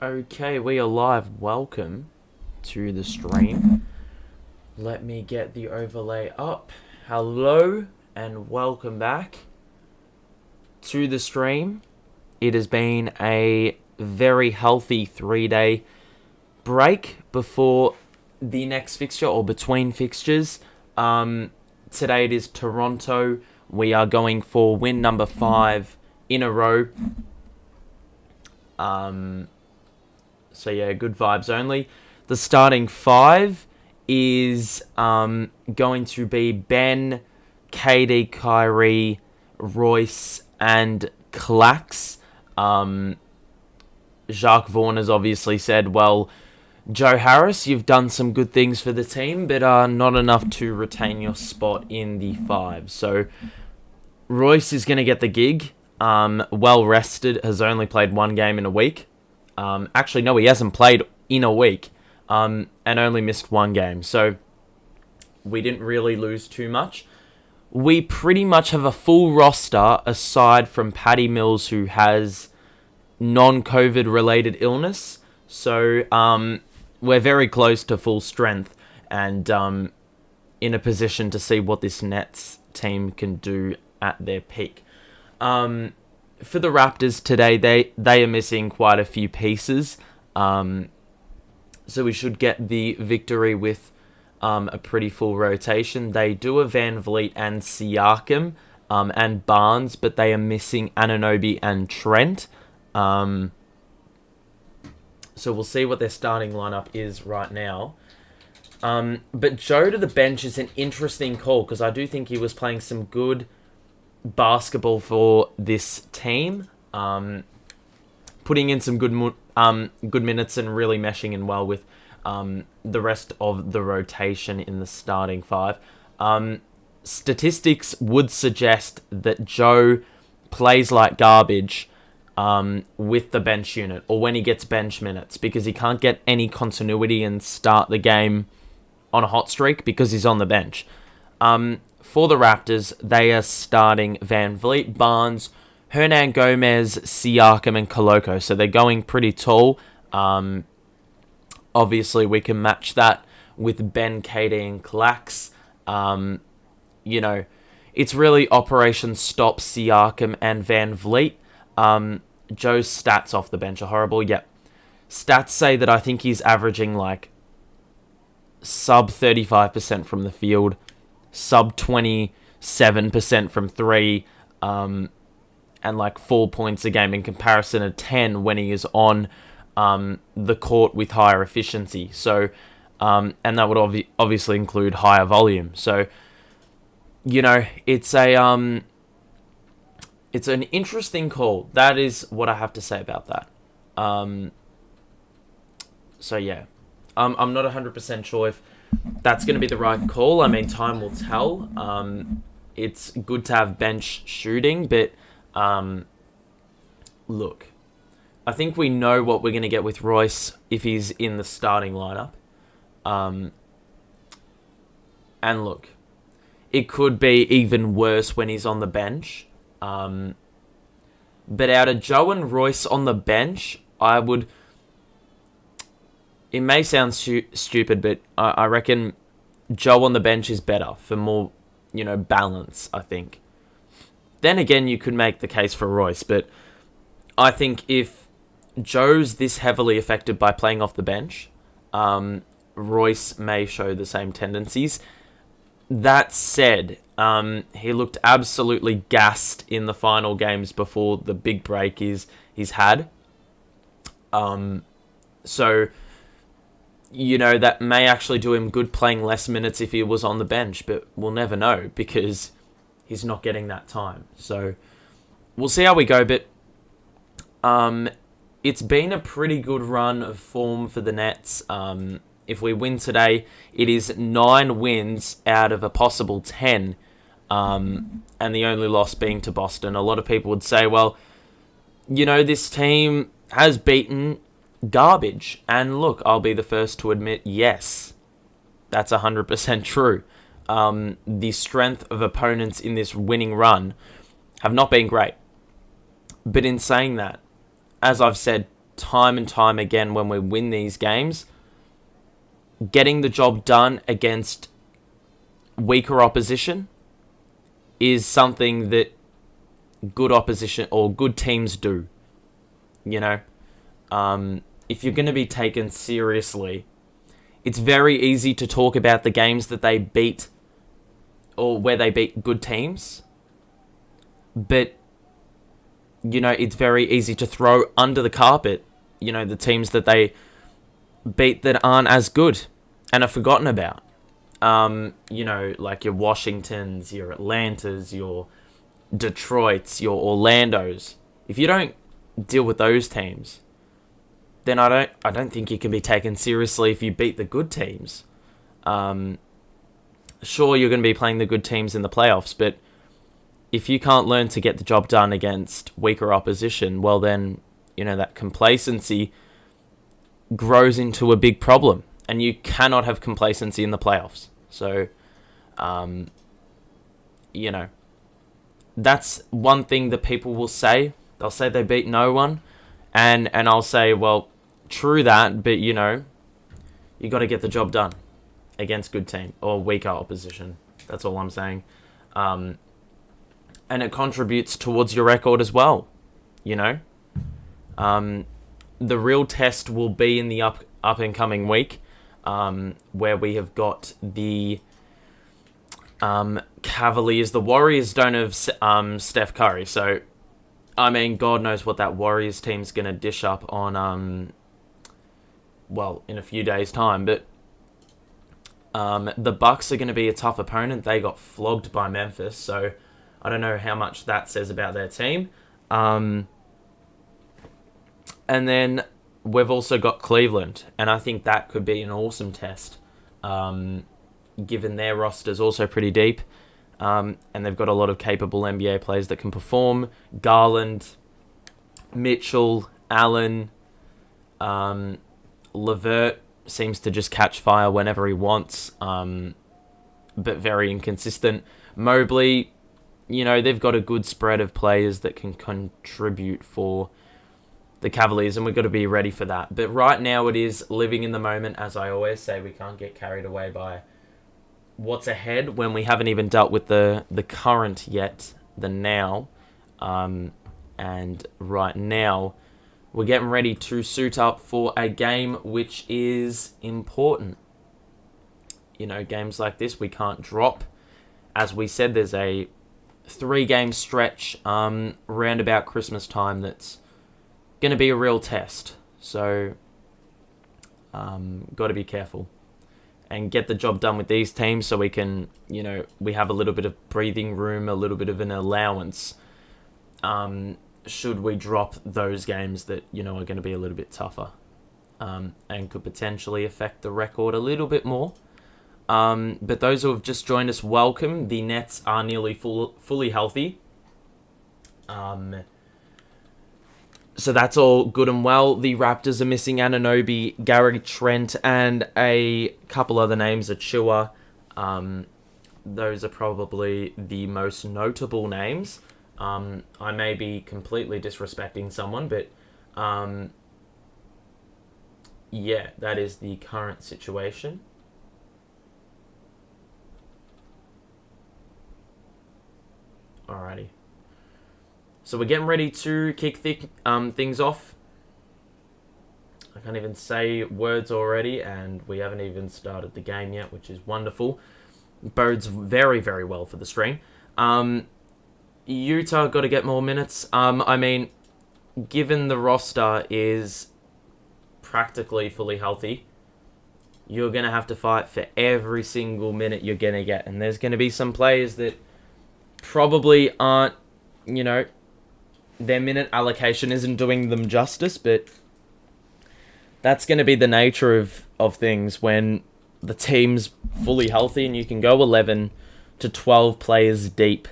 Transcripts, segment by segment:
Okay, we are live. Welcome to the stream. Let me get the overlay up. Hello and welcome back to the stream. It has been a very healthy 3-day break before the next fixture or between fixtures. Today it is Toronto. We are going for win number 5 in a row. So yeah, good vibes only. The starting 5 is going to be Ben, KD, Kyrie, Royce, and Clax. Jacques Vaughan has obviously said, well, Joe Harris, you've done some good things for the team, but not enough to retain your spot in the 5. So Royce is going to get the gig. Well rested, has only played one game in a week. Actually, no, he hasn't played in a week, and only missed one game. So we didn't really lose too much. We pretty much have a full roster aside from Patty Mills, who has non-COVID related illness. So we're very close to full strength and in a position to see what this Nets team can do at their peak. For the Raptors today, they are missing quite a few pieces. So we should get the victory with a pretty full rotation. They do have Van Vliet and Siakam and Barnes, but they are missing Anunoby and Trent. So we'll see what their starting lineup is right now. But Joe to the bench is an interesting call because I do think he was playing some good basketball for this team, putting in some good minutes and really meshing in well with the rest of the rotation in the starting 5. Statistics would suggest that Joe plays like garbage with the bench unit or when he gets bench minutes because he can't get any continuity and start the game on a hot streak because he's on the bench. For the Raptors, they are starting Van Vliet, Barnes, Hernan Gomez, Siakam, and Koloko. So they're going pretty tall. Obviously, we can match that with Ben, KD, and Clax. It's really Operation Stop Siakam and Van Vliet. Joe's stats off the bench are horrible. Yep. Stats say that I think he's averaging like sub 35% from the field, sub 27% from 3, and like 4 points a game in comparison to 10 when he is on the court with higher efficiency. So, and that would obviously include higher volume. So, it's an interesting call. That is what I have to say about that. So yeah, I'm not 100% sure if that's going to be the right call. I mean, time will tell. It's good to have bench shooting, but look, I think we know what we're going to get with Royce if he's in the starting lineup. And look, it could be even worse when he's on the bench. But out of Joe and Royce on the bench, I would... It may sound stupid, but I reckon Joe on the bench is better for more, balance, I think. Then again, you could make the case for Royce, but I think if Joe's this heavily affected by playing off the bench, Royce may show the same tendencies. That said, he looked absolutely gassed in the final games before the big break he's had. So... that may actually do him good playing less minutes if he was on the bench, but we'll never know because he's not getting that time. So we'll see how we go, but it's been a pretty good run of form for the Nets. If we win today, it is 9 wins out of a possible 10, and the only loss being to Boston. A lot of people would say, well, this team has beaten garbage. And look, I'll be the first to admit, yes, that's 100% true. The strength of opponents in this winning run have not been great. But in saying that, as I've said time and time again when we win these games, getting the job done against weaker opposition is something that good opposition or good teams do. You know, if you're going to be taken seriously, it's very easy to talk about the games that they beat or where they beat good teams. But, you know, it's very easy to throw under the carpet, you know, the teams that they beat that aren't as good and are forgotten about. You know, like your Washingtons, your Atlantas, your Detroits, your Orlandos. If you don't deal with those teams, then I don't think you can be taken seriously if you beat the good teams. Sure, you're going to be playing the good teams in the playoffs, but if you can't learn to get the job done against weaker opposition, well then, you know, that complacency grows into a big problem, and you cannot have complacency in the playoffs. So, you know, that's one thing that people will say. They'll say they beat no one, and I'll say, well, true that, but, you know, you got to get the job done against good team or weaker opposition. That's all I'm saying. And it contributes towards your record as well, you know. The real test will be in the up and coming week, where we have got the Cavaliers. The Warriors don't have Steph Curry, so I mean, God knows what that Warriors team's going to dish up on, well, in a few days' time. But the Bucks are going to be a tough opponent. They got flogged by Memphis, so I don't know how much that says about their team. And then we've also got Cleveland, and I think that could be an awesome test, given their roster's also pretty deep. And they've got a lot of capable NBA players that can perform. Garland, Mitchell, Allen, Levert seems to just catch fire whenever he wants, but very inconsistent. Mobley, you know, they've got a good spread of players that can contribute for the Cavaliers, and we've got to be ready for that. But right now it is living in the moment. As I always say, we can't get carried away by what's ahead when we haven't even dealt with the current yet, the now. And right now, we're getting ready to suit up for a game which is important. You know, games like this we can't drop. As we said, there's a 3-game stretch round about Christmas time that's going to be a real test. So, got to be careful and get the job done with these teams so we can, you know, we have a little bit of breathing room, a little bit of an allowance, should we drop those games that, you know, are going to be a little bit tougher, and could potentially affect the record a little bit more. But those who have just joined us, welcome. The Nets are nearly fully healthy. So that's all good and well. The Raptors are missing Anunoby, Gary Trent, and a couple other names, Achua. Those are probably the most notable names. I may be completely disrespecting someone, but yeah, that is the current situation. Alrighty. So we're getting ready to kick things off. I can't even say words already, and we haven't even started the game yet, which is wonderful. Bodes very, very well for the stream. Utah got to get more minutes. I mean, given the roster is practically fully healthy, you're going to have to fight for every single minute you're going to get. And there's going to be some players that probably aren't, you know, their minute allocation isn't doing them justice, but that's going to be the nature of things when the team's fully healthy and you can go 11 to 12 players deep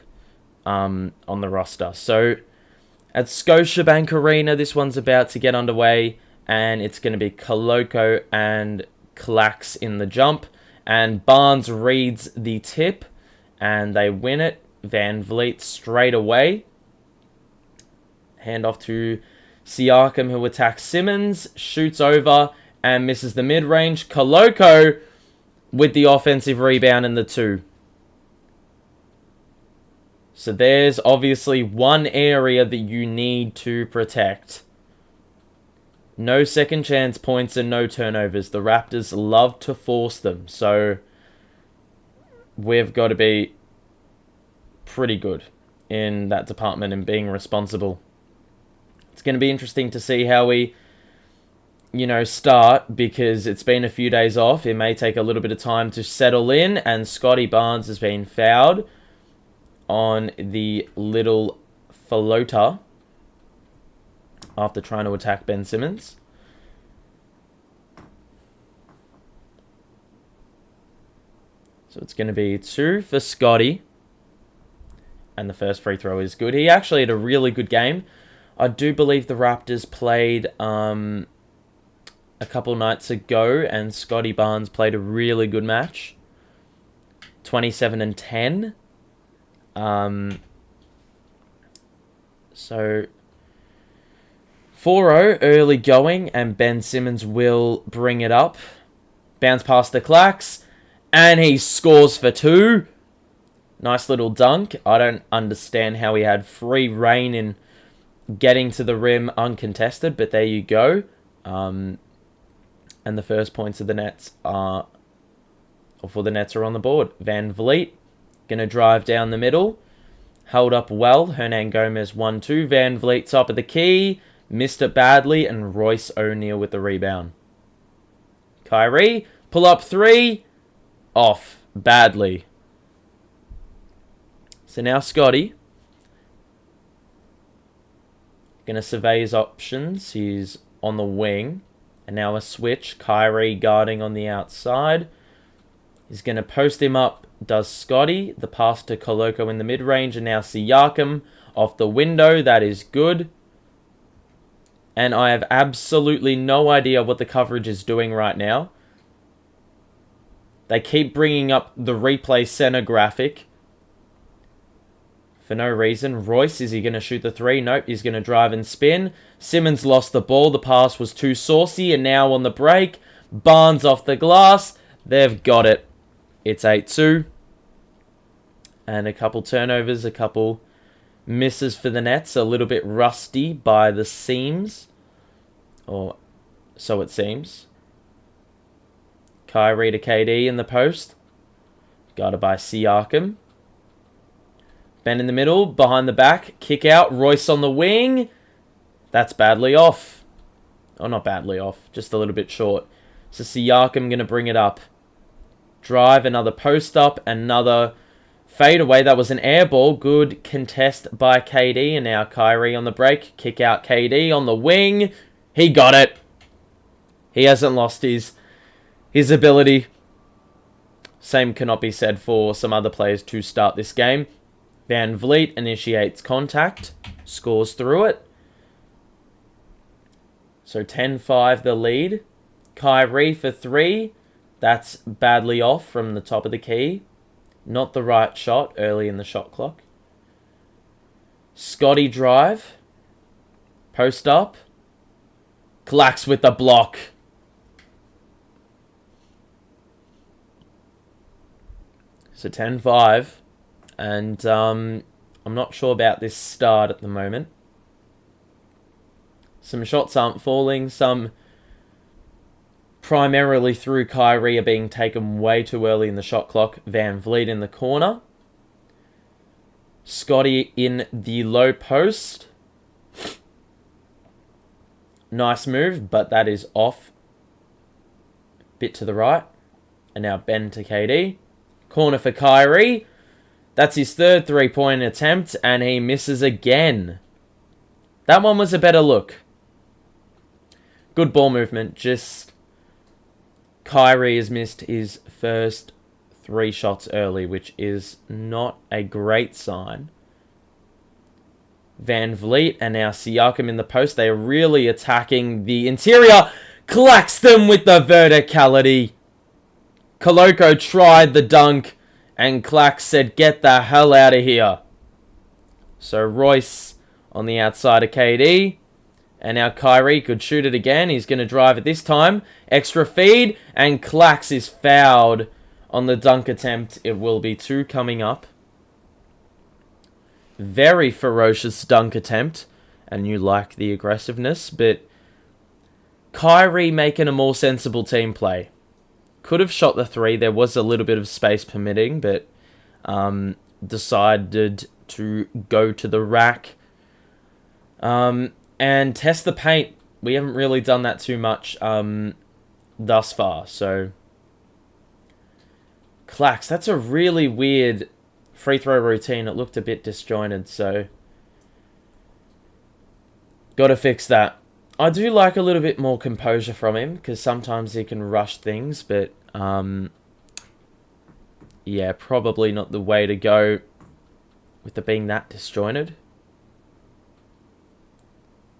on the roster. So at Scotiabank Arena, this one's about to get underway, and it's going to be Koloko and Clax in the jump, and Barnes reads the tip, and they win it. Van Vliet straight away. Hand off to Siakam, who attacks Simmons, shoots over and misses the mid-range. Koloko with the offensive rebound in the 2. So there's obviously one area that you need to protect. No second chance points and no turnovers. The Raptors love to force them. So we've got to be pretty good in that department and being responsible. It's going to be interesting to see how we, start, because it's been a few days off. It may take a little bit of time to settle in, and Scotty Barnes has been fouled on the little floater after trying to attack Ben Simmons. So it's going to be 2 for Scotty. And the first free throw is good. He actually had a really good game. I do believe the Raptors played a couple nights ago, and Scotty Barnes played a really good match. 27-10. So 4-0 early going, and Ben Simmons will bring it up. Bounce past the Clacks, and he scores for 2. Nice little dunk. I don't understand how he had free reign in getting to the rim uncontested, but there you go. And the first points of the Nets are, or for the Nets, are on the board. Van Vliet going to drive down the middle. Held up well. Hernan Gomez 1-2. Van Vliet top of the key. Missed it badly, and Royce O'Neal with the rebound. Kyrie, pull up 3. Off badly. So now Scotty going to survey his options. He's on the wing. And now a switch. Kyrie guarding on the outside. He's going to post him up. Does Scotty. The pass to Koloko in the mid-range. And now Siakam off the window. That is good. And I have absolutely no idea what the coverage is doing right now. They keep bringing up the replay center graphic for no reason. Royce, is he going to shoot the 3? Nope, he's going to drive and spin. Simmons lost the ball. The pass was too saucy. And now on the break, Barnes off the glass. They've got it. It's 8-2. And a couple turnovers, a couple misses for the Nets. A little bit rusty by the seams. Or so it seems. Kyrie to KD in the post. Guarded by Siakam. Ben in the middle, behind the back, kick out, Royce on the wing. That's badly off. Oh, not badly off, just a little bit short. So Siakam going to bring it up. Drive, another post up, another fade away. That was an air ball. Good contest by KD. And now Kyrie on the break. Kick out KD on the wing. He got it. He hasn't lost his ability. Same cannot be said for some other players to start this game. Van Vliet initiates contact, scores through it. So 10-5 the lead. Kyrie for 3. That's badly off from the top of the key. Not the right shot early in the shot clock. Scotty drive. Post up. Clacks with the block. So 10-5. And I'm not sure about this start at the moment. Some shots aren't falling. Some primarily through Kyrie are being taken way too early in the shot clock. Van Vliet in the corner. Scotty in the low post. Nice move, but that is off. Bit to the right. And now Ben to KD. Corner for Kyrie. That's his third three-point attempt, and he misses again. That one was a better look. Good ball movement. Just Kyrie has missed his first 3 shots early, which is not a great sign. Van Vliet and now Siakam in the post. They are really attacking the interior. Claxton with the verticality. Koloko tried the dunk. And Clax said, get the hell out of here. So Royce on the outside of KD. And now Kyrie could shoot it again. He's going to drive it this time. Extra feed. And Clax is fouled on the dunk attempt. It will be 2 coming up. Very ferocious dunk attempt. And you like the aggressiveness. But Kyrie making a more sensible team play. Could have shot the 3. There was a little bit of space permitting. But decided to go to the rack. And test the paint. We haven't really done that too much thus far. So, Clax, that's a really weird free throw routine. It looked a bit disjointed, so got to fix that. I do like a little bit more composure from him, because sometimes he can rush things, but yeah, probably not the way to go with it being that disjointed.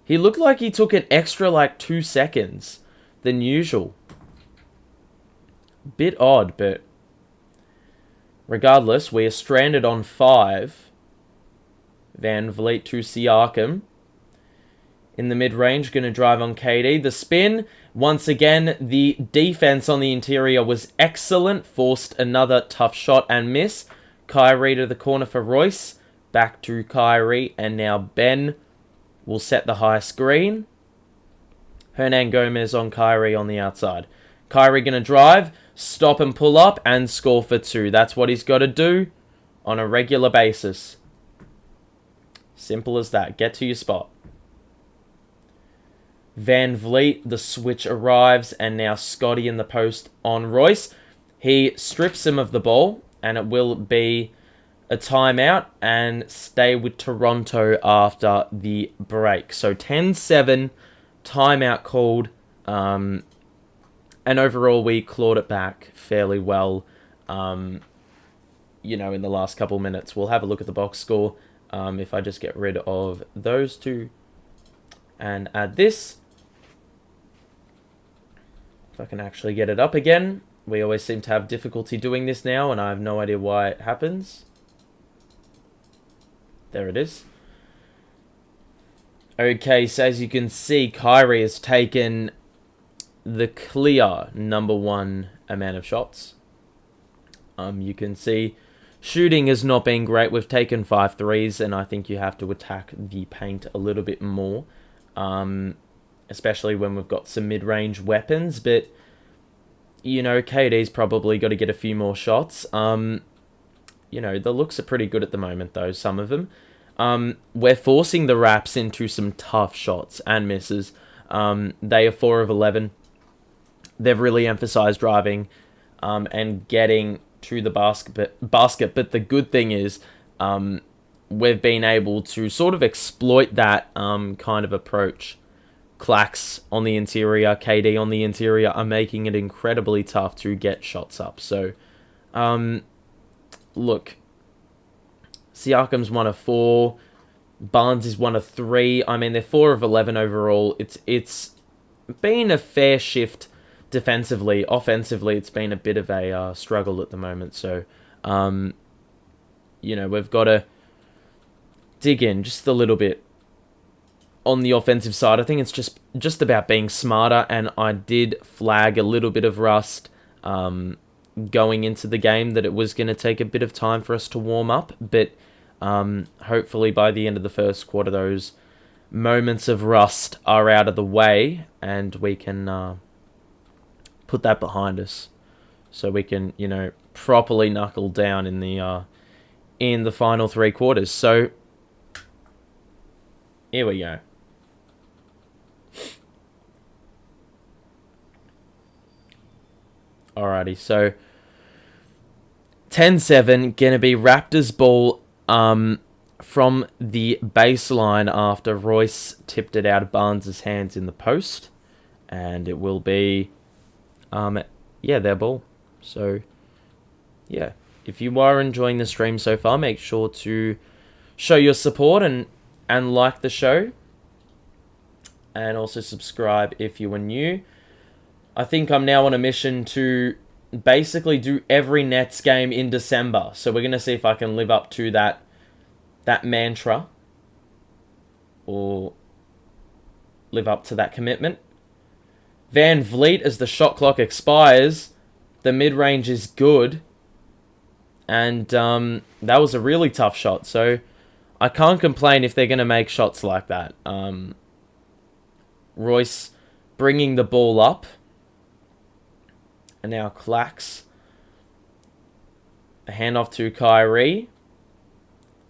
He looked like he took an extra 2 seconds than usual. Bit odd, but regardless, we are stranded on 5. Van Vliet to Siakam. In the mid-range, going to drive on KD. The spin, once again, the defense on the interior was excellent. Forced another tough shot and miss. Kyrie to the corner for Royce. Back to Kyrie, and now Ben will set the high screen. Hernan Gomez on Kyrie on the outside. Kyrie going to drive, stop and pull up, and score for 2. That's what he's got to do on a regular basis. Simple as that. Get to your spot. Van Vliet, the switch arrives, and now Scotty in the post on Royce. He strips him of the ball, and it will be a timeout and stay with Toronto after the break. So 10-7, timeout called, and overall we clawed it back fairly well, in the last couple minutes. We'll have a look at the box score if I just get rid of those 2 and add this. If I can actually get it up again. We always seem to have difficulty doing this now, and I have no idea why it happens. There it is. Okay, so as you can see, Kyrie has taken the clear number 1 amount of shots. You can see shooting has not been great. We've taken 5 threes, and I think you have to attack the paint a little bit more. Especially when we've got some mid-range weapons. But, KD's probably got to get a few more shots. The looks are pretty good at the moment, though, some of them. We're forcing the Raps into some tough shots and misses. They are 4 of 11. They've really emphasized driving and getting to the basket. But the good thing is we've been able to sort of exploit that kind of approach. Clax on the interior, KD on the interior are making it incredibly tough to get shots up. So, look, Siakam's 1 of 4. Barnes is 1 of 3. I mean, they're 4 of 11 overall. It's been a fair shift defensively. Offensively, it's been a bit of a struggle at the moment. So, we've got to dig in just a little bit on the offensive side. I think it's just about being smarter, and I did flag a little bit of rust going into the game, that it was going to take a bit of time for us to warm up, but hopefully by the end of the first quarter, those moments of rust are out of the way, and we can put that behind us, so we can, properly knuckle down in the final 3 quarters. So here we go. Alrighty, so 10-7, gonna be Raptors ball from the baseline after Royce tipped it out of Barnes' hands in the post, and it will be their ball. So yeah, if you are enjoying the stream so far, make sure to show your support and like the show, and also subscribe if you are new. I think I'm now on a mission to basically do every Nets game in December. So we're going to see if I can live up to that mantra. Or live up to that commitment. Van Vliet, as the shot clock expires, the mid-range is good. And that was a really tough shot. So I can't complain if they're going to make shots like that. Royce bringing the ball up. And now Clax. A handoff to Kyrie.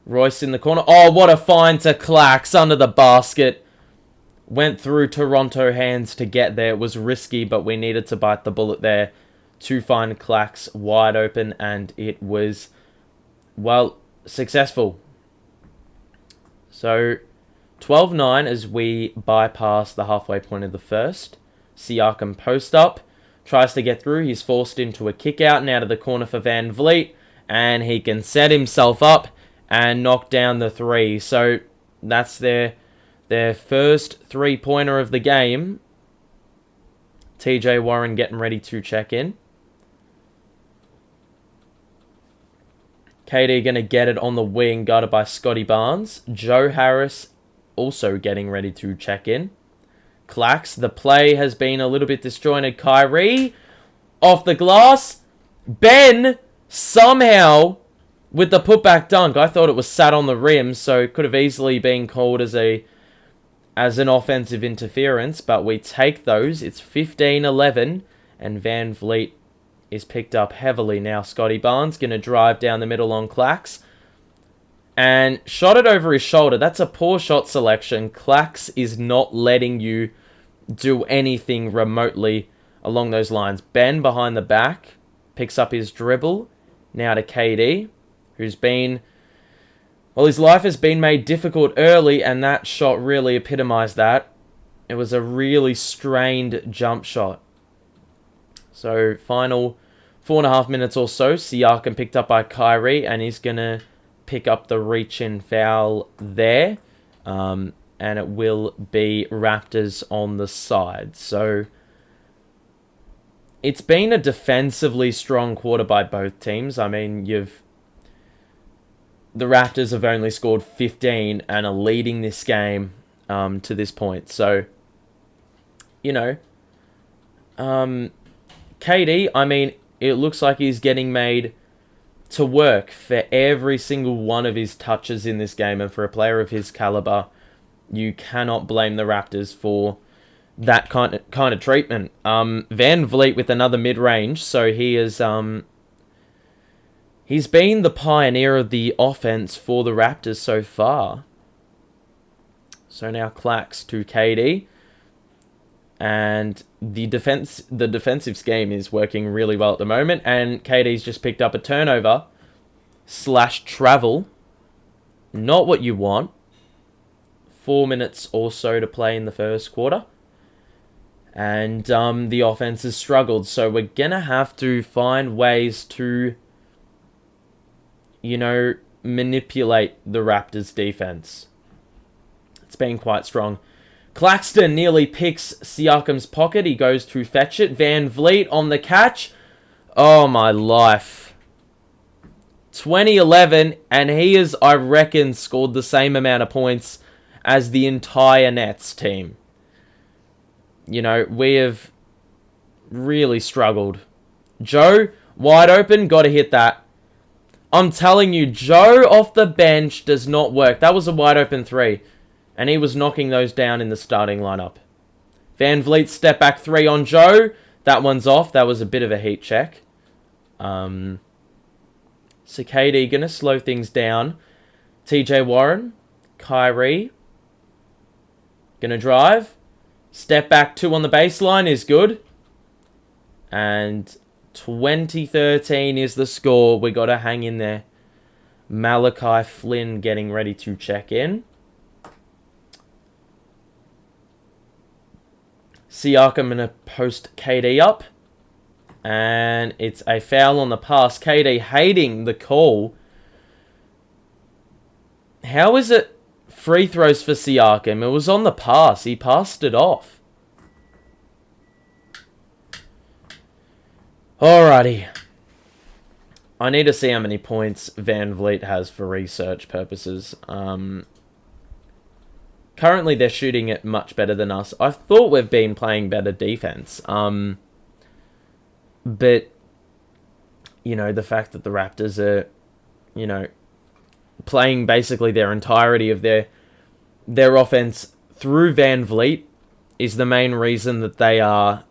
Royce in the corner. Oh, what a find to Clax under the basket. Went through Toronto hands to get there. It was risky, but we needed to bite the bullet there to find Clax wide open, and it was, well, successful. So 12-9 as we bypass the halfway point of the first. Siakam post up. Tries to get through. He's forced into a kick out and out of the corner for Van Vliet. And he can set himself up and knock down the three. So that's their first three-pointer of the game. TJ Warren getting ready to check in. KD going to get it on the wing, guarded by Scotty Barnes. Joe Harris also getting ready to check in. Clax, the play has been a little bit disjointed. Kyrie, off the glass. Ben, somehow, with the putback dunk. I thought it was sat on the rim, so it could have easily been called as an offensive interference, but we take those. It's 15-11, and Van Vliet is picked up heavily now. Scotty Barnes going to drive down the middle on Clax. And shot it over his shoulder. That's a poor shot selection. Clax is not letting you do anything remotely along those lines. Ben behind the back picks up his dribble. Now to KD, who's been... Well, his life has been made difficult early, and that shot really epitomized that. It was a really strained jump shot. So, final 4.5 minutes or so. Siakam picked up by Kyrie, and he's going to pick up the reach-in foul there. And it will be Raptors on the side. So, it's been a defensively strong quarter by both teams. I mean, the Raptors have only scored 15 and are leading this game to this point. So, KD, I mean, it looks like he's getting made to work for every single one of his touches in this game. And for a player of his caliber, you cannot blame the Raptors for that kind of treatment. Van Vliet with another mid-range. So he is... He's been the pioneer of the offense for the Raptors so far. So now Clax to KD. And the defensive scheme is working really well at the moment. And KD's just picked up a turnover / travel. Not what you want. 4 minutes or so to play in the first quarter. And the offense has struggled. So we're going to have to find ways to... manipulate the Raptors' defense. It's been quite strong. Claxton nearly picks Siakam's pocket. He goes to fetch it. Van Vliet on the catch. Oh, my life. 2011, and he has, I reckon, scored the same amount of points as the entire Nets team. We have really struggled. Joe, wide open, got to hit that. I'm telling you, Joe off the bench does not work. That was a wide open three. And he was knocking those down in the starting lineup. Van Vliet step back three on Joe. That one's off. That was a bit of a heat check. So KD going to slow things down. TJ Warren. Kyrie. Going to drive. Step back two on the baseline is good. And 2013 is the score. We got to hang in there. Malachi Flynn getting ready to check in. Siakam going to post KD up. And it's a foul on the pass. KD hating the call. How is it free throws for Siakam? It was on the pass. He passed it off. Alrighty. I need to see how many points Van Vliet has for research purposes. Currently, they're shooting it much better than us. I thought we've been playing better defense. But, you know, the fact that the Raptors are, you know, playing basically their entirety of their offense through Van Vliet is the main reason that they are,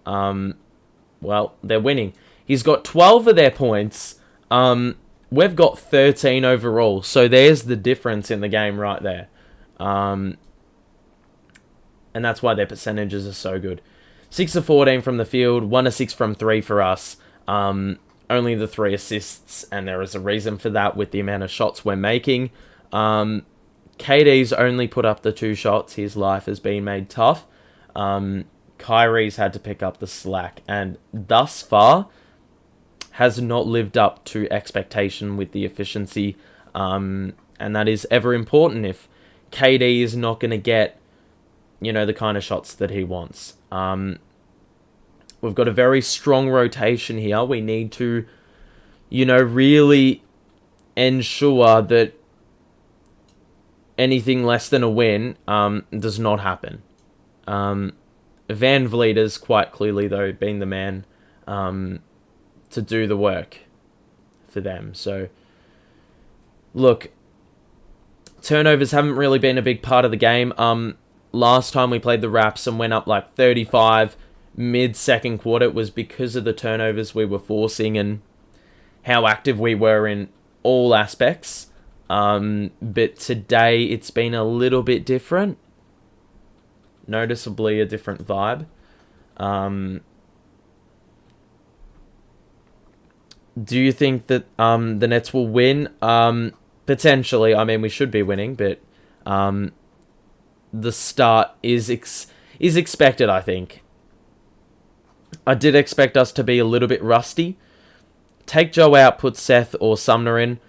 well, they're winning. He's got 12 of their points. We've got 13 overall. So there's the difference in the game right there. And that's why their percentages are so good. 6 of 14 from the field, 1 of 6 from 3 for us. Only the 3 assists, and there is a reason for that with the amount of shots we're making. KD's only put up the 2 shots. His life has been made tough. Kyrie's had to pick up the slack, and thus far has not lived up to expectation with the efficiency. And that is ever important if KD is not going to get, you know, the kind of shots that he wants. We've got a very strong rotation here. We need to, you know, really ensure that anything less than a win does not happen. Van Vliet has quite clearly, though, been the man to do the work for them. So, look, turnovers haven't really been a big part of the game. Last time we played the Raps and went up like 35 mid-second quarter, it was because of the turnovers we were forcing and how active we were in all aspects. But today it's been a little bit different. Noticeably a different vibe. Do you think that the Nets will win? Potentially. I mean, we should be winning, but the start is expected, I think. I did expect us to be a little bit rusty. Take Joe out, put Seth or Sumner in.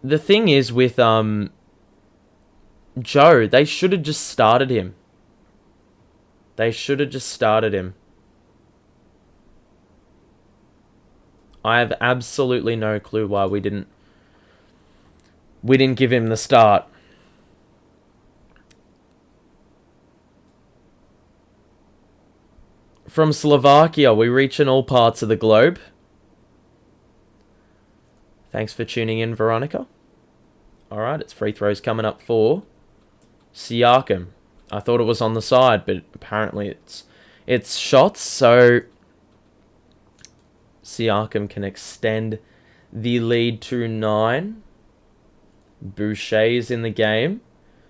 The thing is with Joe, they should have just started him. I have absolutely no clue why we didn't give him the start. From Slovakia, we reach in all parts of the globe. Thanks for tuning in, Veronica. Alright, it's free throws coming up for Siakam. I thought it was on the side, but apparently it's shots, so Siakam can extend the lead to 9. Boucher is in the game.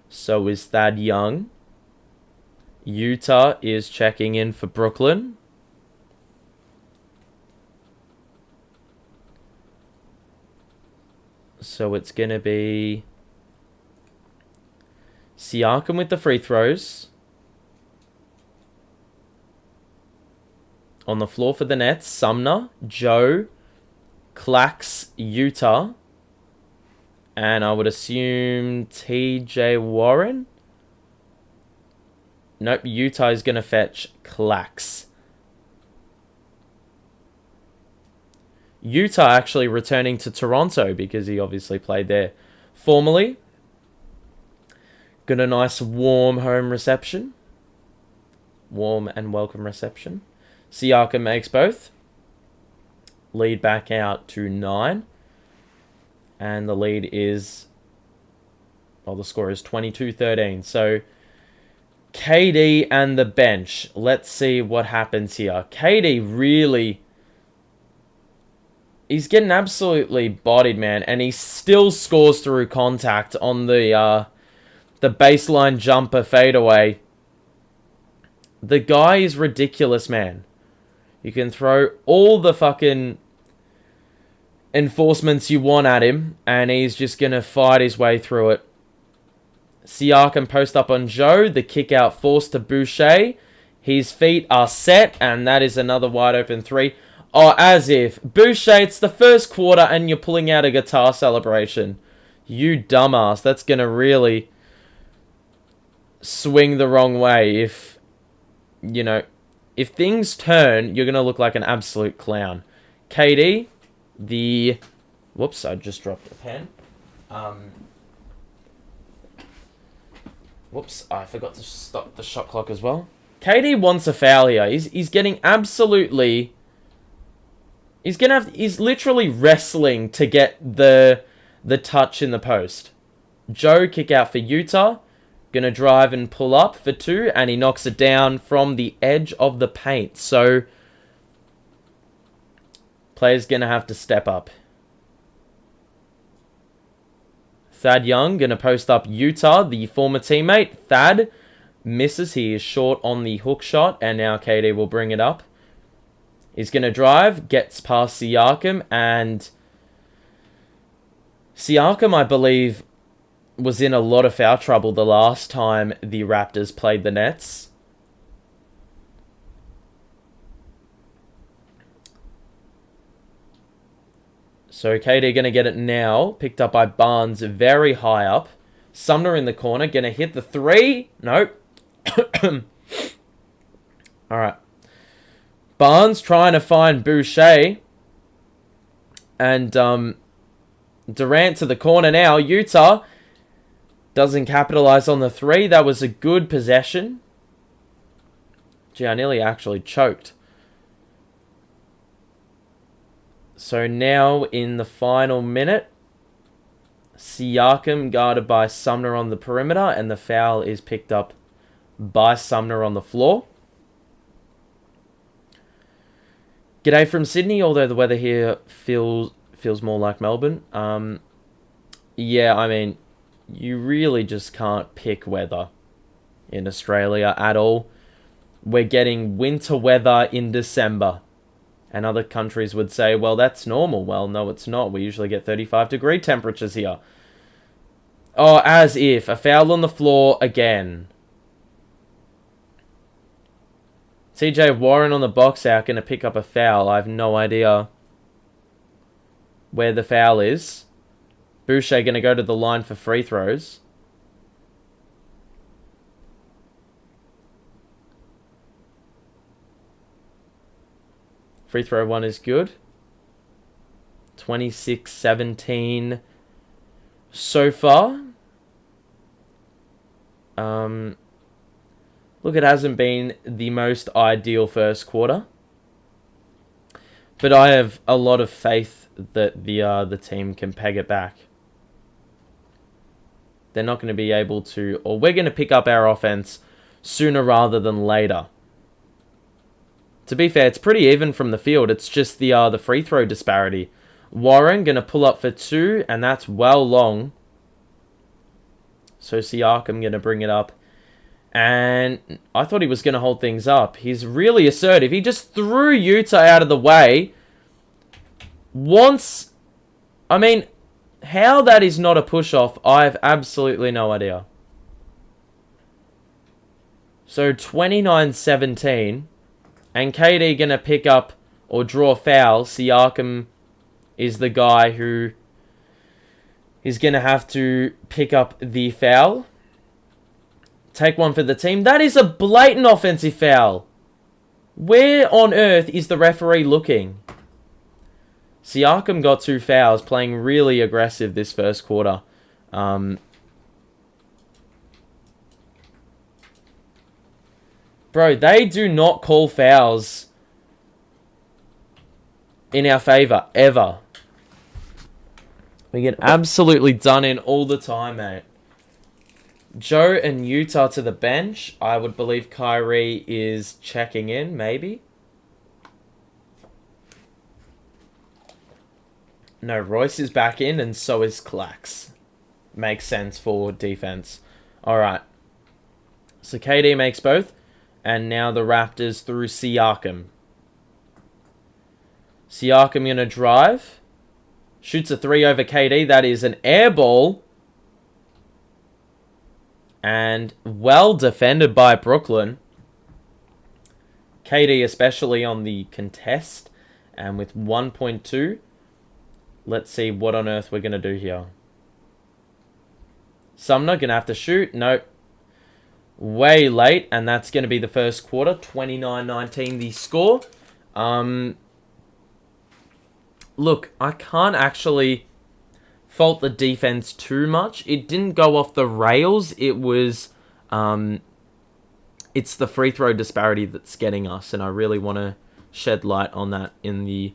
So is Thad Young. Utah is checking in for Brooklyn. So it's going to be Siakam with the free throws. On the floor for the Nets, Sumner, Joe, Clax, Utah. And I would assume TJ Warren. Nope, Utah is going to fetch Clax. Utah actually returning to Toronto because he obviously played there formerly. Got a nice warm home reception. Warm and welcome reception. Siakam makes both. Lead back out to 9. And the lead is... well, the score is 22-13. So, KD and the bench. Let's see what happens here. KD really... he's getting absolutely bodied, man. And he still scores through contact on the baseline jumper fadeaway. The guy is ridiculous, man. You can throw all the fucking enforcements you want at him, and he's just going to fight his way through it. Siakam post up on Joe. The kick out forced to Boucher. His feet are set, and that is another wide open 3. Oh, as if. Boucher, it's the first quarter, and you're pulling out a guitar celebration. You dumbass. That's going to really swing the wrong way if, you know, if things turn, you're going to look like an absolute clown. KD, the... whoops, I just dropped a pen. Whoops, I forgot to stop the shot clock as well. KD wants a foul here. He's getting absolutely... He's literally wrestling to get the touch in the post. Joe, kick out for Utah. Gonna drive and pull up for 2, and he knocks it down from the edge of the paint. So, player's gonna have to step up. Thad Young gonna post up Utah, the former teammate. Thad misses. He is short on the hook shot, and now KD will bring it up. He's going to drive, gets past Siakam, and Siakam, I believe, was in a lot of foul trouble the last time the Raptors played the Nets. So KD going to get it now, picked up by Barnes very high up. Sumner in the corner, going to hit the 3. Nope. Alright. Barnes trying to find Boucher. And Durant to the corner now. Utah doesn't capitalize on the 3. That was a good possession. Gee, I nearly actually choked. So now in the final minute, Siakam guarded by Sumner on the perimeter, and the foul is picked up by Sumner on the floor. G'day from Sydney, although the weather here feels more like Melbourne. Yeah, I mean, you really just can't pick weather in Australia at all. We're getting winter weather in December. And other countries would say, well, that's normal. Well, no, it's not. We usually get 35-degree temperatures here. Oh, as if. A foul on the floor again. TJ Warren on the box out, going to pick up a foul. I have no idea where the foul is. Boucher going to go to the line for free throws. Free throw 1 is good. 26-17 so far. Look, it hasn't been the most ideal first quarter. But I have a lot of faith that the team can peg it back. They're not going to be able to... Or we're going to pick up our offense sooner rather than later. To be fair, it's pretty even from the field. It's just the free throw disparity. Warren going to pull up for 2, and that's well long. So Siakam going to bring it up. And I thought he was going to hold things up. He's really assertive. He just threw Utah out of the way. Once... I mean, how that is not a push-off, I have absolutely no idea. So 29-17... And KD going to pick up or draw foul. Siakam is the guy who is going to have to pick up the foul. Take one for the team. That is a blatant offensive foul. Where on earth is the referee looking? Siakam got 2 fouls, playing really aggressive this first quarter. Bro, they do not call fouls in our favor, ever. We get absolutely done in all the time, mate. Joe and Utah to the bench. I would believe Kyrie is checking in, maybe. No, Royce is back in, and so is Clax. Makes sense for defense. Alright. So KD makes both. And now the Raptors through Siakam. Siakam going to drive. Shoots a 3 over KD. That is an air ball. And well defended by Brooklyn. KD especially on the contest. And with 1.2. Let's see what on earth we're going to do here. Sumner going to have to shoot. Nope. Way late, and that's going to be the first quarter. 29-19 the score. Look, I can't actually fault the defense too much. It didn't go off the rails. It was It's the free throw disparity that's getting us, and I really want to shed light on that in the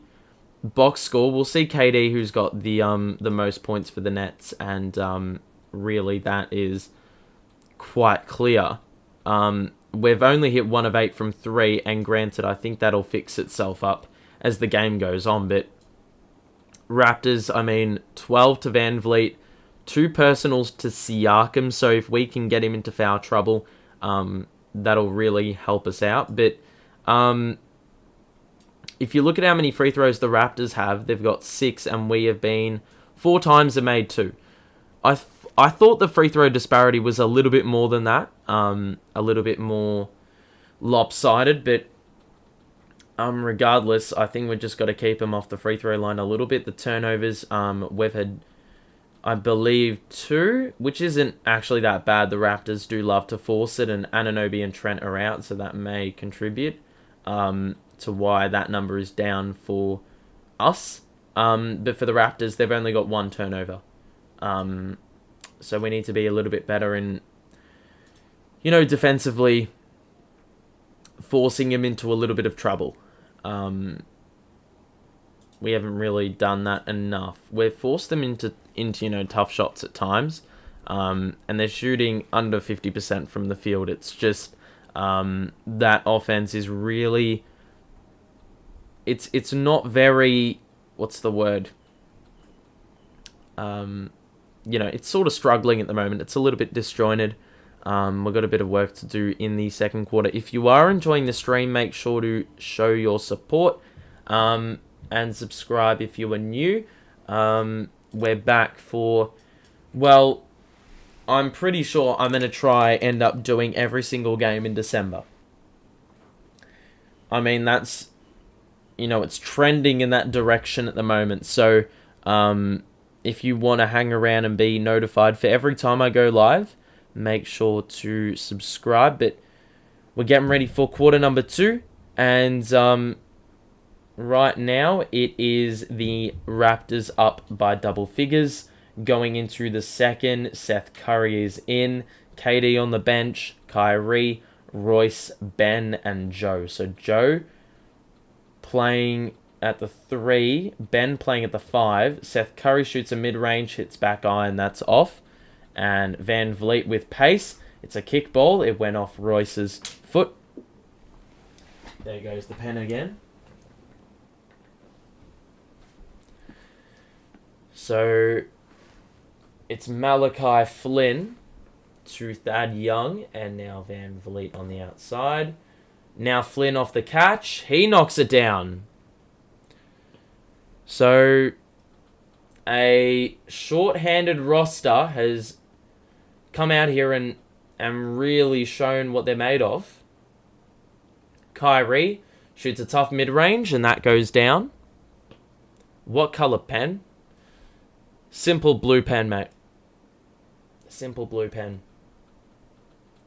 box score. We'll see KD, who's got the most points for the Nets, and really that is quite clear. We've only hit 1 of 8 from 3, and granted, I think that'll fix itself up as the game goes on, but Raptors, 12 to Van Vliet, 2 personals to Siakam, so if we can get him into foul trouble, that'll really help us out. But if you look at how many free throws the Raptors have, they've got 6, and we have been 4 times and made 2. I thought the free throw disparity was a little bit more than that, a little bit more lopsided, but regardless, I think we've just got to keep them off the free throw line a little bit. The turnovers, we've had, I believe, 2, which isn't actually that bad. The Raptors do love to force it, and Anunoby and Trent are out, so that may contribute to why that number is down for us. But for the Raptors, they've only got 1 turnover. So we need to be a little bit better in, defensively forcing him into a little bit of trouble. We haven't really done that enough. We've forced them into tough shots at times, and they're shooting under 50% from the field. It's just that offense is really, it's not very, what's the word? It's sort of struggling at the moment. It's a little bit disjointed. We've got a bit of work to do in the second quarter. If you are enjoying the stream, make sure to show your support and subscribe if you are new. We're back for, I'm pretty sure I'm going to end up doing every single game in December. That's, it's trending in that direction at the moment. So, if you want to hang around and be notified for every time I go live, make sure to subscribe. But we're getting ready for quarter number 2. And right now, it is the Raptors up by double figures. Going into the second, Seth Curry is in. KD on the bench, Kyrie, Royce, Ben, and Joe. So Joe playing at the 3, Ben playing at the 5. Seth Curry shoots a mid-range, hits back iron, that's off. And Van Vliet with pace. It's a kick ball. It went off Royce's foot. There goes the pen again. So it's Malachi Flynn to Thad Young, and now Van Vliet on the outside. Now Flynn off the catch. He knocks it down. So a short-handed roster has come out here and really shown what they're made of. Kyrie shoots a tough mid-range, and that goes down. What color pen? Simple blue pen, mate. Simple blue pen.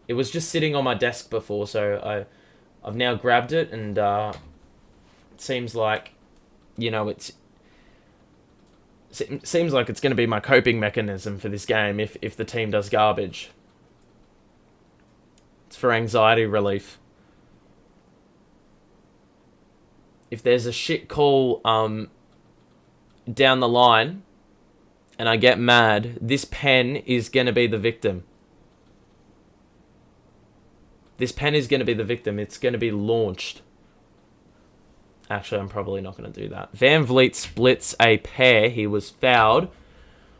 It was just sitting on my desk before, so I've now grabbed it, and it seems like, it seems like it's going to be my coping mechanism for this game if the team does garbage. It's for anxiety relief. If there's a shit call down the line and I get mad, this pen is going to be the victim. This pen is going to be the victim. It's going to be launched. Actually, I'm probably not going to do that. Van Vliet splits a pair. He was fouled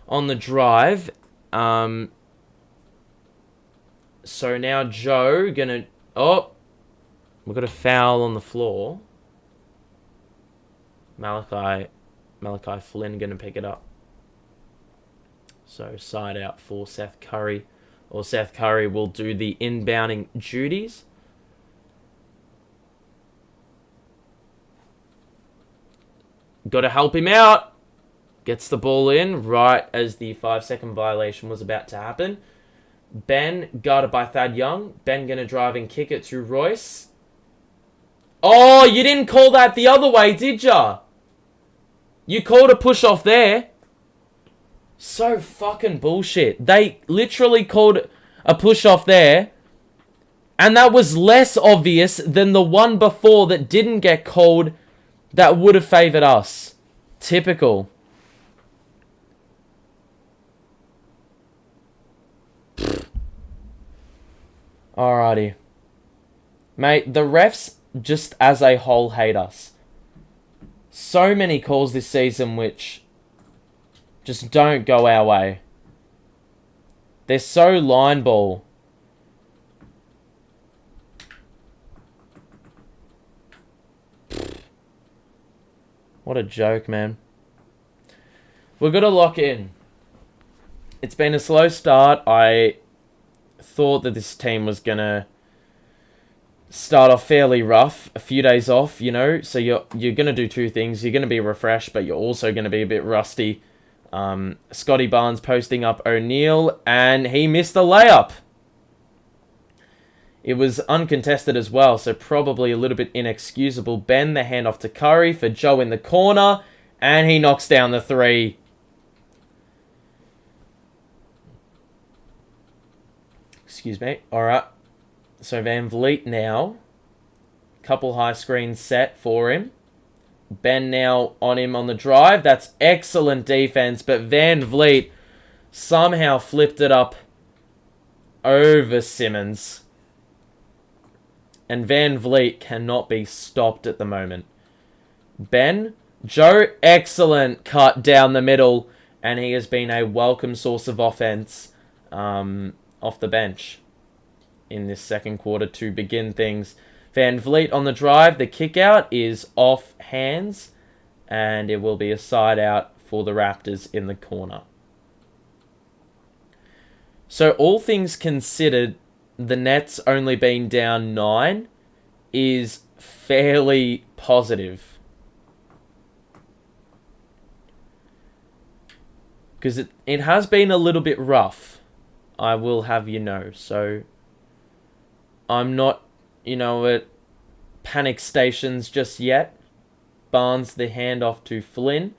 on the drive. So now Joe gonna... Oh! We've got a foul on the floor. Malachi Flynn gonna pick it up. So side out for Seth Curry. Or Seth Curry will do the inbounding duties. Got to help him out. Gets the ball in right as the 5-second violation was about to happen. Ben, guarded by Thad Young. Ben going to drive and kick it to Royce. Oh, you didn't call that the other way, did ya? You called a push off there. So fucking bullshit. They literally called a push off there And that was less obvious than the one before that didn't get called that would have favoured us. Typical. Alrighty. Mate, the refs just as a whole hate us. So many calls this season which just don't go our way. They're so line ball. What a joke, man. We're going to lock in. It's been a slow start. I thought that this team was going to start off fairly rough. A few days off, you know. So you're going to do two things. You're going to be refreshed, but you're also going to be a bit rusty. Scotty Barnes posting up O'Neal, and he missed the layup. It was uncontested as well, so probably a little bit inexcusable. Ben, the handoff to Curry for Joe in the corner, and he knocks down the three. Excuse me. All right. So Van Vliet now. Couple high screens set for him. Ben now on him on the drive. That's excellent defense, but Van Vliet somehow flipped it up over Simmons. And Van Vliet cannot be stopped at the moment. Ben, Joe, excellent cut down the middle. And he has been a welcome source of offense off the bench in this second quarter to begin things. Van Vliet on the drive. The kick out is off hands. And it will be a side out for the Raptors in the corner. So all things considered, the Nets only being down 9 is fairly positive. Because it has been a little bit rough, I will have you know. So I'm not, at panic stations just yet. Barnes the handoff to Flynn.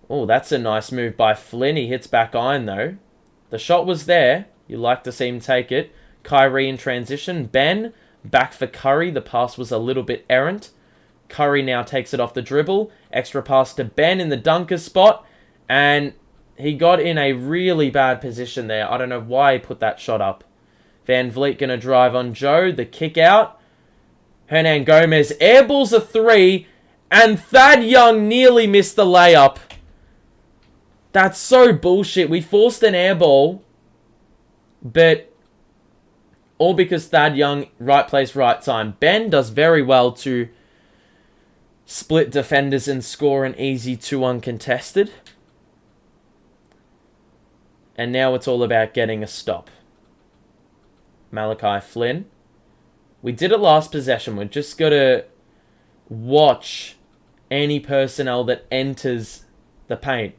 Oh, that's a nice move by Flynn. He hits back iron though. The shot was there. You like to see him take it. Kyrie in transition. Ben back for Curry. The pass was a little bit errant. Curry now takes it off the dribble. Extra pass to Ben in the dunker spot. And he got in a really bad position there. I don't know why he put that shot up. Van Vliet going to drive on Joe. The kick out. Hernan Gomez airballs a three. And Thad Young nearly missed the layup. That's so bullshit. We forced an airball. But all because Thad Young, right place, right time. Ben does very well to split defenders and score an easy 2 uncontested. And now it's all about getting a stop. Malachi Flynn. We did it last possession. We're just got to watch any personnel that enters the paint.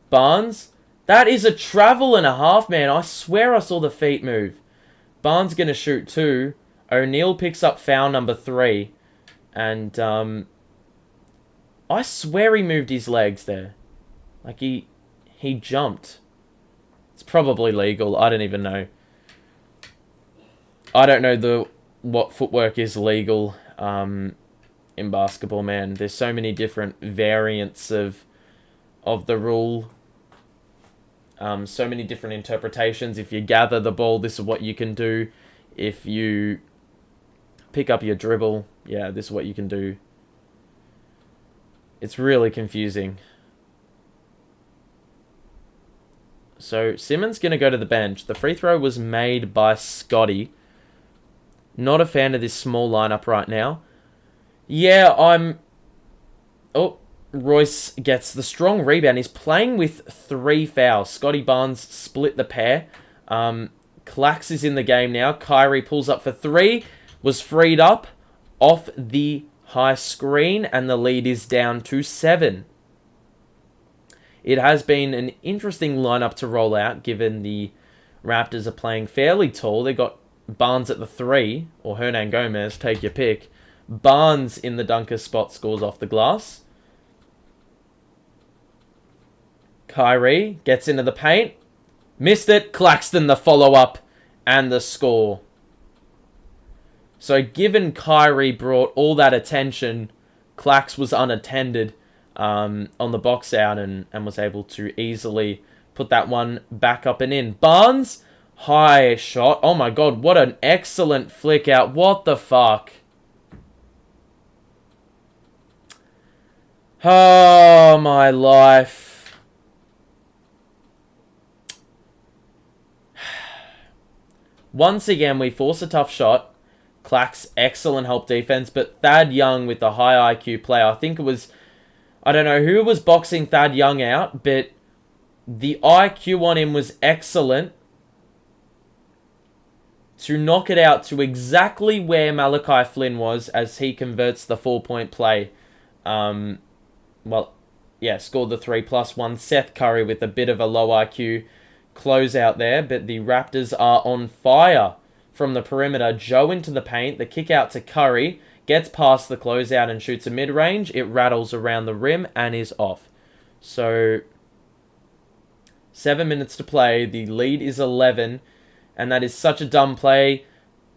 Barnes. That is a travel and a half, man. I swear I saw the feet move. Barnes going to shoot 2. O'Neal picks up foul number 3. And I swear he moved his legs there. Like he jumped. It's probably legal. I don't even know. I don't know what footwork is legal in basketball, man. There's so many different variants of the rule. So many different interpretations. If you gather the ball, this is what you can do. If you pick up your dribble, yeah, this is what you can do. It's really confusing. So Simmons going to go to the bench. The free throw was made by Scotty. Not a fan of this small lineup right now. Yeah, Oh, Royce gets the strong rebound. He's playing with 3 fouls. Scotty Barnes split the pair. Clax is in the game now. Kyrie pulls up for 3. Was freed up off the high screen. And the lead is down to 7. It has been an interesting lineup to roll out, given the Raptors are playing fairly tall. They got Barnes at the 3, or Hernan Gomez, take your pick. Barnes in the dunker spot scores off the glass. Kyrie gets into the paint. Missed it. Claxton the follow-up. And the score. So given Kyrie brought all that attention, Clax was unattended on the box out and was able to easily put that one back up and in. Barnes, high shot. Oh my god, what an excellent flick out. What the fuck? Oh my life. Once again, we force a tough shot. Clax, excellent help defense, but Thad Young with the high IQ play. I think it was, I don't know who was boxing Thad Young out, but the IQ on him was excellent to knock it out to exactly where Malachi Flynn was as he converts the 4-point play. Scored the 3+1. Seth Curry with a bit of a low IQ closeout there, but the Raptors are on fire from the perimeter. Joe into the paint, the kick out to Curry, gets past the closeout and shoots a mid-range. It rattles around the rim and is off. So, 7 minutes to play. The lead is 11, and that is such a dumb play.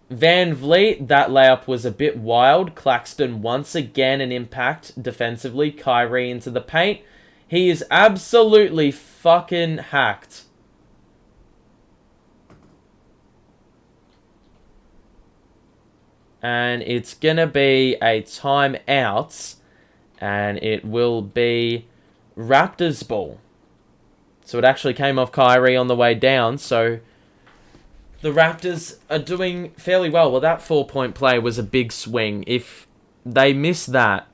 Van Vliet, that layup was a bit wild. Claxton once again an impact defensively. Kyrie into the paint. He is absolutely fucking hacked. And it's going to be a timeout. And it will be Raptors ball. So it actually came off Kyrie on the way down. So the Raptors are doing fairly well. Well, that 4-point play was a big swing. If they miss that,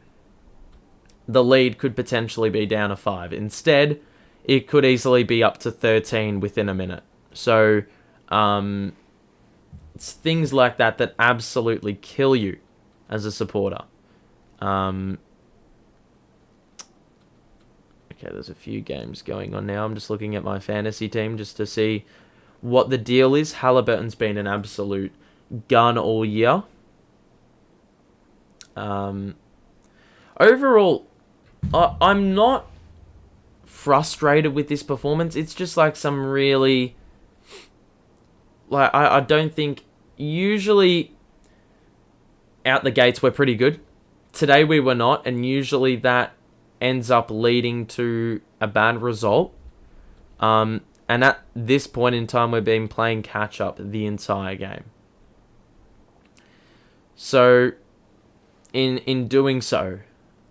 the lead could potentially be down to 5. Instead, it could easily be up to 13 within a minute. So, it's things like that that absolutely kill you as a supporter. Okay, there's a few games going on now. I'm just looking at my fantasy team just to see what the deal is. Halliburton's been an absolute gun all year. Overall, I'm not frustrated with this performance. It's just like some really... I don't think... Usually, out the gates, we're pretty good. Today, we were not, and usually that ends up leading to a bad result. And at this point in time, we've been playing catch-up the entire game. So, in doing so,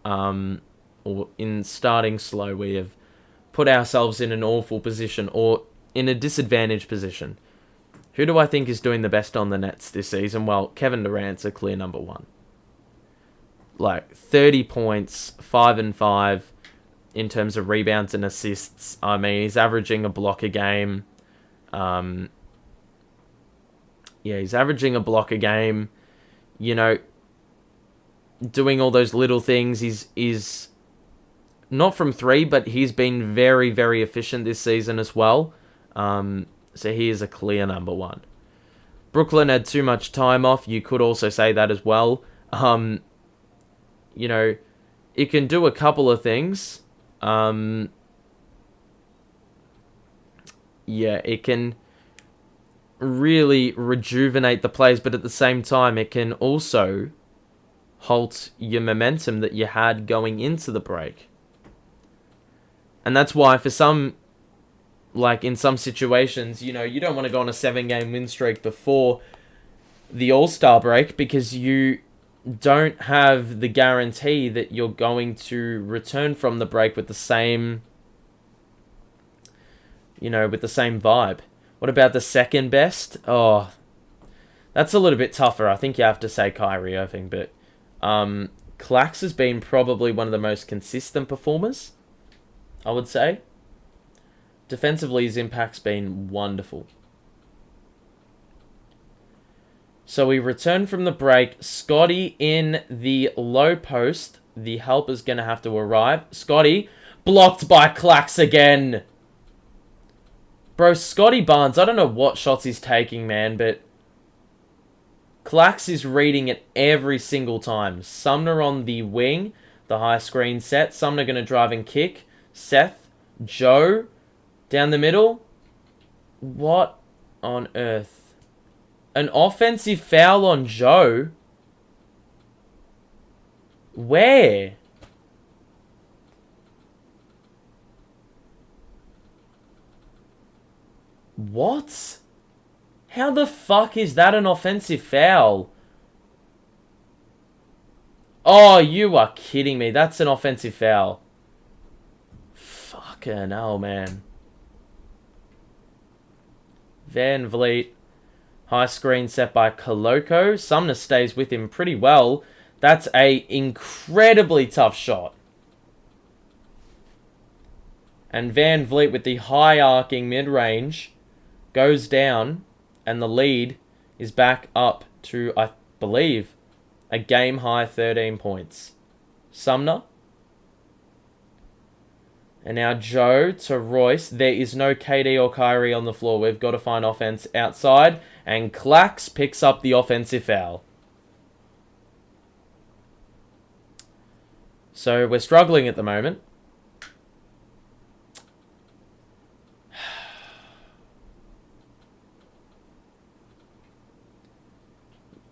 or in starting slow, we have put ourselves in an awful position, or in a disadvantaged position. Who do I think is doing the best on the Nets this season? Well, Kevin Durant's a clear number one. 30 points, 5 and 5 in terms of rebounds and assists. I mean, he's averaging a block a game. He's averaging a block a game. You know, doing all those little things. He's not from 3, but he's been very, very efficient this season as well. So he is a clear number one. Brooklyn had too much time off. You could also say that as well. It can do a couple of things. It can really rejuvenate the players, but at the same time, it can also halt your momentum that you had going into the break. And that's why for some... in some situations, you don't want to go on a 7-game win streak before the All-Star break because you don't have the guarantee that you're going to return from the break with the same, with the same vibe. What about the second best? Oh, that's a little bit tougher. I think you have to say Kyrie Irving, but Clax has been probably one of the most consistent performers, I would say. Defensively, his impact's been wonderful. So we return from the break. Scotty in the low post. The help is going to have to arrive. Scotty blocked by Clax again. Bro, Scotty Barnes, I don't know what shots he's taking, man, but Clax is reading it every single time. Sumner on the wing. The high screen set. Sumner going to drive and kick. Seth. Joe. Down the middle. What on earth? An offensive foul on Joe? Where? What? How the fuck is that an offensive foul? Oh, you are kidding me. That's an offensive foul. Fucking hell, man. Van Vliet. High screen set by Koloko. Sumner stays with him pretty well. That's a incredibly tough shot. And Van Vliet with the high arcing mid-range goes down. And the lead is back up to, I believe, a game-high 13 points. Sumner. And now Joe to Royce. There is no KD or Kyrie on the floor. We've got to find offense outside. And Clax picks up the offensive foul. So we're struggling at the moment.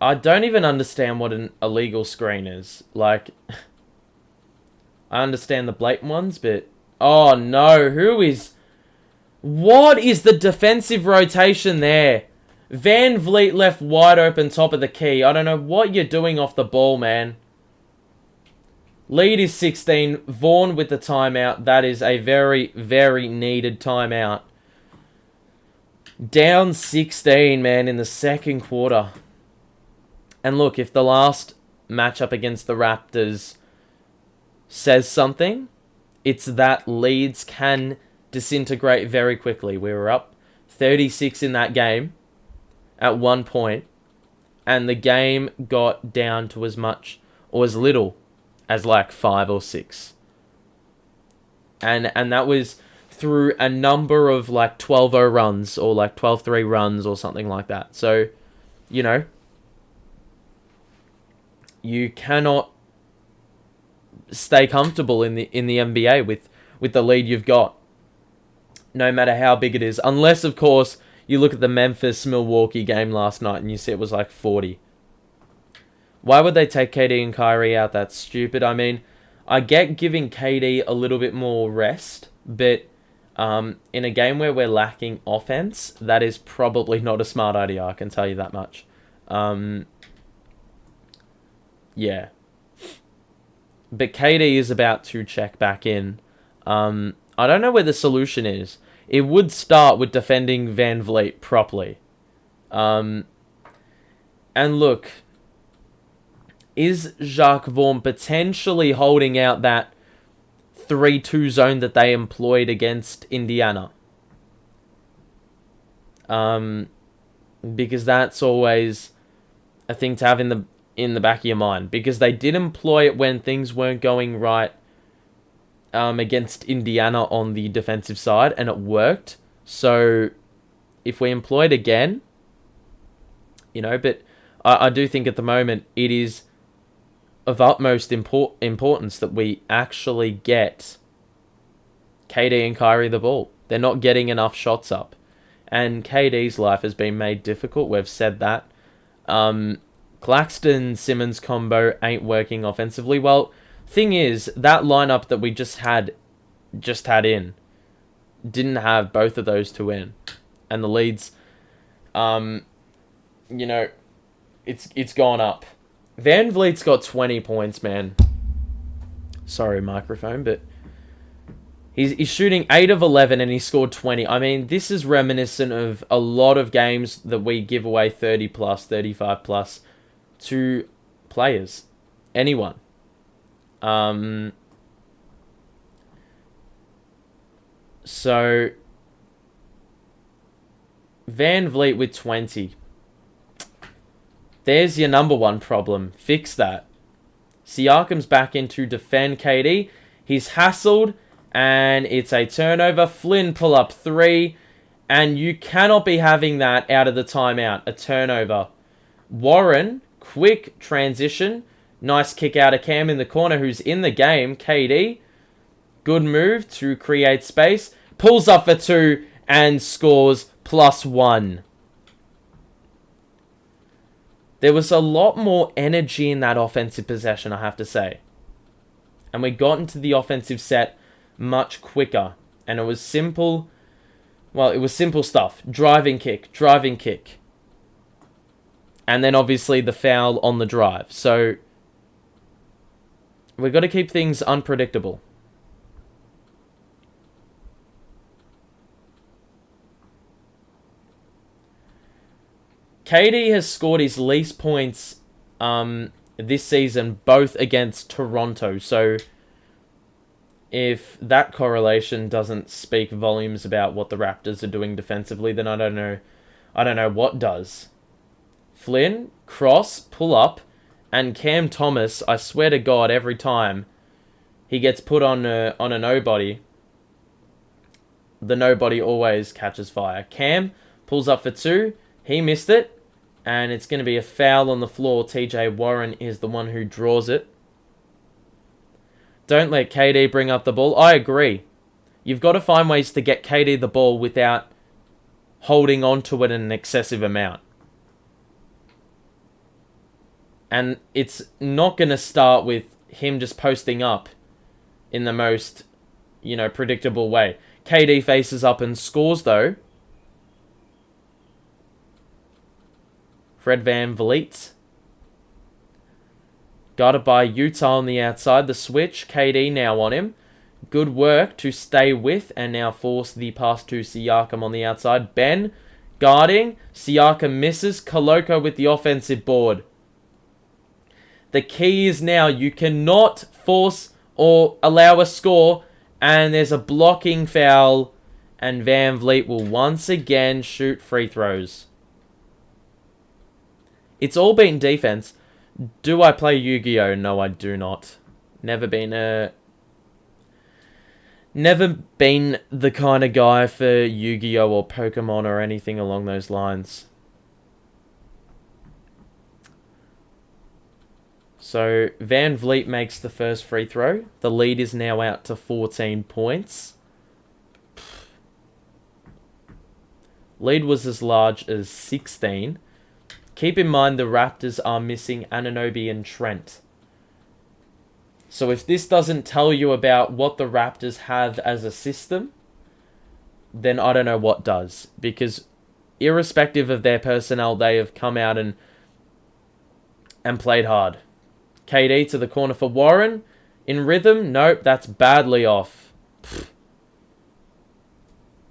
I don't even understand what an illegal screen is. Like, I understand the blatant ones, but... Oh, no. Who is... What is the defensive rotation there? Van Vliet left wide open top of the key. I don't know what you're doing off the ball, man. Lead is 16. Vaughn with the timeout. That is a very, very needed timeout. Down 16, man, in the second quarter. And look, if the last matchup against the Raptors says something, it's that leads can disintegrate very quickly. We were up 36 in that game at one point, and the game got down to as much or as little as like 5 or 6. And that was through a number of like 12-0 runs or like 12-3 runs or something like that. So, you know, you cannot stay comfortable in the NBA with the lead you've got, no matter how big it is. Unless, of course, you look at the Memphis-Milwaukee game last night and you see it was like 40. Why would they take KD and Kyrie out? That's stupid. I mean, I get giving KD a little bit more rest, but in a game where we're lacking offense, that is probably not a smart idea, I can tell you that much. Yeah. But KD is about to check back in. I don't know where the solution is. It would start with defending Van Vliet properly. And look, is Jacques Vaughn potentially holding out that 3-2 zone that they employed against Indiana? Because that's always a thing to have in the back of your mind, because they did employ it when things weren't going right against Indiana on the defensive side, and it worked. So if we employ it again, you know, but I do think at the moment it is of utmost importance that we actually get KD and Kyrie the ball. They're not getting enough shots up, and KD's life has been made difficult. We've said that. Claxton-Simmons combo ain't working offensively. Well, thing is, that lineup that we just had in didn't have both of those to win. And the leads, you know, it's gone up. Van Vliet's got 20 points, man. Sorry, microphone, but he's shooting 8 of 11 and he scored 20. I mean, this is reminiscent of a lot of games that we give away 30 plus, 35 plus to players. Anyone. So Van Vliet with 20. There's your number one problem. Fix that. Siakam's back in to defend KD. He's hassled, and it's a turnover. Flynn pull up 3, and you cannot be having that out of the timeout. A turnover. Warren, quick transition. Nice kick out of Cam in the corner, who's in the game. KD, good move to create space. Pulls up for 2 and scores +1. There was a lot more energy in that offensive possession, I have to say. And we got into the offensive set much quicker. And it was simple. Well, it was simple stuff. Driving kick. And then obviously the foul on the drive. So we've got to keep things unpredictable. KD has scored his least points this season, both against Toronto. So if that correlation doesn't speak volumes about what the Raptors are doing defensively, then I don't know what does. Flynn, cross, pull up, and Cam Thomas, I swear to God, every time he gets put on a nobody, the nobody always catches fire. Cam pulls up for two, he missed it, and it's going to be a foul on the floor. TJ Warren is the one who draws it. Don't let KD bring up the ball. I agree. You've got to find ways to get KD the ball without holding on to it in an excessive amount. And it's not going to start with him just posting up in the most, predictable way. KD faces up and scores, though. Fred VanVleet. Guarded by Utah on the outside. The switch. KD now on him. Good work to stay with and now force the pass to Siakam on the outside. Ben guarding. Siakam misses. Koloko with the offensive board. The key is now you cannot force or allow a score, and there's a blocking foul, and VanVleet will once again shoot free throws. It's all been defense. Do I play Yu-Gi-Oh? No, I do not. Never been the kind of guy for Yu-Gi-Oh or Pokemon or anything along those lines. So VanVleet makes the first free throw. The lead is now out to 14 points. Lead was as large as 16. Keep in mind the Raptors are missing Anunoby and Trent. So if this doesn't tell you about what the Raptors have as a system, then I don't know what does. Because irrespective of their personnel, they have come out and played hard. KD to the corner for Warren. In rhythm, nope, that's badly off.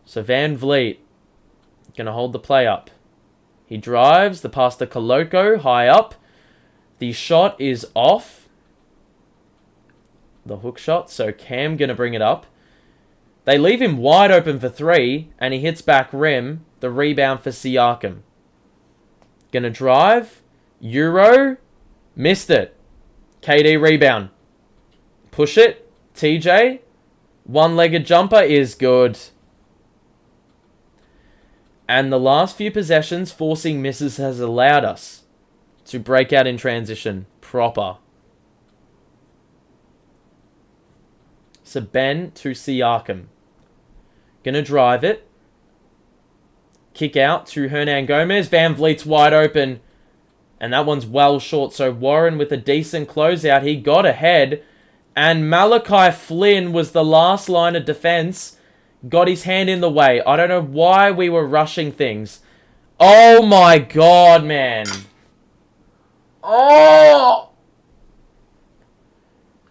So VanVleet going to hold the play up. He drives, the pass to Koloko, high up. The shot is off. The hook shot, so Cam going to bring it up. They leave him wide open for three, and he hits back rim. The rebound for Siakam. Going to drive. Euro. Missed it. KD rebound. Push it. TJ. One-legged jumper is good. And the last few possessions, forcing misses has allowed us to break out in transition proper. So Ben to Siakam. Gonna drive it. Kick out to Hernan Gomez. VanVleet's wide open. And that one's well short. So Warren with a decent closeout. He got ahead. And Malachi Flynn was the last line of defense. Got his hand in the way. I don't know why we were rushing things. Oh my God, man. Oh!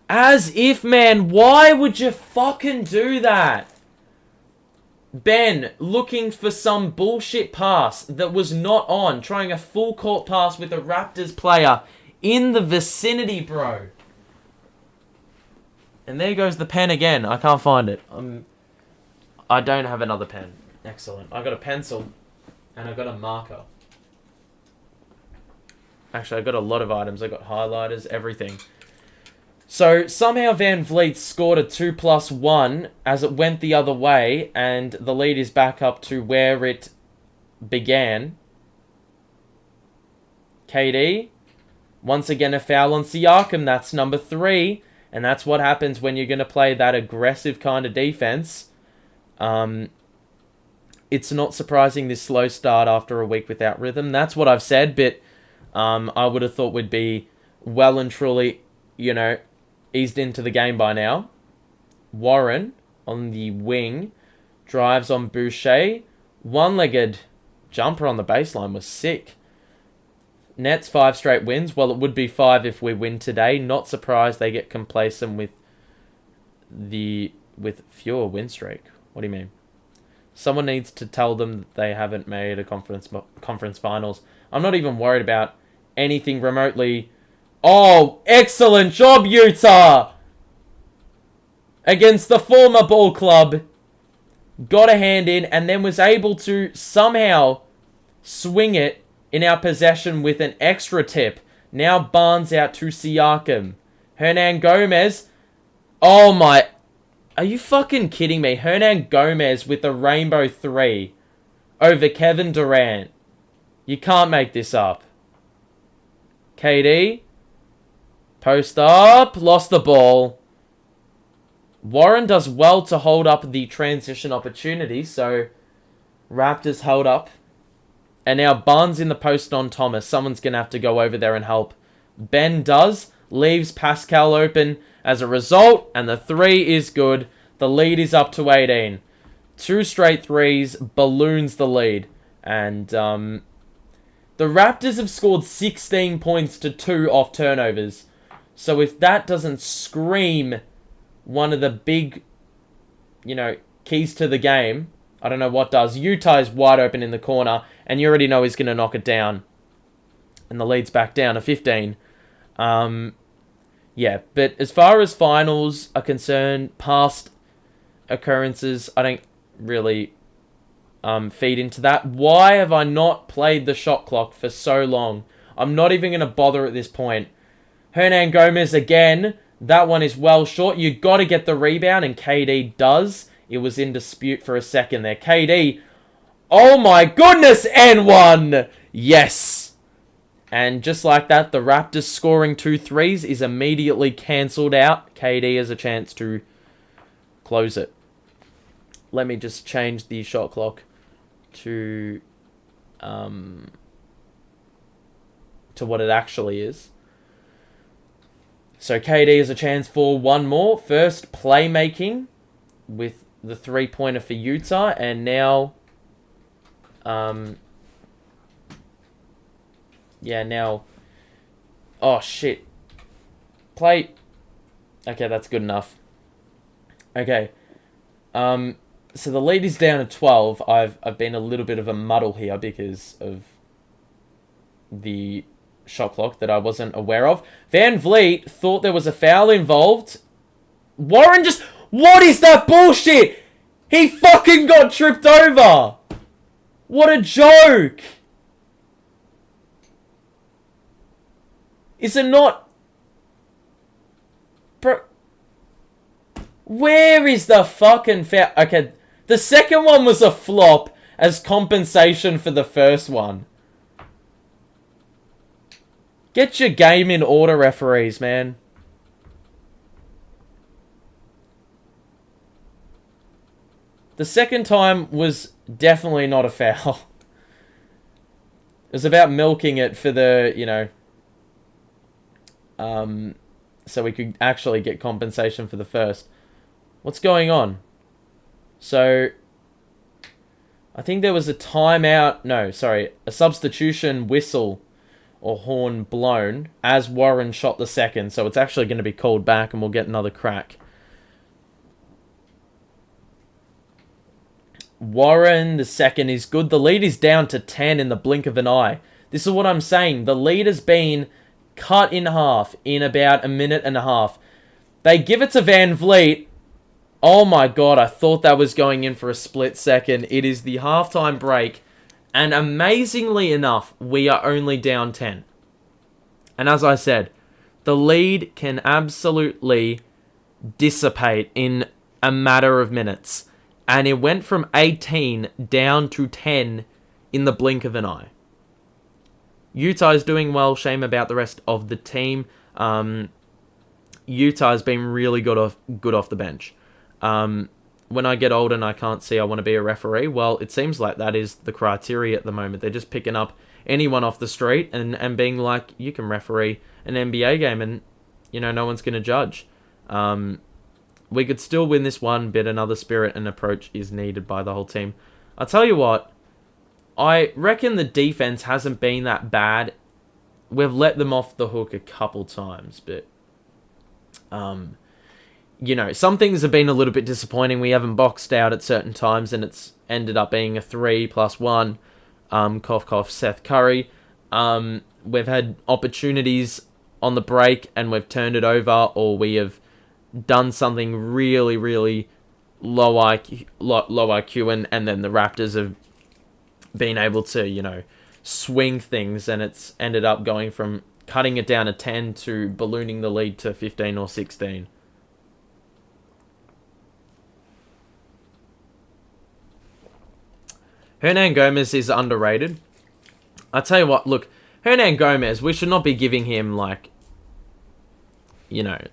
As if, man, why would you fucking do that? Ben looking for some bullshit pass that was not on. Trying a full court pass with a Raptors player in the vicinity, bro. And there goes the pen again. I can't find it. I don't have another pen. Excellent. I got a pencil and I got a marker. Actually, I got a lot of items. I got highlighters, everything. So somehow VanVleet scored a 2+1 as it went the other way, and the lead is back up to where it began. KD, once again a foul on Siakam. That's number 3, and that's what happens when you're going to play that aggressive kind of defense. It's not surprising this slow start after a week without rhythm. That's what I've said, but I would have thought we'd be well and truly, eased into the game by now. Warren on the wing drives on Boucher. One-legged jumper on the baseline was sick. Nets 5 straight wins. Well, it would be 5 if we win today. Not surprised they get complacent with fewer win streak. What do you mean? Someone needs to tell them that they haven't made a conference finals. I'm not even worried about anything remotely. Oh, excellent job, Utah! Against the former ball club. Got a hand in and then was able to somehow swing it in our possession with an extra tip. Now Barnes out to Siakam. Hernan Gomez. Oh my... Are you fucking kidding me? Hernan Gomez with the rainbow 3 over Kevin Durant. You can't make this up. KD. Post up. Lost the ball. Warren does well to hold up the transition opportunity. So, Raptors held up. And now Barnes in the post on Thomas. Someone's going to have to go over there and help. Ben does. Leaves Pascal open as a result. And the 3 is good. The lead is up to 18. 2 straight threes. Balloons the lead. And the Raptors have scored 16 points to 2 off turnovers. So if that doesn't scream one of the big, keys to the game, I don't know what does. Utah is wide open in the corner, and you already know he's going to knock it down. And the lead's back down to 15. Yeah, but as far as finals are concerned, past occurrences, I don't really feed into that. Why have I not played the shot clock for so long? I'm not even going to bother at this point. Hernan Gomez again. That one is well short. You got to get the rebound, and KD does. It was in dispute for a second there. KD. Oh my goodness, N1! Yes! And just like that, the Raptors scoring 2 threes is immediately cancelled out. KD has a chance to close it. Let me just change the shot clock to what it actually is. So KD has a chance for one more. First, playmaking with the 3-pointer for Utah. And now... now... Oh, shit. Play... Okay, that's good enough. Okay. So the lead is down to 12. I've been a little bit of a muddle here because of the shot clock that I wasn't aware of. Van Vliet thought there was a foul involved. Warren just... What is that bullshit? He fucking got tripped over. What a joke. Is it not... Bro... Where is the fucking foul? Okay, the second one was a flop as compensation for the first one. Get your game in order, referees, man. The second time was definitely not a foul. It was about milking it for the, so we could actually get compensation for the first. What's going on? So, I think there was a timeout. No, sorry. A substitution whistle or horn blown as Warren shot the second. So, it's actually going to be called back and we'll get another crack. Warren, the second is good. The lead is down to 10 in the blink of an eye. This is what I'm saying. The lead has been cut in half in about a minute and a half. They give it to Van Vliet. Oh my god, I thought that was going in for a split second. It is the halftime break. And amazingly enough, we are only down 10. And as I said, the lead can absolutely dissipate in a matter of minutes. And it went from 18 down to 10 in the blink of an eye. Utah is doing well. Shame about the rest of the team. Utah has been really good off the bench. when I get old and I can't see, I want to be a referee. Well, it seems like that is the criteria at the moment. They're just picking up anyone off the street and being like, you can referee an NBA game and, no one's going to judge. We could still win this one, but another spirit and approach is needed by the whole team. I'll tell you what, I reckon the defense hasn't been that bad. We've let them off the hook a couple times, but, some things have been a little bit disappointing. We haven't boxed out at certain times, and it's ended up being a 3+1. Cough, cough, Seth Curry. We've had opportunities on the break, and we've turned it over, or we have done something really, really low IQ, and then the Raptors have been able to, swing things, and it's ended up going from cutting it down to 10 to ballooning the lead to 15 or 16. Hernan Gomez is underrated. I tell you what, look, Hernan Gomez, we should not be giving him,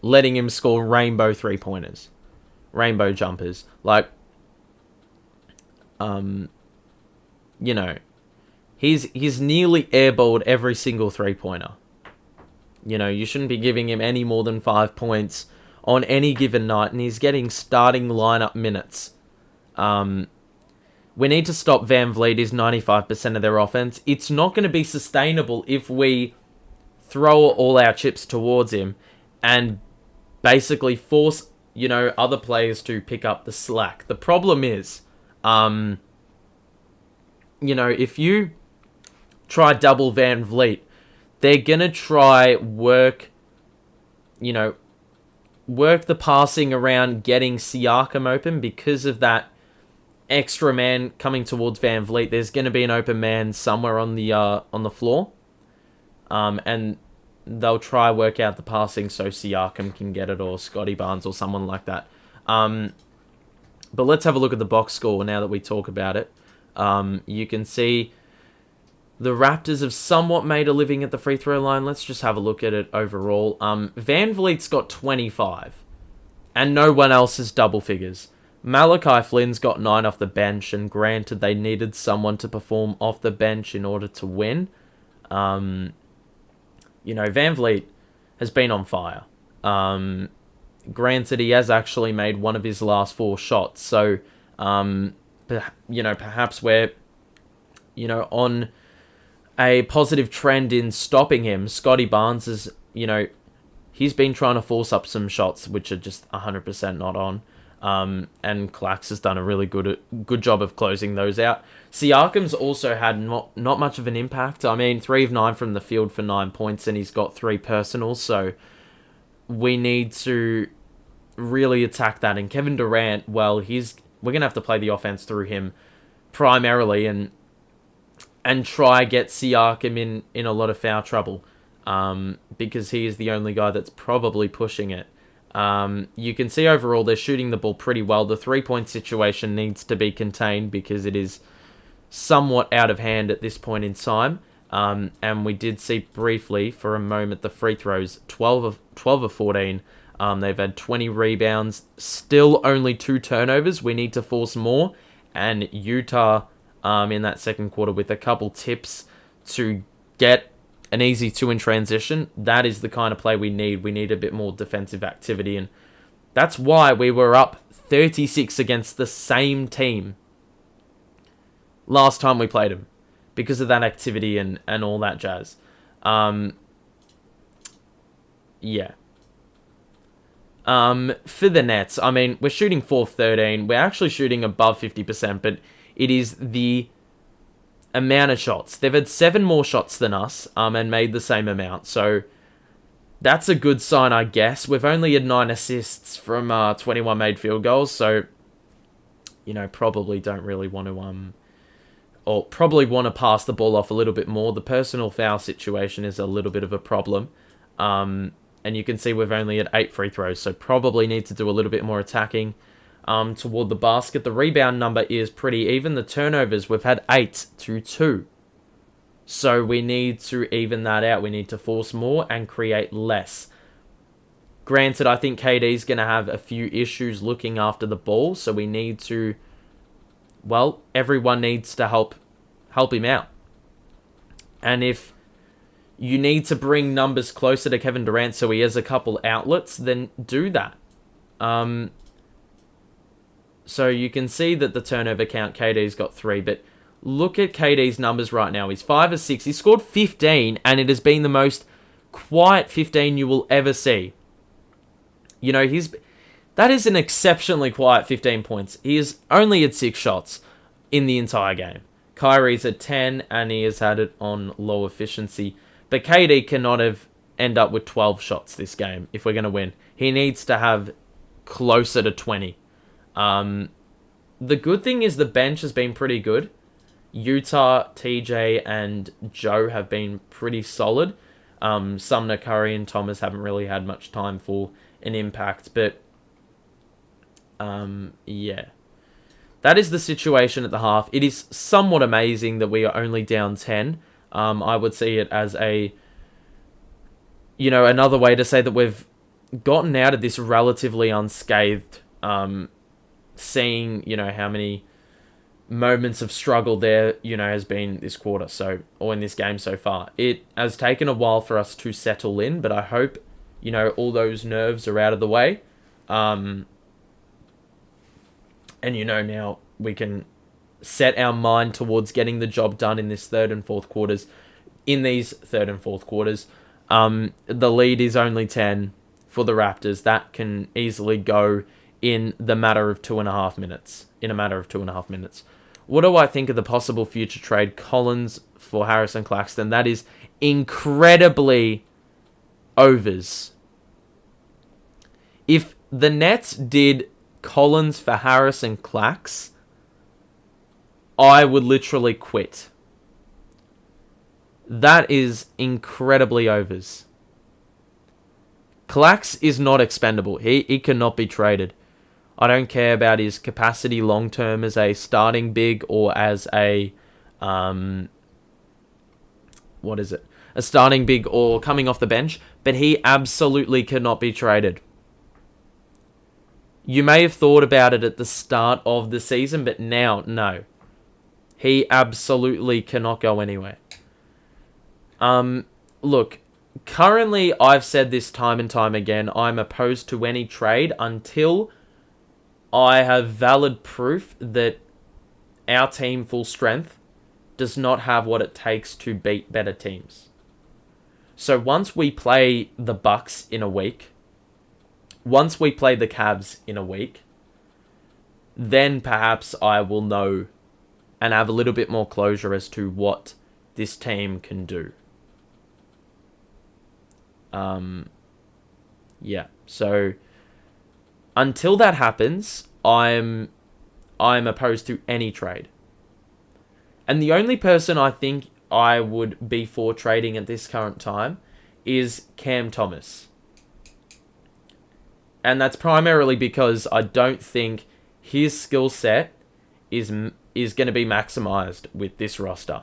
letting him score rainbow 3-pointers. Rainbow jumpers. He's nearly airballed every single 3-pointer. You shouldn't be giving him any more than 5 points on any given night, and he's getting starting lineup minutes. We need to stop Van Vliet. He's 95% of their offense. It's not going to be sustainable if we throw all our chips towards him and basically force, other players to pick up the slack. The problem is, if you try double Van Vliet, they're going to try work the passing around getting Siakam open because of that extra man coming towards Van Vliet. There's going to be an open man somewhere on the floor. And they'll try work out the passing so Siakam can get it, or Scotty Barnes or someone like that. But let's have a look at the box score now that we talk about it. You can see the Raptors have somewhat made a living at the free throw line. Let's just have a look at it overall. Van Vliet's got 25, and no one else has double figures. Malachi Flynn's got 9 off the bench, and granted they needed someone to perform off the bench in order to win. Van Vliet has been on fire. Granted, he has actually made one of his last 4 shots, so, perhaps we're, on a positive trend in stopping him. Scotty Barnes is, he's been trying to force up some shots, which are just 100% not on. And Clax has done a really good job of closing those out. Siakam's also had not much of an impact. 3 of 9 from the field for 9 points, and he's got 3 personals, so we need to really attack that. And Kevin Durant, well, we're going to have to play the offense through him primarily and try get Siakam in a lot of foul trouble, because he is the only guy that's probably pushing it. You can see overall they're shooting the ball pretty well. The 3-point situation needs to be contained because it is somewhat out of hand at this point in time. And we did see briefly for a moment the free throws, 12 of 14. They've had 20 rebounds, still only 2 turnovers. We need to force more. And Utah in that second quarter with a couple tips to get an easy 2 in transition. That is the kind of play we need. We need a bit more defensive activity, and that's why we were up 36 against the same team last time we played them, because of that activity and all that jazz. For the Nets, we're shooting 4 of 13. We're actually shooting above 50%, but it is the amount of shots. They've had 7 more shots than us, and made the same amount. So that's a good sign, I guess. We've only had 9 assists from 21 made field goals, so probably don't really want to or probably want to pass the ball off a little bit more. The personal foul situation is a little bit of a problem. And you can see we've only had 8 free throws, so probably need to do a little bit more attacking toward the basket. The rebound number is pretty even. The turnovers, we've had 8 to 2. So we need to even that out. We need to force more and create less. Granted, I think KD's going to have a few issues looking after the ball, so we need to, well, everyone needs to help him out. And if you need to bring numbers closer to Kevin Durant so he has a couple outlets, then do that. So you can see that the turnover count, KD's got 3, but look at KD's numbers right now. He's 5 of 6. He scored 15, and it has been the most quiet 15 you will ever see. You know, that is an exceptionally quiet 15 points. He has only had 6 shots in the entire game. Kyrie's at 10, and he has had it on low efficiency. But KD cannot end up with 12 shots this game if we're going to win. He needs to have closer to 20. The good thing is the bench has been pretty good. Utah, TJ, and Joe have been pretty solid. Sumner, Curry, and Thomas haven't really had much time for an impact, but yeah. That is the situation at the half. It is somewhat amazing that we are only down 10. I would see it as another way to say that we've gotten out of this relatively unscathed, seeing, how many moments of struggle there, has been this quarter, or in this game so far. It has taken a while for us to settle in, but I hope, all those nerves are out of the way. And, now we can set our mind towards getting the job done in these third and fourth quarters. The lead is only 10 for the Raptors. That can easily go in a matter of 2.5 minutes. What do I think of the possible future trade? Collins for Harris and Claxton. That is incredibly overs. If the Nets did Collins for Harris and Clax, I would literally quit. That is incredibly overs. Clax is not expendable. He cannot be traded. I don't care about his capacity long term as a starting big or as a starting big or coming off the bench, but he absolutely cannot be traded. You may have thought about it at the start of the season, but now, no. He absolutely cannot go anywhere. Look, currently, I've said this time and time again, I'm opposed to any trade until I have valid proof that our team, full strength, does not have what it takes to beat better teams. So once we play the Bucks in a week, once we play the Cavs in a week, then perhaps I will know and have a little bit more closure as to what this team can do. So until that happens, I'm opposed to any trade. And the only person I think I would be for trading at this current time is Cam Thomas. And that's primarily because I don't think his skill set is going to be maximized with this roster.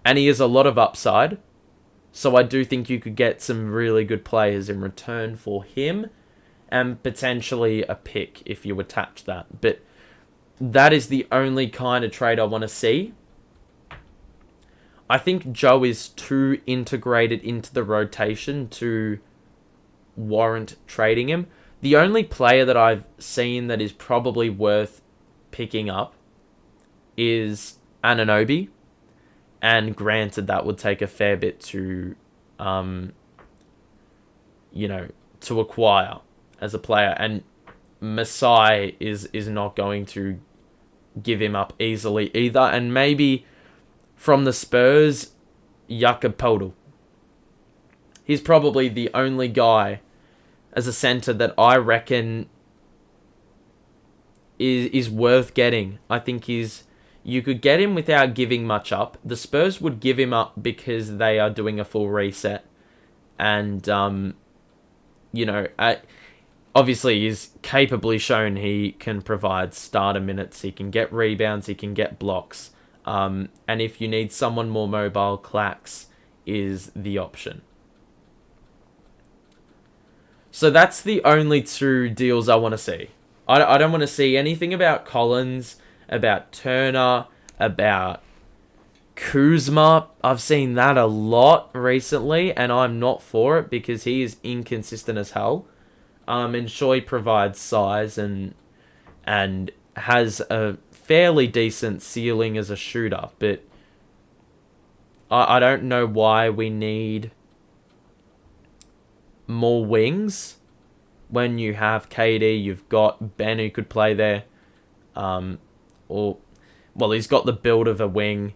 And he has a lot of upside. So I do think you could get some really good players in return for him and potentially a pick if you attach that. But that is the only kind of trade I want to see. I think Joe is too integrated into the rotation to warrant trading him. The only player that I've seen that is probably worth picking up is Anunoby. And granted, that would take a fair bit to, to acquire as a player. And Masai is not going to give him up easily either. And maybe from the Spurs, Jakob Poeltl. He's probably the only guy as a center that I reckon is worth getting. I think you could get him without giving much up. The Spurs would give him up because they are doing a full reset. And, obviously he's capably shown he can provide starter minutes. He can get rebounds. He can get blocks. And if you need someone more mobile, Clax is the option. So that's the only two deals I want to see. I don't want to see anything about Collins, about Turner, about Kuzma. I've seen that a lot recently, and I'm not for it because he is inconsistent as hell. And sure, he provides size and has a fairly decent ceiling as a shooter, but I don't know why we need more wings when you have KD. You've got Ben who could play there, or well, he's got the build of a wing.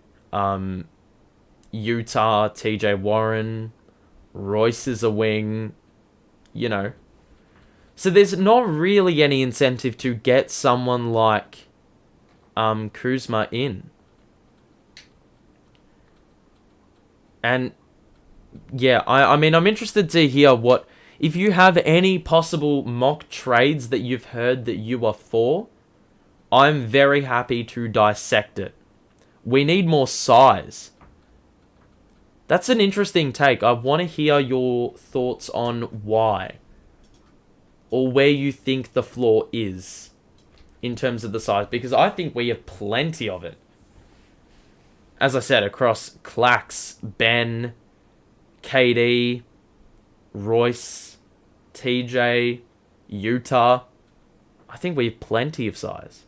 Utah, TJ Warren, Royce is a wing, you know. So there's not really any incentive to get someone like Kuzma in. And yeah, I mean, I'm interested to hear what... If you have any possible mock trades that you've heard that you are for, I'm very happy to dissect it. We need more size. That's an interesting take. I want to hear your thoughts on why. Or where you think the floor is in terms of the size. Because I think we have plenty of it. As I said, across Clax, Ben, KD, Royce, TJ, Utah. I think we have plenty of size.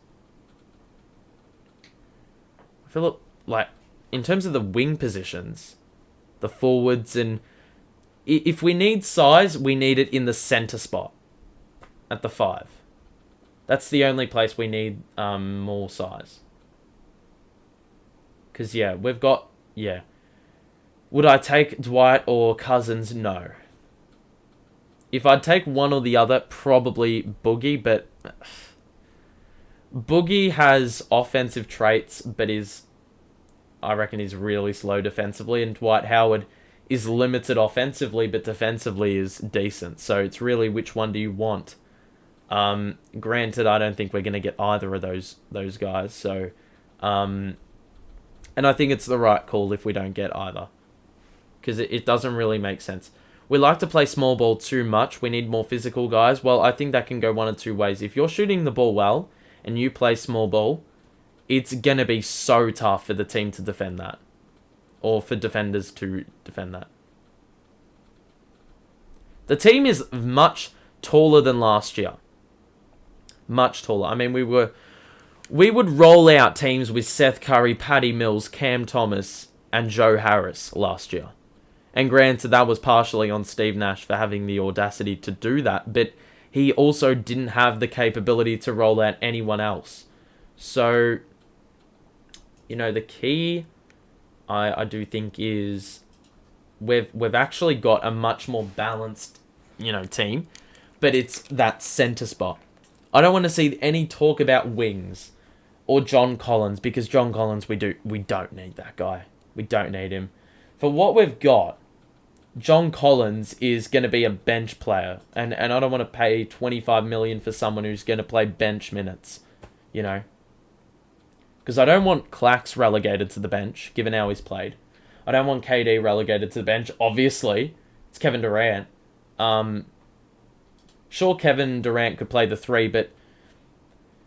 I feel like, in terms of the wing positions, the forwards, and if we need size, we need it in the center spot at the 5. That's the only place we need more size. Because, yeah, we've got... Yeah. Would I take Dwight or Cousins? No. If I'd take one or the other, probably Boogie, but... Boogie has offensive traits, but I reckon he's really slow defensively, and Dwight Howard is limited offensively, but defensively is decent. So it's really, which one do you want? Granted, I don't think we're going to get either of those guys, so... and I think it's the right call if we don't get either. Because it doesn't really make sense. We like to play small ball too much. We need more physical guys. Well, I think that can go one of two ways. If you're shooting the ball well, and you play small ball, it's going to be so tough for the team to defend that. Or for defenders to defend that. The team is much taller than last year. Much taller. I mean, we would roll out teams with Seth Curry, Patty Mills, Cam Thomas, and Joe Harris last year. And granted, that was partially on Steve Nash for having the audacity to do that, but he also didn't have the capability to roll out anyone else. So, you know, the key, I do think, is we've actually got a much more balanced, team, but it's that center spot. I don't want to see any talk about wings or John Collins, because John Collins, we don't need that guy. We don't need him. For what we've got, John Collins is going to be a bench player, and I don't want to pay $25 million for someone who's going to play bench minutes, Because I don't want Clax relegated to the bench, given how he's played. I don't want KD relegated to the bench, obviously. It's Kevin Durant. Sure, Kevin Durant could play the 3, but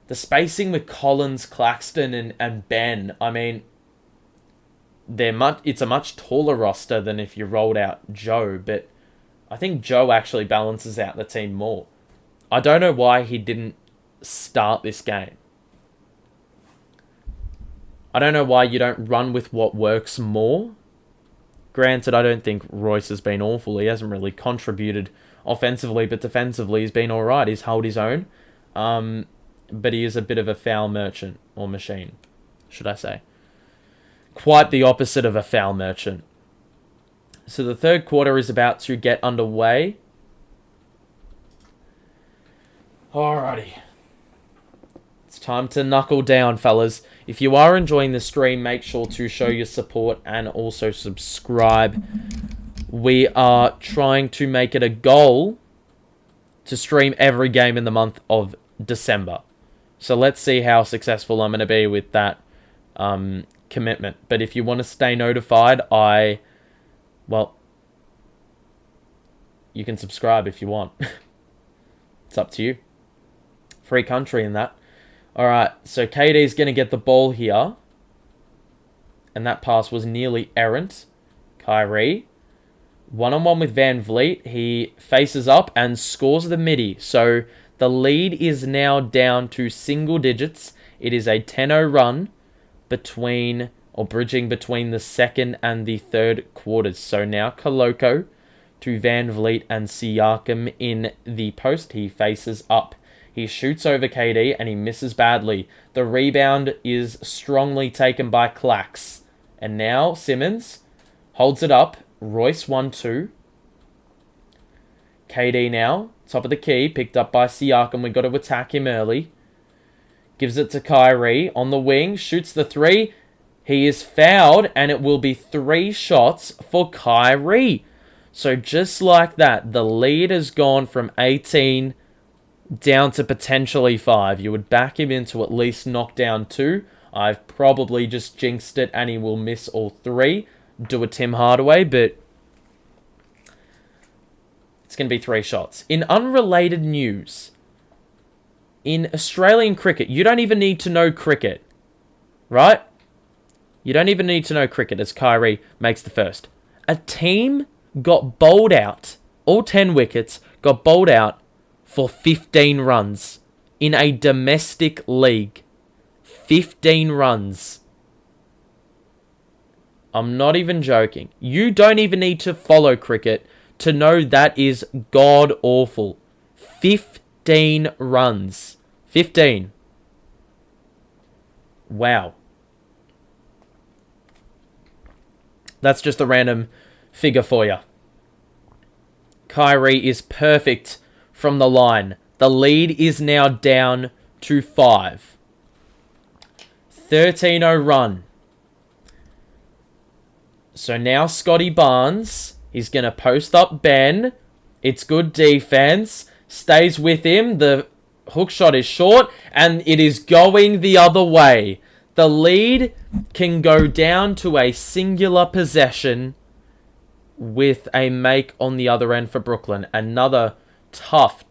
the spacing with Collins, Claxton, and Ben, I mean... it's a much taller roster than if you rolled out Joe, but I think Joe actually balances out the team more. I don't know why he didn't start this game. I don't know why you don't run with what works more. Granted, I don't think Royce has been awful. He hasn't really contributed offensively, but defensively he's been alright. He's held his own. But he is a bit of a foul merchant, or machine, should I say. Quite the opposite of a foul merchant. So the third quarter is about to get underway. Alrighty. It's time to knuckle down, fellas. If you are enjoying the stream, make sure to show your support and also subscribe. We are trying to make it a goal to stream every game in the month of December. So let's see how successful I'm going to be with that commitment. But if you want to stay notified, you can subscribe if you want. It's up to you. Free country in that. Alright, so KD's going to get the ball here. And that pass was nearly errant. Kyrie. One-on-one with Van Vliet. He faces up and scores the midi. So the lead is now down to single digits. It is a 10-0 run between, or bridging between the second and the third quarters. So now Koloko to Van Vliet and Siakam in the post. He faces up. He shoots over KD and he misses badly. The rebound is strongly taken by Clax. And now Simmons holds it up. Royce 1-2. KD now, top of the key, picked up by Siakam. We've got to attack him early. Gives it to Kyrie on the wing. Shoots the three. He is fouled and it will be 3 shots for Kyrie. So just like that, the lead has gone from 18 down to potentially 5. You would back him into at least knock down 2. I've probably just jinxed it and he will miss all 3. Do a Tim Hardaway, but it's going to be 3 shots. In unrelated news, in Australian cricket, you don't even need to know cricket, right? You don't even need to know cricket as Kyrie makes the first. A team got bowled out, all 10 wickets, got bowled out for 15 runs in a domestic league. 15 runs. I'm not even joking. You don't even need to follow cricket to know that is god-awful. 15 runs. 15. Wow. That's just a random figure for you. Kyrie is perfect from the line. The lead is now down to 5. 13-0 run. So now Scotty Barnes, he's going to post up Ben. It's good defense. Stays with him. The hook shot is short and it is going the other way. The lead can go down to a singular possession with a make on the other end for Brooklyn. Another tough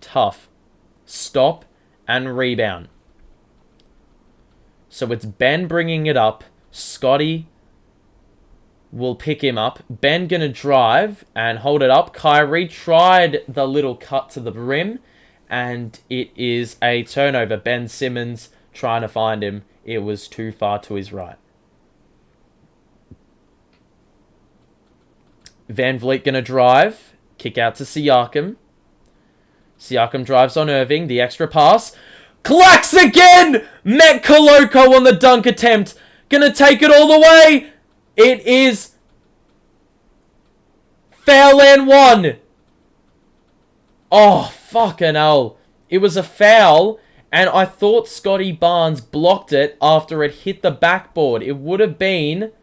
stop and rebound. So it's Ben bringing it up. Scotty will pick him up. Ben gonna drive and hold it up. Kyrie tried the little cut to the rim and it is a turnover. Ben Simmons trying to find him. It was too far to his right. Van Vliet gonna drive. Kick out to Siakam. Siakam drives on Irving. The extra pass. Clacks again! Met Koloko on the dunk attempt. Gonna take it all the way. It is foul and 1. Oh, fucking hell. It was a foul, and I thought Scotty Barnes blocked it after it hit the backboard. It would have been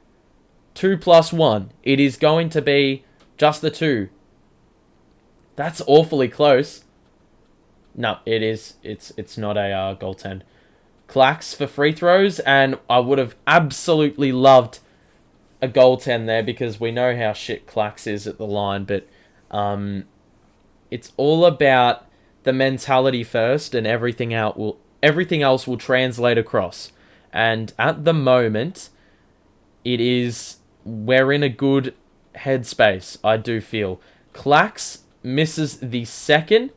2+1. It is going to be just the 2. That's awfully close. No, it is. It's not a goaltend. Clacks for free throws, and I would have absolutely loved a goaltend there because we know how shit Clacks is at the line, but it's all about the mentality first, and everything else will translate across. And at the moment, we're in a good headspace, I do feel. Clacks misses the second.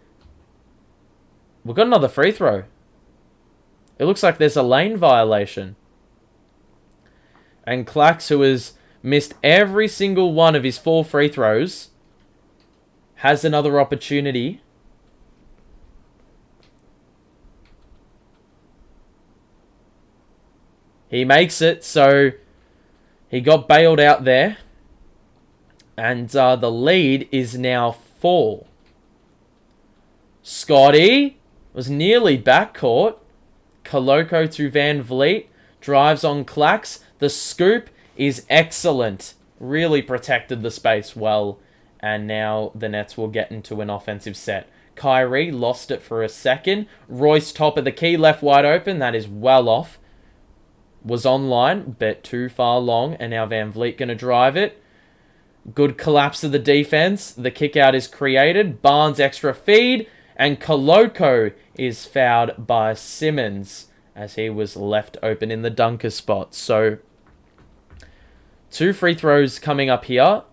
We've got another free throw. It looks like there's a lane violation. And Clacks, who has missed every single one of his 4 free throws, has another opportunity. He makes it, so he got bailed out there. And the lead is now 4. Scotty was nearly backcourt. Koloko to Van Vliet. Drives on Clacks. The scoop is excellent. Really protected the space well. And now the Nets will get into an offensive set. Kyrie lost it for a second. Royce top of the key, left wide open. That is well off. Was online, but too far long. And now Van Vliet going to drive it. Good collapse of the defense. The kick out is created. Barnes extra feed. And Koloko is fouled by Simmons as he was left open in the dunker spot. So, 2 free throws coming up here.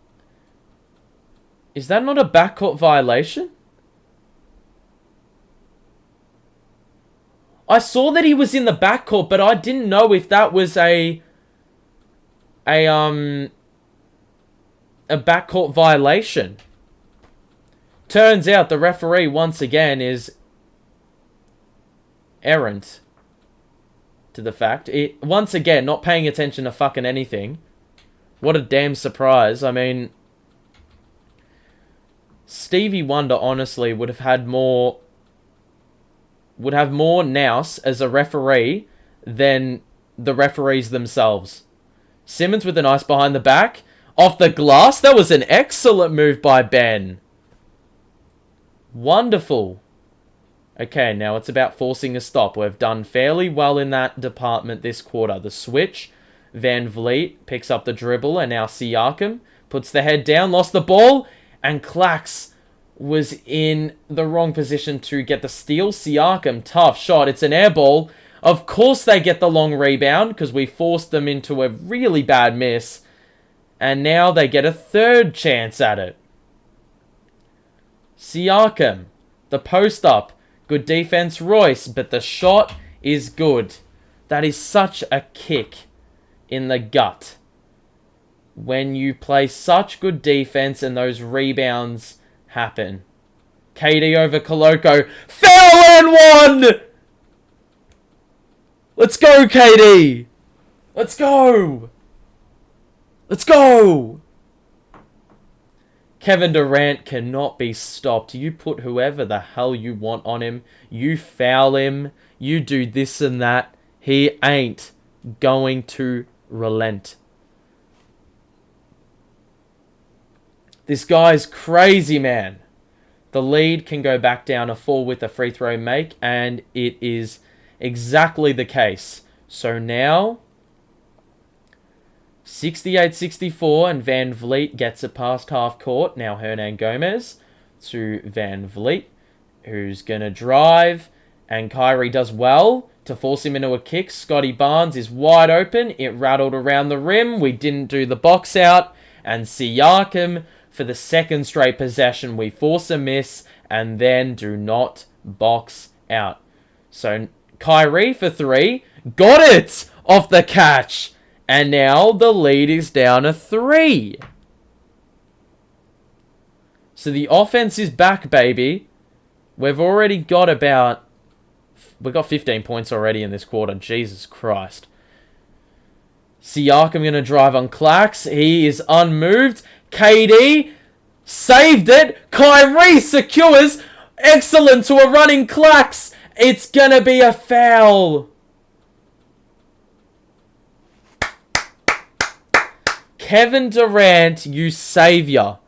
Is that not a backcourt violation? I saw that he was in the backcourt, but I didn't know if that was a backcourt violation. Turns out the referee once again is errant to the fact. Once again, not paying attention to fucking anything. What a damn surprise. I mean, Stevie Wonder honestly would have more nous as a referee than the referees themselves. Simmons with a nice behind the back. Off the glass. That was an excellent move by Ben. Wonderful. Okay, now it's about forcing a stop. We've done fairly well in that department this quarter. The switch. Van Vliet picks up the dribble, and now Siakam puts the head down, lost the ball, and Clax was in the wrong position to get the steal. Siakam, tough shot. It's an air ball. Of course they get the long rebound because we forced them into a really bad miss. And now they get a third chance at it. Siakam, the post up. Good defense, Royce, but the shot is good. That is such a kick in the gut. When you play such good defense and those rebounds happen. KD over Koloko. Foul and 1! Let's go, KD! Let's go! Let's go! Kevin Durant cannot be stopped. You put whoever the hell you want on him. You foul him. You do this and that. He ain't going to relent. This guy's crazy, man. The lead can go back down to 4 with a free throw make, and it is exactly the case. So now, 68-64, and Van Vliet gets it past half court. Now Hernan Gomez to Van Vliet, who's going to drive, and Kyrie does well to force him into a kick. Scotty Barnes is wide open. It rattled around the rim. We didn't do the box out, and Siakam, for the second straight possession, we force a miss and then do not box out. So Kyrie for 3. Got it! Off the catch. And now the lead is down to 3. So the offense is back, baby. We've already got we got 15 points already in this quarter. Jesus Christ. Siakam going to drive on Clax. He is unmoved. KD saved it. Kyrie secures. Excellent to a running Clax. It's going to be a foul. Kevin Durant, you savior.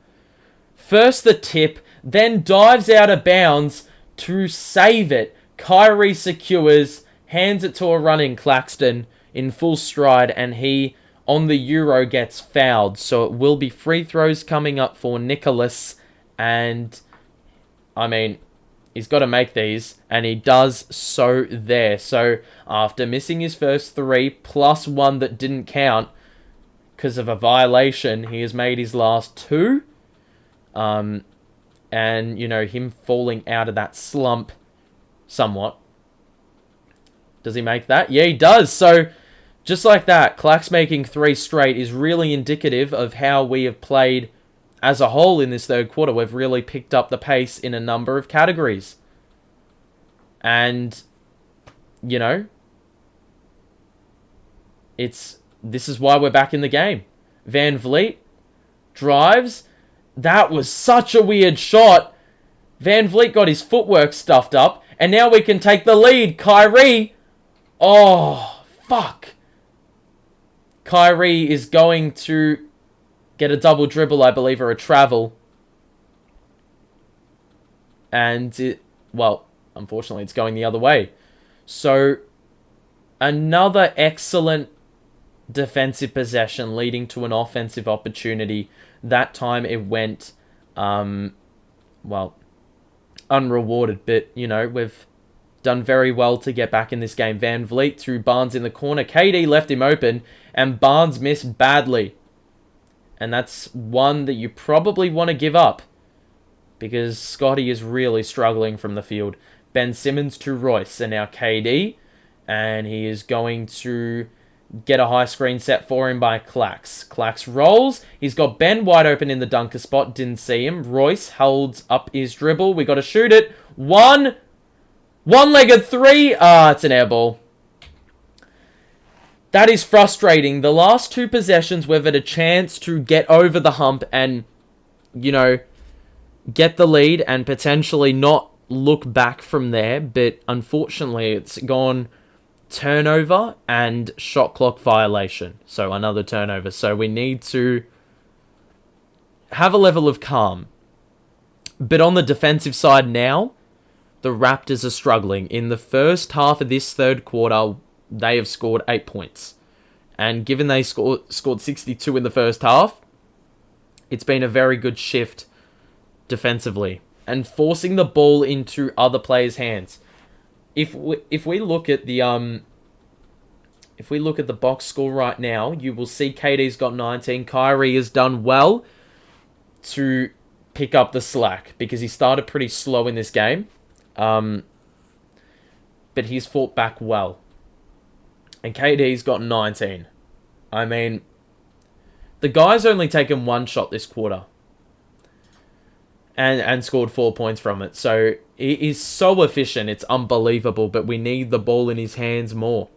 First the tip, then dives out of bounds to save it. Kyrie secures, hands it to a running Claxton in full stride, and he, on the Euro, gets fouled. So it will be free throws coming up for Nicholas, and, I mean, he's got to make these, and he does so there. So after missing his first 3, plus 1 that didn't count because of a violation, he has made his last 2. And, you know, him falling out of that slump somewhat. Does he make that? Yeah, he does. So, just like that, Clax making 3 straight is really indicative of how we have played as a whole in this third quarter. We've really picked up the pace in a number of categories. And, you know, this is why we're back in the game. Van Vliet drives. That was such a weird shot. Van Vliet got his footwork stuffed up. And now we can take the lead. Kyrie. Oh, fuck. Kyrie is going to get a double dribble, I believe, or a travel. And, well, unfortunately, it's going the other way. So, another excellent defensive possession leading to an offensive opportunity. That time it went, well, unrewarded. But, we've done very well to get back in this game. Van Vliet threw Barnes in the corner. KD left him open, and Barnes missed badly. And that's one that you probably want to give up, because Scotty is really struggling from the field. Ben Simmons to Royce, and now KD, and he is going to get a high screen set for him by Clax. Clax rolls. He's got Ben wide open in the dunker spot. Didn't see him. Royce holds up his dribble. We got to shoot it. One-legged three. It's an air ball. That is frustrating. The last two possessions, we've had a chance to get over the hump and, get the lead and potentially not look back from there. But unfortunately, it's gone turnover and shot clock violation. So another turnover. So we need to have a level of calm. But on the defensive side now, the Raptors are struggling. In the first half of this third quarter, they have scored 8 points. And given they scored 62 in the first half, it's been a very good shift defensively. And forcing the ball into other players' hands. If we look at the box score right now, you will see KD's got 19. Kyrie has done well to pick up the slack, because he started pretty slow in this game. But he's fought back well. And KD's got 19. I mean, the guy's only taken one shot this quarter. And scored 4 points from it. So, he is so efficient. It's unbelievable. But we need the ball in his hands more.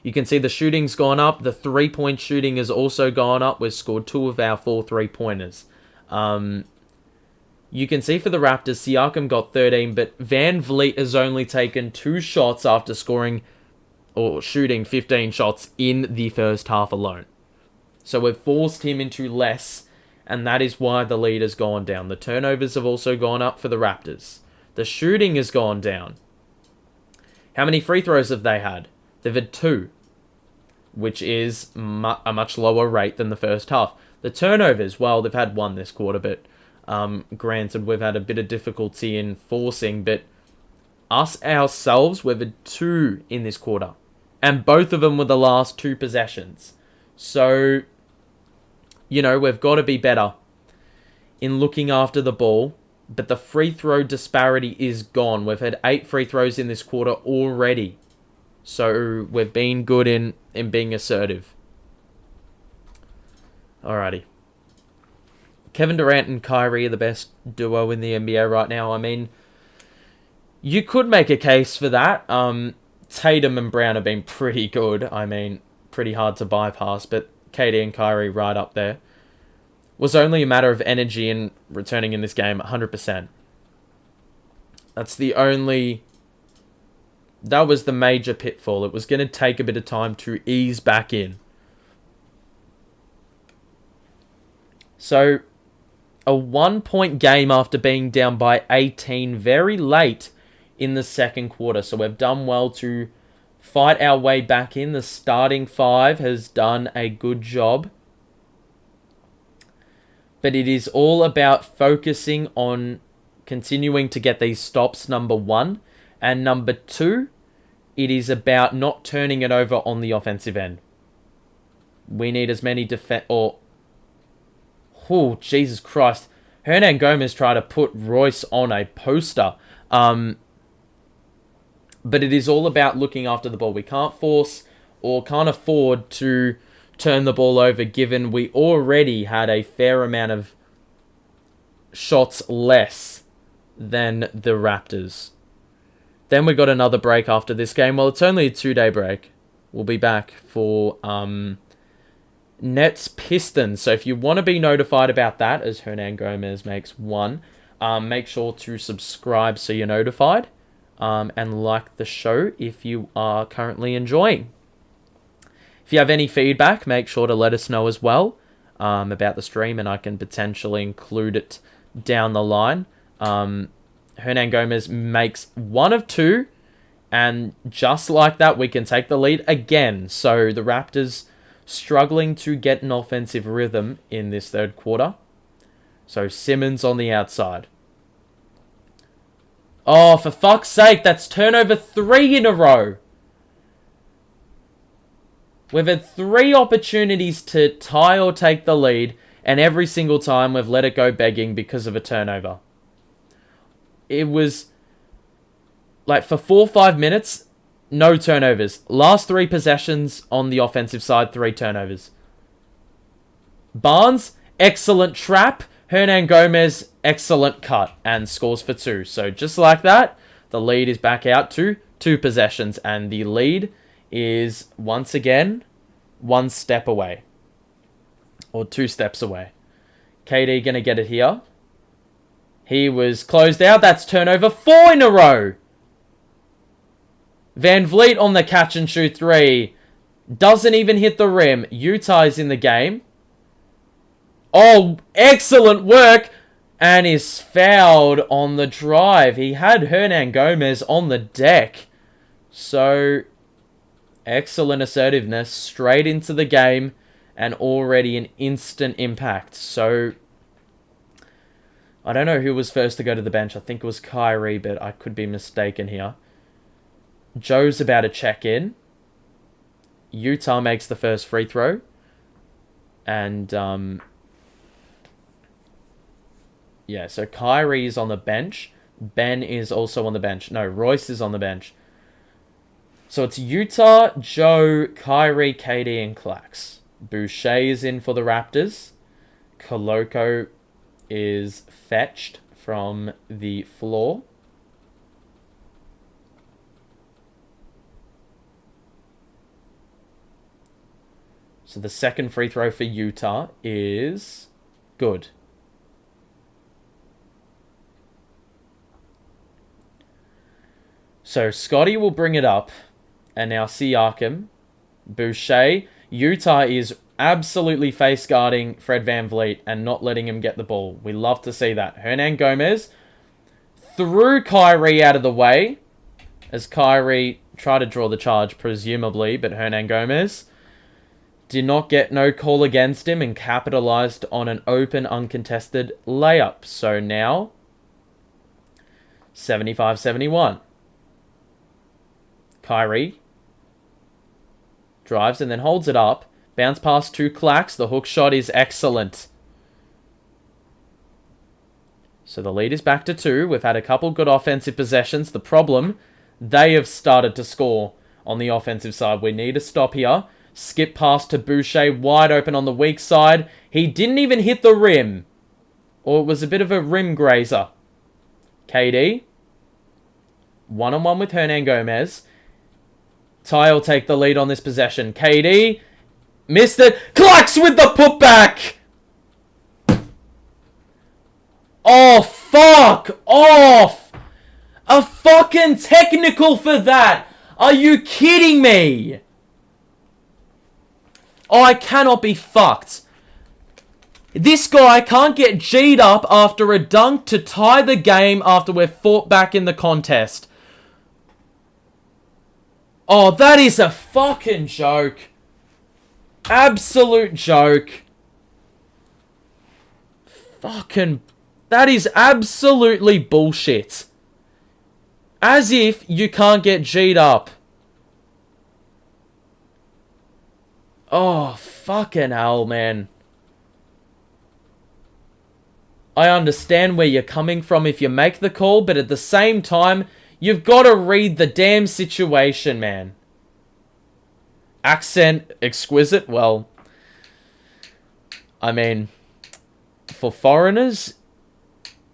You can see the shooting's gone up. The 3-point shooting has also gone up. We've scored 2 of our 4 3-pointers. You can see for the Raptors, Siakam got 13, but Van Vliet has only taken 2 shots after scoring or shooting 15 shots in the first half alone. So we've forced him into less, and that is why the lead has gone down. The turnovers have also gone up for the Raptors. The shooting has gone down. How many free throws have they had? They've had 2, which is a much lower rate than the first half. The turnovers, well, they've had 1 this quarter, but granted, we've had a bit of difficulty in forcing, but us ourselves, we've had 2 in this quarter. And both of them were the last 2 possessions. So, we've got to be better in looking after the ball. But the free throw disparity is gone. We've had 8 free throws in this quarter already. So, we've been good in being assertive. Alrighty. Kevin Durant and Kyrie are the best duo in the NBA right now. I mean, you could make a case for that. Tatum and Brown have been pretty good. I mean, pretty hard to bypass, but KD and Kyrie right up there. Was only a matter of energy and returning in this game 100%. That was the major pitfall. It was going to take a bit of time to ease back in. So, a 1-point game after being down by 18 very late in the second quarter. So we've done well to fight our way back in. The starting 5 has done a good job. But it is all about focusing on continuing to get these stops, number 1. And number 2, it is about not turning it over on the offensive end. We need as many oh, Jesus Christ. Hernan Gomez tried to put Royce on a poster. But it is all about looking after the ball. We can't force or can't afford to turn the ball over, given we already had a fair amount of shots less than the Raptors. Then we got another break after this game. Well, it's only a 2-day break. We'll be back for Nets Pistons. So if you want to be notified about that, as Hernan Gomez makes 1, make sure to subscribe so you're notified. And like the show if you are currently enjoying. If you have any feedback, make sure to let us know as well about the stream, and I can potentially include it down the line. Hernan Gomez makes 1 of 2, and just like that, we can take the lead again. So the Raptors struggling to get an offensive rhythm in this third quarter. So Simmons on the outside. Oh, for fuck's sake, that's turnover 3 in a row. We've had 3 opportunities to tie or take the lead, and every single time we've let it go begging because of a turnover. It was like for 4 or 5 minutes, no turnovers. Last 3 possessions on the offensive side, 3 turnovers. Barnes, excellent trap. Hernan Gomez, excellent cut and scores for 2. So just like that, the lead is back out to 2 possessions, and the lead is once again 1 step away. Or 2 steps away. KD going to get it here. He was closed out. That's turnover 4 in a row. Van Vliet on the catch and shoot 3. Doesn't even hit the rim. Utah is in the game. Oh, excellent work. And is fouled on the drive. He had Hernan Gomez on the deck. So, excellent assertiveness. Straight into the game. And already an instant impact. So, I don't know who was first to go to the bench. I think it was Kyrie, but I could be mistaken here. Joe's about to check in. Utah makes the first free throw. And, yeah, so Kyrie's on the bench. Ben is also on the bench. No, Royce is on the bench. So it's Utah, Joe, Kyrie, KD, and Clax. Boucher is in for the Raptors. Koloko is fetched from the floor. So the second free throw for Utah is good. So Scotty will bring it up. And now Siakam. Boucher. Utah is absolutely face guarding Fred VanVleet and not letting him get the ball. We love to see that. Hernan Gomez threw Kyrie out of the way as Kyrie tried to draw the charge, presumably, but Hernan Gomez did not get no call against him and capitalized on an open, uncontested layup. So now, 75-71. Kyrie drives and then holds it up. Bounce pass to Clax. The hook shot is excellent. So the lead is back to 2. We've had a couple good offensive possessions. The problem, they have started to score on the offensive side. We need to stop here. Skip pass to Boucher, wide open on the weak side. He didn't even hit the rim. Or it was a bit of a rim grazer. KD. One-on-one with Hernan Gomez. Ty will take the lead on this possession. KD. Missed it. Clax with the putback. Oh, fuck off. A fucking technical for that. Are you kidding me? Oh, I cannot be fucked. This guy can't get G'd up after a dunk to tie the game after we're fought back in the contest. Oh, that is a fucking joke. Absolute joke. Fucking... That is absolutely bullshit. As if you can't get G'd up. Oh, fucking hell, man. I understand where you're coming from if you make the call, but at the same time, you've got to read the damn situation, man. Accent exquisite? Well, I mean, for foreigners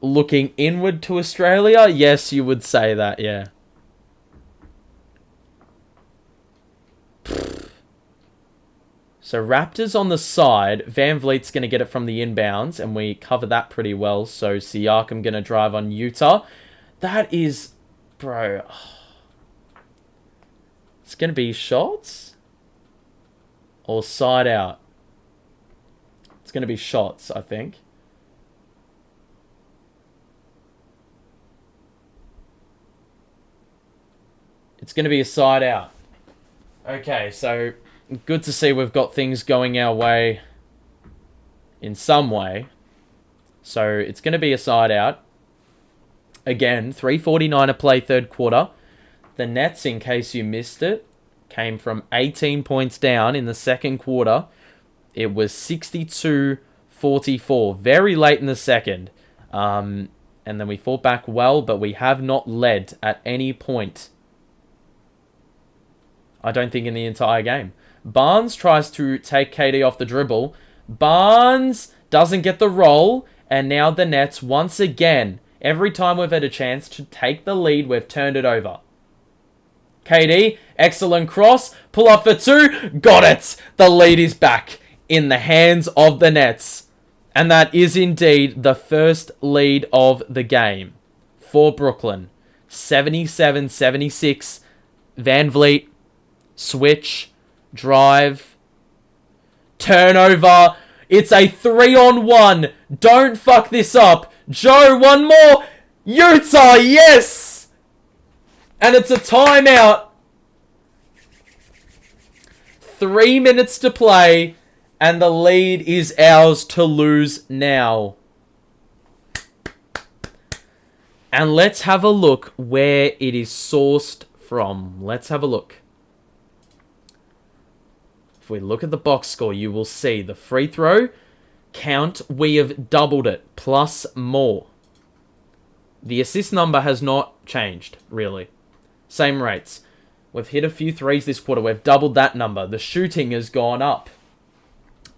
looking inward to Australia, yes, you would say that, yeah. So Raptors on the side. VanVleet's going to get it from the inbounds, and we cover that pretty well. So Siakam going to drive on Utah. That is... Bro. It's going to be shots? Or side out? It's going to be shots, I think. It's going to be a side out. Okay, so... Good to see we've got things going our way in some way. So it's going to be a side out. Again, 3:49 to play third quarter. The Nets, in case you missed it, came from 18 points down in the second quarter. It was 62-44, very late in the second. And then we fought back well, but we have not led at any point, I don't think, in the entire game. Barnes tries to take KD off the dribble. Barnes doesn't get the roll, and now the Nets, once again, every time we've had a chance to take the lead, we've turned it over. KD, excellent cross, pull up for two, got it! The lead is back in the hands of the Nets. And that is indeed the first lead of the game for Brooklyn. 77-76, Van Vliet, switch, drive, turnover. It's a 3-on-1. Don't fuck this up. Joe, one more. Utah, yes! And it's a timeout. 3 minutes to play, and the lead is ours to lose now. And let's have a look where it is sourced from. Let's have a look. If we look at the box score, you will see the free throw count. We have doubled it, plus more. The assist number has not changed, really. Same rates. We've hit a few threes this quarter. We've doubled that number. The shooting has gone up.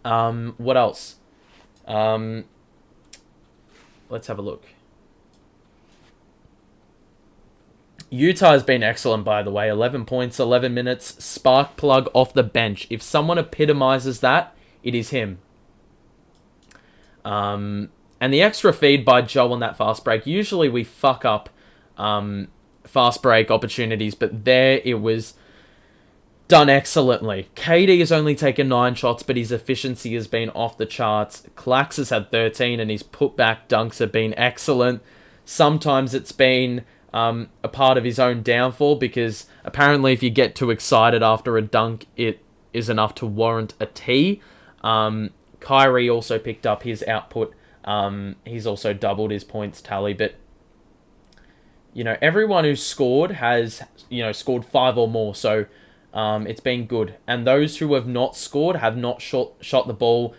What else? Let's have a look. Utah has been excellent, by the way. 11 points, 11 minutes. Spark plug off the bench. If someone epitomizes that, it is him. And the extra feed by Joe on that fast break. Usually we fuck up fast break opportunities, but there it was done excellently. KD has only taken 9 shots, but his efficiency has been off the charts. Clax has had 13, and his putback dunks have been excellent. Sometimes it's been a part of his own downfall, because apparently if you get too excited after a dunk, it is enough to warrant a T. Kyrie also picked up his output. He's also doubled his points tally, but you know, everyone who's scored has, you know, scored 5 or more, so it's been good. And those who have not scored have not shot the ball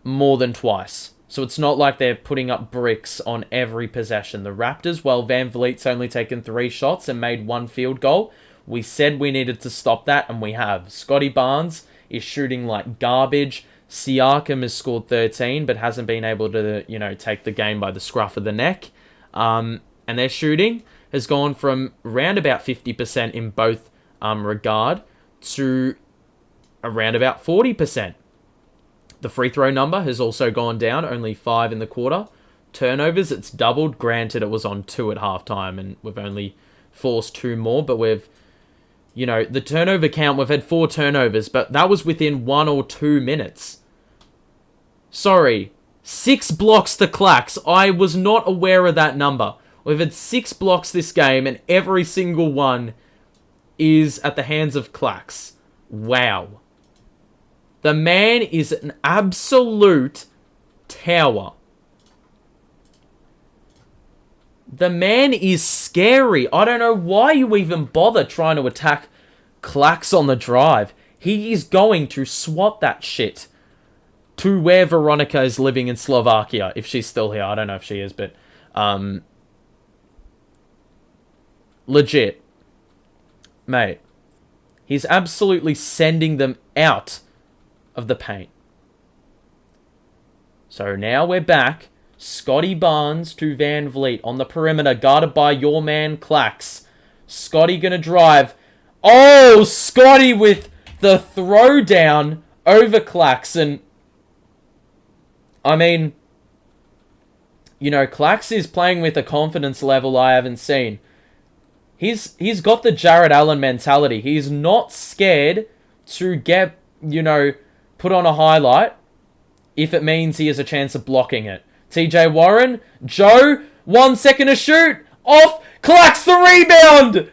more than twice. So it's not like they're putting up bricks on every possession. The Raptors, well, Van Vliet's only taken 3 shots and made 1 field goal. We said we needed to stop that, and we have. Scotty Barnes is shooting like garbage. Siakam has scored 13, but hasn't been able to, you know, take the game by the scruff of the neck. And their shooting has gone from around about 50% in both regard to around about 40%. The free throw number has also gone down, only 5 in the quarter. Turnovers, it's doubled. Granted, it was on 2 at halftime, and we've only forced 2 more, but we've, you know, the turnover count, we've had 4 turnovers, but that was within 1 or 2 minutes. Sorry, 6 blocks to Clax. I was not aware of that number. We've had 6 blocks this game, and every single one is at the hands of Clax. Wow. The man is an absolute tower. The man is scary. I don't know why you even bother trying to attack Clax on the drive. He is going to swat that shit to where Veronica is living in Slovakia. If she's still here. I don't know if she is, but legit. Mate. He's absolutely sending them out of the paint. So now we're back. Scotty Barnes to Van Vliet on the perimeter, guarded by your man Clax. Scotty gonna drive. Oh, Scotty with the throwdown over Clax. And I mean, you know, Clax is playing with a confidence level I haven't seen. He's got the Jared Allen mentality. He's not scared to get, you know, put on a highlight if it means he has a chance of blocking it. TJ Warren, Joe, 1 second to shoot, off, Clax the rebound!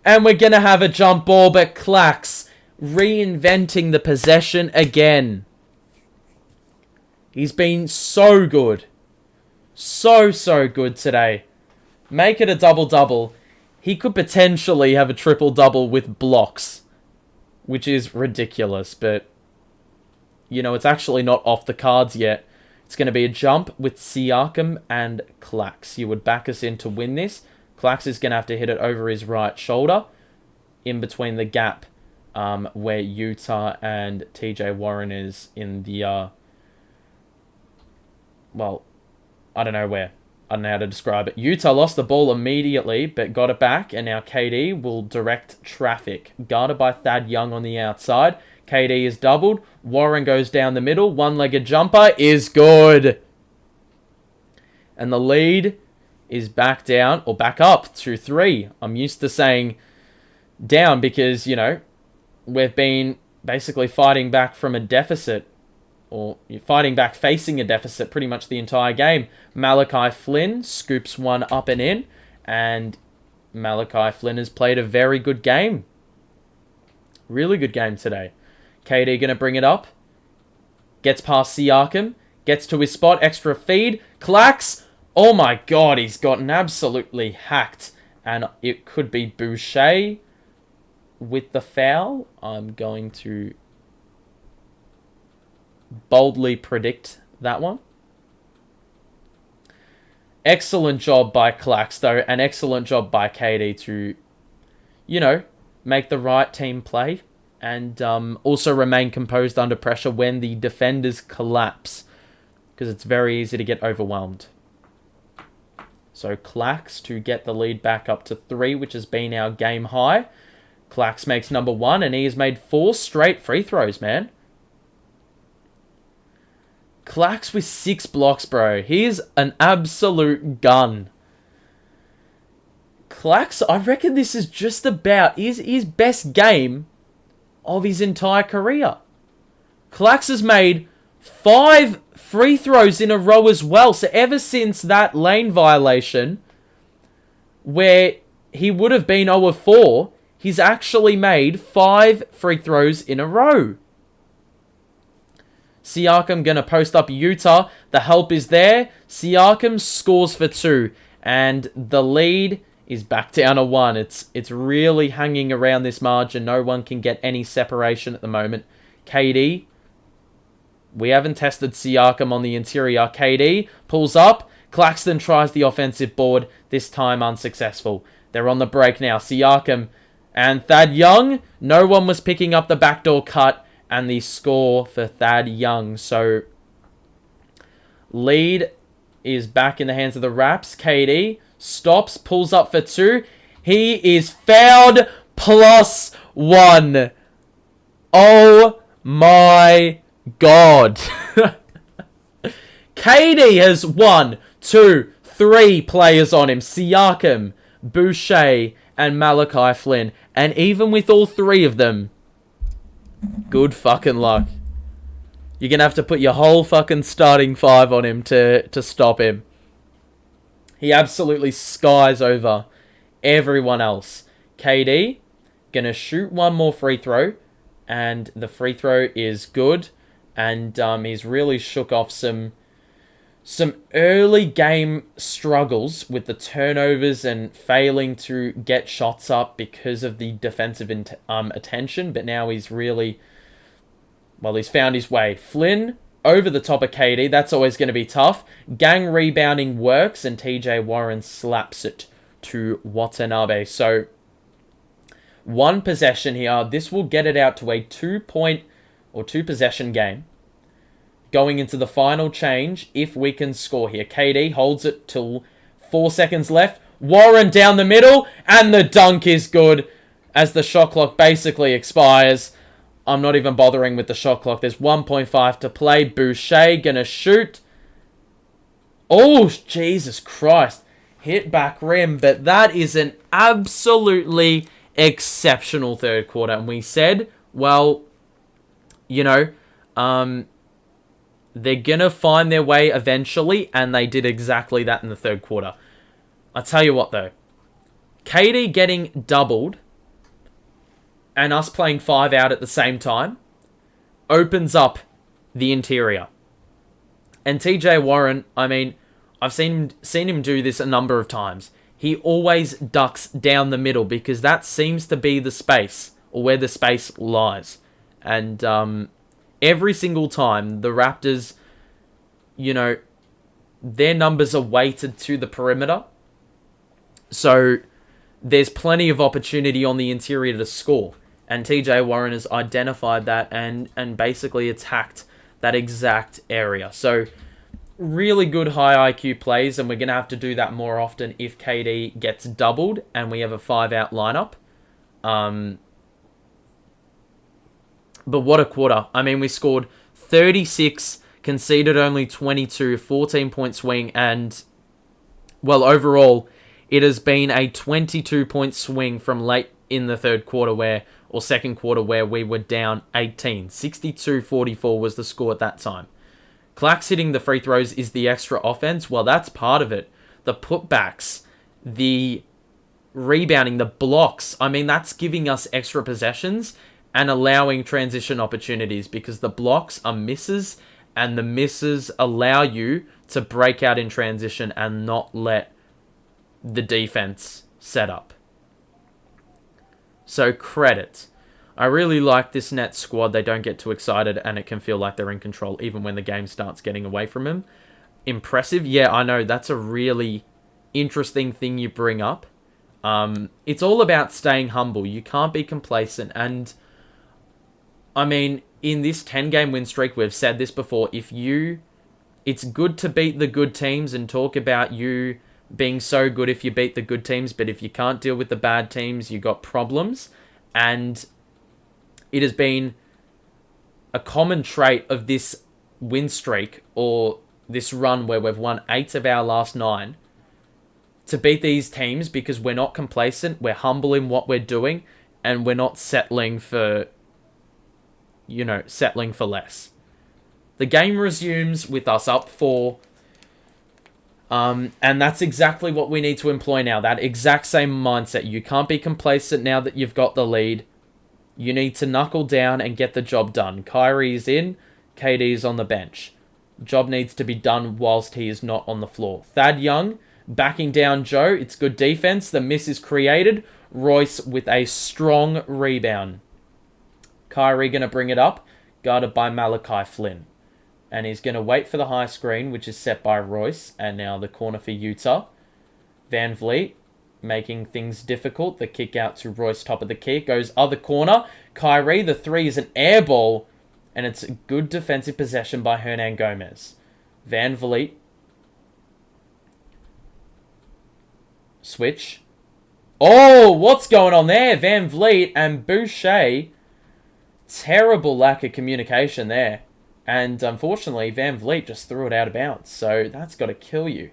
And we're going to have a jump ball, but Clax reinventing the possession again. He's been so good. So good today. Make it a double-double. He could potentially have a triple-double with blocks, which is ridiculous, but, you know, it's actually not off the cards yet. It's going to be a jump with Siakam and Clax. You would back us in to win this. Clax is going to have to hit it over his right shoulder, in between the gap where Utah and TJ Warren is in the, well, I don't know where. I don't know how to describe it. Utah lost the ball immediately, but got it back, and now KD will direct traffic. Guarded by Thad Young on the outside. KD is doubled. Warren goes down the middle. One-legged jumper is good. And the lead is back down, or back up to 3. I'm used to saying down because, you know, we've been basically fighting back from a deficit, or fighting back facing a deficit pretty much the entire game. Malachi Flynn scoops one up and in, and Malachi Flynn has played a very good game. Really good game today. KD going to bring it up. Gets past Siakam. Gets to his spot. Extra feed. Clax. Oh my god, he's gotten absolutely hacked. And it could be Boucher with the foul. I'm going to boldly predict that one. Excellent job by Clax, though. An excellent job by KD to, you know, make the right team play. And also remain composed under pressure when the defenders collapse. Because it's very easy to get overwhelmed. So Clax to get the lead back up to 3, which has been our game high. Clax makes number 1, and he has made 4 straight free throws, man. Clax with 6 blocks, bro. He's an absolute gun. Clax, I reckon this is just about his best game of his entire career. Clax has made 5 free throws in a row as well. So ever since that lane violation, where he would have been 0 of 4, he's actually made 5 free throws in a row. Siakam going to post up Utah. The help is there. Siakam scores for 2. And the lead is back down to 1. It's really hanging around this margin. No one can get any separation at the moment. KD. We haven't tested Siakam on the interior. KD pulls up. Claxton tries the offensive board. This time unsuccessful. They're on the break now. Siakam and Thad Young. No one was picking up the backdoor cut. And the score for Thad Young. So, lead is back in the hands of the Raps. KD stops, pulls up for 2. He is fouled +1. Oh my god. KD has 1, 2, 3 players on him. Siakam, Boucher, and Malachi Flynn. And even with all 3 of them, good fucking luck. You're going to have to put your whole fucking starting 5 on him to stop him. He absolutely skies over everyone else. KD, going to shoot one more free throw. And the free throw is good. And he's really shook off some early game struggles with the turnovers and failing to get shots up because of the defensive attention. But now he's really, well, he's found his way. Flynn over the top of KD. That's always going to be tough. Gang rebounding works, and TJ Warren slaps it to Watanabe. So, 1 possession here. This will get it out to a 2-point or 2-possession game. Going into the final change, if we can score here. KD holds it till 4 seconds left. Warren down the middle, and the dunk is good as the shot clock basically expires. I'm not even bothering with the shot clock. There's 1.5 to play. Boucher gonna shoot. Oh, Jesus Christ. Hit back rim, but that is an absolutely exceptional third quarter. And we said, well, you know, they're going to find their way eventually, and they did exactly that in the third quarter. I'll tell you what, though. KD getting doubled and us playing 5 out at the same time opens up the interior. And TJ Warren, I mean, I've seen him do this a number of times. He always ducks down the middle because that seems to be the space, or where the space lies. And every single time the Raptors, their numbers are weighted to the perimeter. So there's plenty of opportunity on the interior to score. And TJ Warren has identified that and basically attacked that exact area. So really good high IQ plays, and we're going to have to do that more often if KD gets doubled and we have a 5-out lineup. But what a quarter. I mean, we scored 36, conceded only 22, 14-point swing, and, well, overall, it has been a 22-point swing from late in the third quarter or second quarter where we were down 18. 62-44 was the score at that time. Clax hitting the free throws is the extra offense. Well, that's part of it. The putbacks, the rebounding, the blocks. I mean, that's giving us extra possessions and allowing transition opportunities because the blocks are misses and the misses allow you to break out in transition and not let the defense set up. So credit. I really like this Nets squad. They don't get too excited and it can feel like they're in control even when the game starts getting away from them. Impressive. Yeah, I know. That's a really interesting thing you bring up. It's all about staying humble. You can't be complacent. And I mean, in this 10-game win streak, we've said this before, it's good to beat the good teams and talk about you being so good if you beat the good teams, but if you can't deal with the bad teams, you got problems. And it has been a common trait of this win streak or this run where we've won 8 of our last 9 to beat these teams because we're not complacent, we're humble in what we're doing, and we're not settling for less. The game resumes with us up 4. And that's exactly what we need to employ now. That exact same mindset. You can't be complacent now that you've got the lead. You need to knuckle down and get the job done. Kyrie's in. KD's on the bench. Job needs to be done whilst he is not on the floor. Thad Young backing down Joe. It's good defense. The miss is created. Royce with a strong rebound. Kyrie going to bring it up. Guarded by Malachi Flynn. And he's going to wait for the high screen, which is set by Royce. And now the corner for Utah. Van Vliet making things difficult. The kick out to Royce, top of the key. Goes other corner. Kyrie, the 3 is an air ball. And it's a good defensive possession by Hernan Gomez. Van Vliet. Switch. Oh, what's going on there? Van Vliet and Boucher. Terrible lack of communication there. And unfortunately, Van Vliet just threw it out of bounds. So that's got to kill you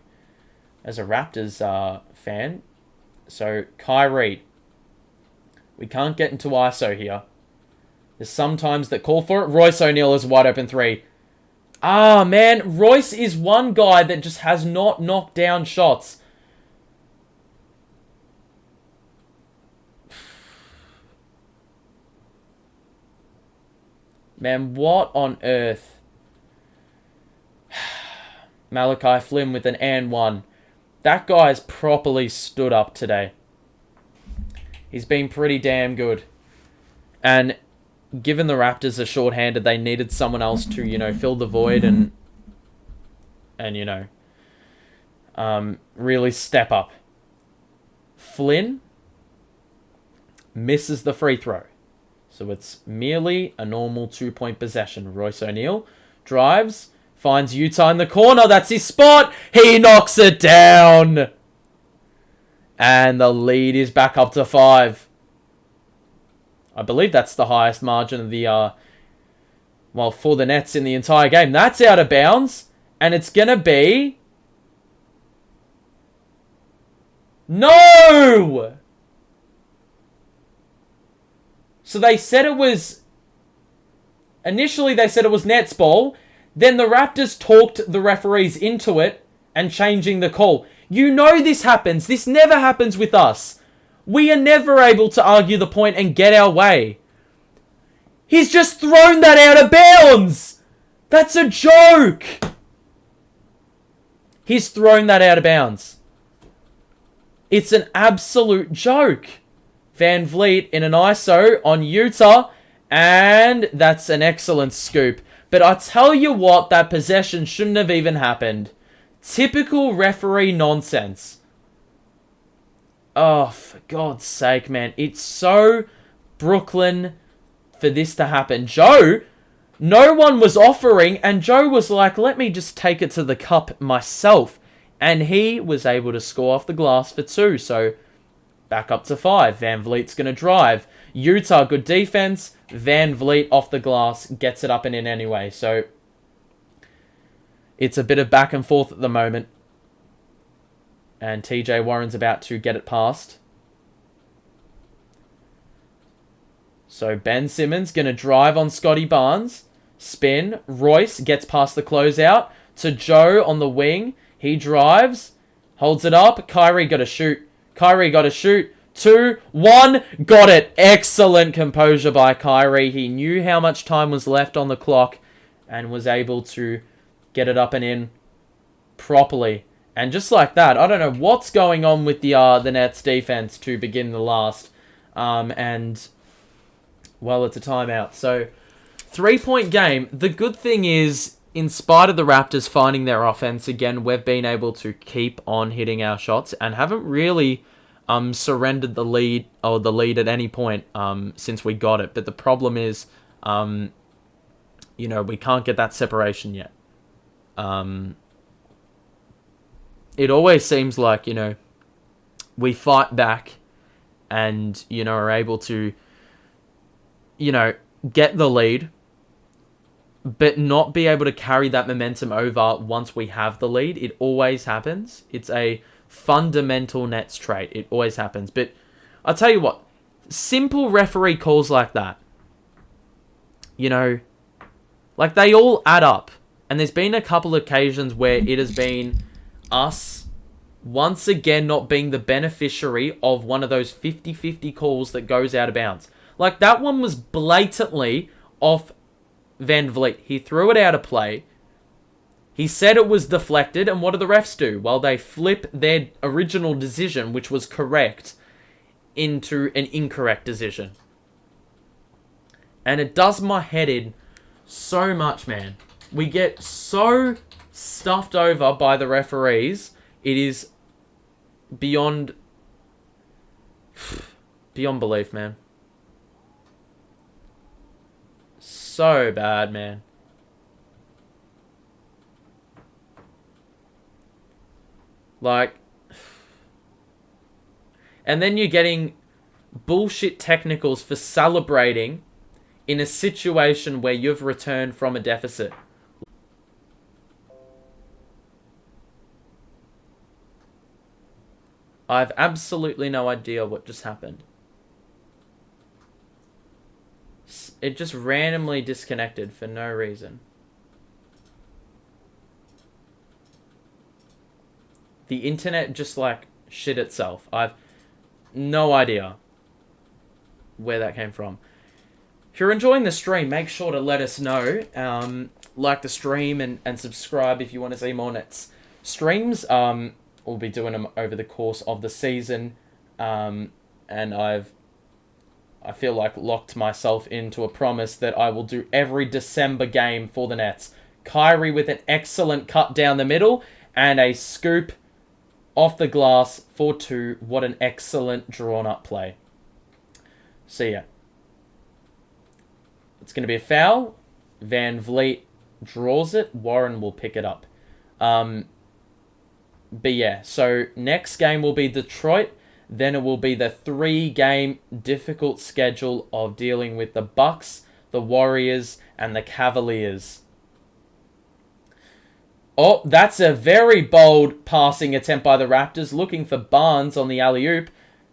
as a Raptors fan. So Kyrie. We can't get into ISO here. There's sometimes that call for it. Royce O'Neal is a wide open 3. Ah, man. Royce is one guy that just has not knocked down shots. Man, what on earth? Malachi Flynn with an and 1. That guy's properly stood up today. He's been pretty damn good. And given the Raptors are shorthanded, they needed someone else to, fill the void and really step up. Flynn misses the free throw. So it's merely a normal 2-point possession. Royce O'Neal drives, finds Utah in the corner. That's his spot. He knocks it down. And the lead is back up to 5. I believe that's the highest margin of the, for the Nets in the entire game. That's out of bounds. And it's going to be... No! So they said it was... Initially, they said it was Nets ball. Then the Raptors talked the referees into it and changing the call. You know this happens. This never happens with us. We are never able to argue the point and get our way. He's just thrown that out of bounds. That's a joke. He's thrown that out of bounds. It's an absolute joke. Van Vliet in an ISO on Utah. And that's an excellent scoop. But I tell you what, that possession shouldn't have even happened. Typical referee nonsense. Oh, for God's sake, man. It's so Brooklyn for this to happen. Joe, no one was offering, and Joe was like, let me just take it to the cup myself. And he was able to score off the glass for 2. So, back up to 5. Van Vliet's going to drive. Utah, good defense. Van Vliet off the glass, gets it up and in anyway. So, it's a bit of back and forth at the moment. And TJ Warren's about to get it past. So Ben Simmons going to drive on Scotty Barnes. Spin. Royce gets past the closeout. To Joe on the wing. He drives. Holds it up. Kyrie got to shoot. 2, 1. Got it. Excellent composure by Kyrie. He knew how much time was left on the clock. And was able to get it up and in properly. And just like that, I don't know what's going on with the Nets defense to begin the last. And, well, it's a timeout. So, 3-point game. The good thing is, in spite of the Raptors finding their offense, again, we've been able to keep on hitting our shots and haven't really surrendered the lead at any point since we got it. But the problem is, we can't get that separation yet. It always seems like, we fight back and, are able to, get the lead, but not be able to carry that momentum over once we have the lead. It always happens. It's a fundamental Nets trait. It always happens. But I'll tell you what, simple referee calls like that, like they all add up. And there's been a couple occasions where it has been us once again not being the beneficiary of one of those 50-50 calls that goes out of bounds. Like that one was blatantly off Van Vliet. He threw it out of play. He said it was deflected, and what do the refs do? Well, they flip their original decision, which was correct, into an incorrect decision. And it does my head in so much, man. We get so stuffed over by the referees. It is beyond belief, man. So bad, man. Like, and then you're getting bullshit technicals for celebrating in a situation where you've returned from a deficit. I have absolutely no idea what just happened. It just randomly disconnected for no reason. The internet just like shit itself. I've no idea where that came from. If you're enjoying the stream, make sure to let us know. Like the stream and subscribe if you want to see more Nets streams. We'll be doing them over the course of the season. And I feel like locked myself into a promise that I will do every December game for the Nets. Kyrie with an excellent cut down the middle and a scoop off the glass for 2. What an excellent drawn up play. See ya. It's going to be a foul. Van Vliet draws it. Warren will pick it up. But yeah, so next game will be Detroit. Then it will be the 3-game difficult schedule of dealing with the Bucks, the Warriors, and the Cavaliers. Oh, that's a very bold passing attempt by the Raptors, looking for Barnes on the alley-oop.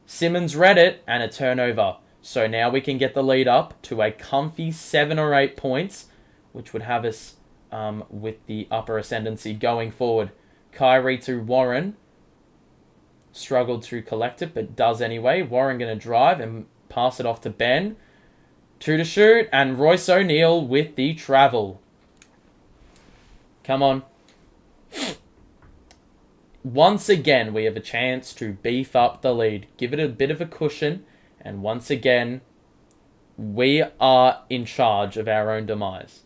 Simmons read it, and a turnover. So now we can get the lead up to a comfy 7 or 8 points, which would have us with the upper ascendancy going forward. Kyrie to Warren. Struggled to collect it, but does anyway. Warren going to drive and pass it off to Ben. 2 to shoot, and Royce O'Neal with the travel. Come on. once again, we have a chance to beef up the lead. Give it a bit of a cushion. And once again, we are in charge of our own demise.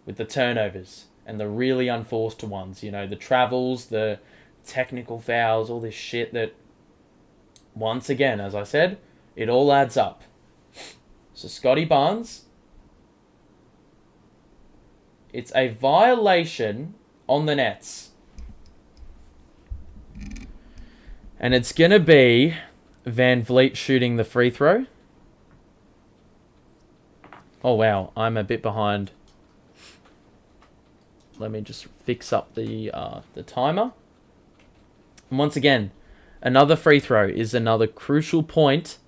With the turnovers. And the really unforced ones. You know, the travels, the technical fouls, all this shit that... Once again, as I said, it all adds up. So Scotty Barnes... It's a violation on the Nets. And it's going to be Van Vliet shooting the free throw. Oh, wow. I'm a bit behind. Let me just fix up the timer. And once again, another free throw is another crucial point,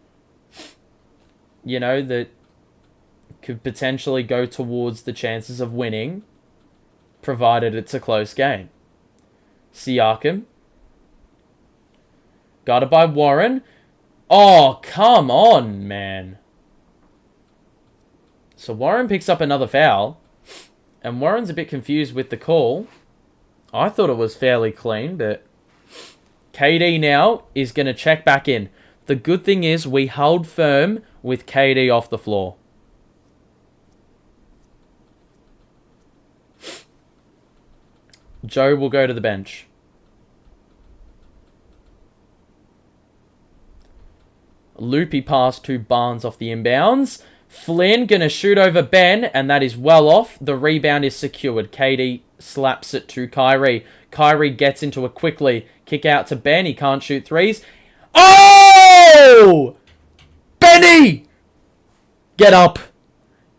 you know, that could potentially go towards the chances of winning, provided it's a close game. Siakam. Guarded by Warren. Oh, come on, man. So Warren picks up another foul. And Warren's a bit confused with the call. I thought it was fairly clean, but... KD now is going to check back in. The good thing is we held firm with KD off the floor. Joe will go to the bench. Loopy pass to Barnes off the inbounds. Flynn going to shoot over Ben, and that is well off. The rebound is secured. KD slaps it to Kyrie. Kyrie gets into it quickly. Kick out to Ben. He can't shoot threes. Oh! Benny! Get up.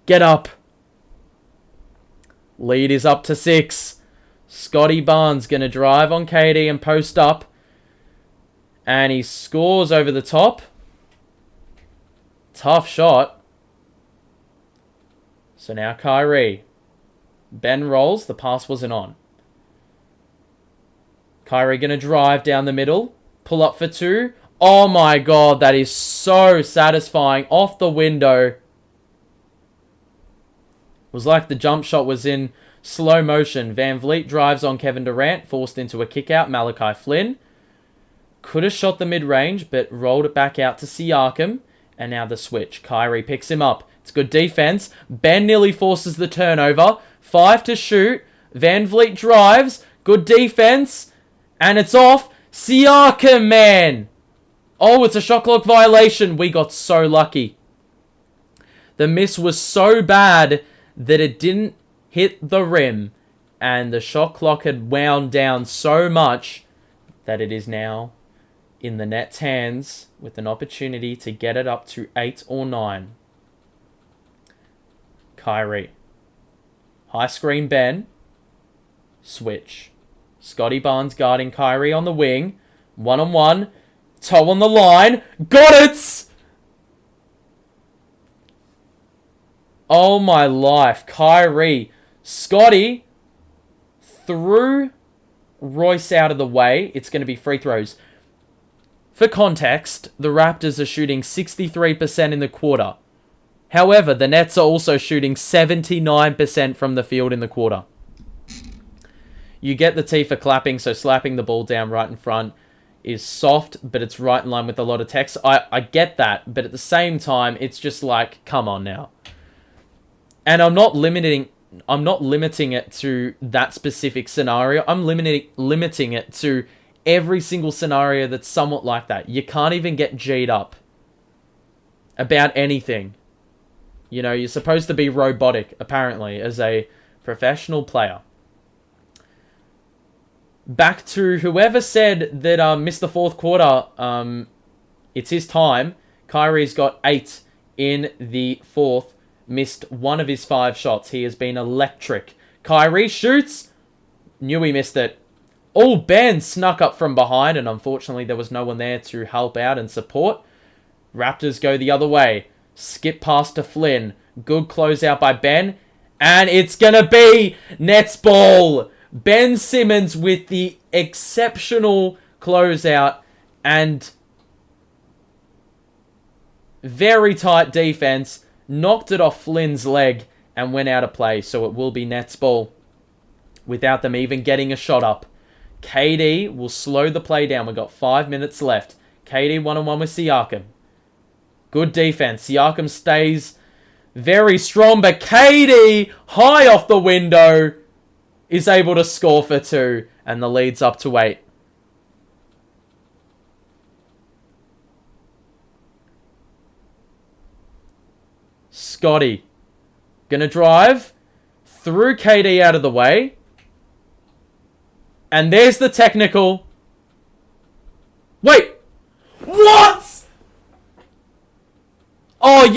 Get up. Lead is up to 6. Scotty Barnes going to drive on KD and post up. And he scores over the top. Tough shot. So now Kyrie. Ben rolls. The pass wasn't on. Kyrie going to drive down the middle. Pull up for 2. Oh my god, that is so satisfying. Off the window. It was like the jump shot was in slow motion. Van Vliet drives on Kevin Durant. Forced into a kick out. Malachi Flynn. Could have shot the mid-range, but rolled it back out to Siakam. And now the switch. Kyrie picks him up. It's good defense. Ben nearly forces the turnover. 5 to shoot. Van Vliet drives. Good defense. And it's off. Siakam, man. Oh, it's a shot clock violation. We got so lucky. The miss was so bad that it didn't hit the rim. And the shot clock had wound down so much that it is now in the Nets' hands with an opportunity to get it up to 8 or 9. Kyrie. High screen Ben. Switch. Scotty Barnes guarding Kyrie on the wing. 1-on-1. Toe on the line. Got it! Oh my life. Kyrie. Scotty threw Royce out of the way. It's going to be free throws. For context, the Raptors are shooting 63% in the quarter. However, the Nets are also shooting 79% from the field in the quarter. You get the T for clapping, so slapping the ball down right in front is soft, but it's right in line with a lot of text. I get that, but at the same time, it's just like, come on now. And I'm not limiting it to that specific scenario. I'm limiting it to every single scenario that's somewhat like that. You can't even get G'd up about anything. You know, you're supposed to be robotic, apparently, as a professional player. Back to whoever said that missed the fourth quarter, it's his time. Kyrie's got 8 in the fourth. Missed 1 of his 5 shots. He has been electric. Kyrie shoots. Knew he missed it. Oh, Ben snuck up from behind, and unfortunately there was no one there to help out and support. Raptors go the other way. Skip pass to Flynn. Good closeout by Ben. And it's going to be Nets ball. Ben Simmons with the exceptional closeout and very tight defense. Knocked it off Flynn's leg and went out of play. So it will be Nets ball without them even getting a shot up. KD will slow the play down. We've got 5 minutes left. KD one-on-one with Siakam. Good defense. Siakam stays very strong, but KD, high off the window, is able to score for 2, and the lead's up to 8. Scotty, gonna drive through KD out of the way. And there's the technical. Wait! What? Oh,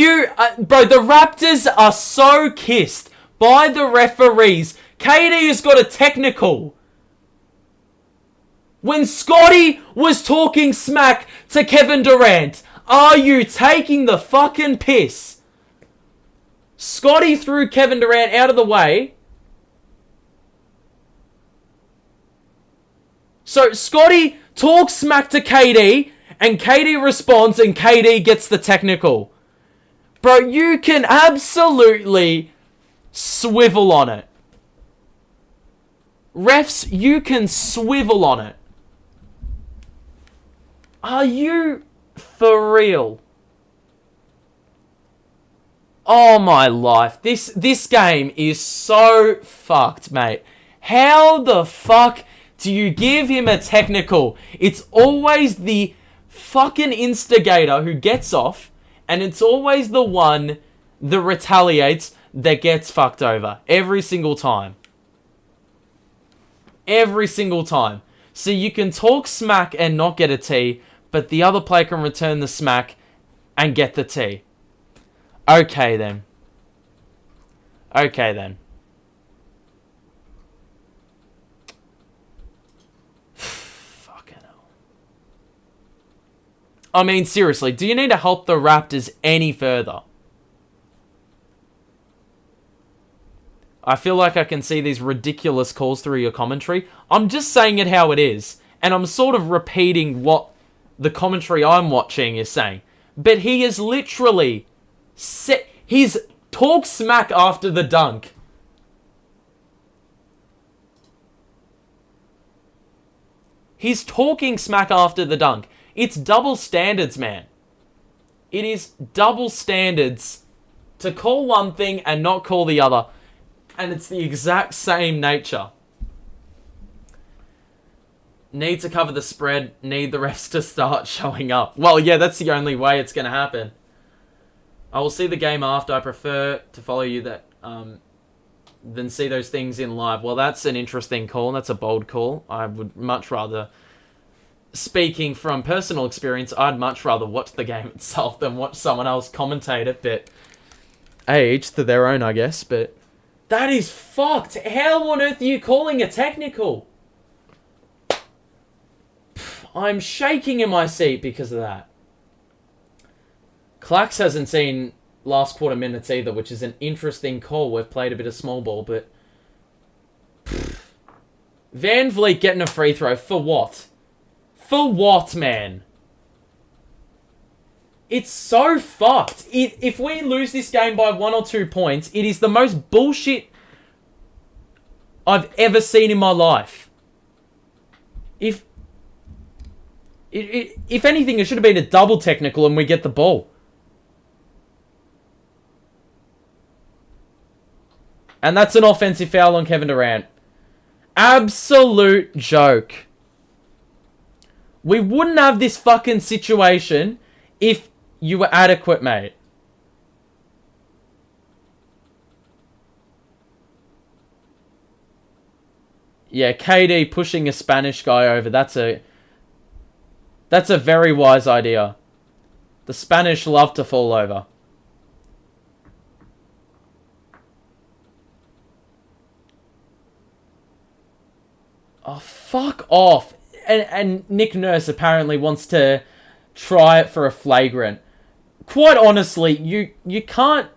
bro, the Raptors are so kissed by the referees. KD has got a technical. When Scotty was talking smack to Kevin Durant, are you taking the fucking piss? Scotty threw Kevin Durant out of the way. So Scotty talks smack to KD, and KD responds, and KD gets the technical. Bro, you can absolutely swivel on it. Refs, you can swivel on it. Are you for real? Oh my life. This game is so fucked, mate. How the fuck do you give him a technical? It's always the fucking instigator who gets off, and it's always the one that retaliates that gets fucked over. Every single time. Every single time. So you can talk smack and not get a T, but the other player can return the smack and get the T. Okay then. Okay then. Fucking hell. I mean, seriously, do you need to help the Raptors any further? I feel like I can see these ridiculous calls through your commentary. I'm just saying it how it is. And I'm sort of repeating what the commentary I'm watching is saying. But he is literally... he's talk smack after the dunk. He's talking smack after the dunk. It's double standards, man. It is double standards to call one thing and not call the other. And it's the exact same nature. Need to cover the spread. Need the refs to start showing up. Well, yeah, that's the only way it's going to happen. I will see the game after. I prefer to follow you than see those things in live. Well, that's an interesting call. That's a bold call. I would much rather, speaking from personal experience, I'd much rather watch the game itself than watch someone else commentate it. But hey, each to their own, I guess. But that is fucked. How on earth are you calling a technical? I'm shaking in my seat because of that. Clax hasn't seen last quarter minutes either, which is an interesting call. We've played a bit of small ball, but... Van Vliet getting a free throw. For what? For what, man? It's so fucked. If we lose this game by 1 or 2 points, it is the most bullshit I've ever seen in my life. If anything, it should have been a double technical and we get the ball. And that's an offensive foul on Kevin Durant. Absolute joke. We wouldn't have this fucking situation if you were adequate, mate. Yeah, KD pushing a Spanish guy over. That's a very wise idea. The Spanish love to fall over. Oh, fuck off. And Nick Nurse apparently wants to try it for a flagrant. Quite honestly, you can't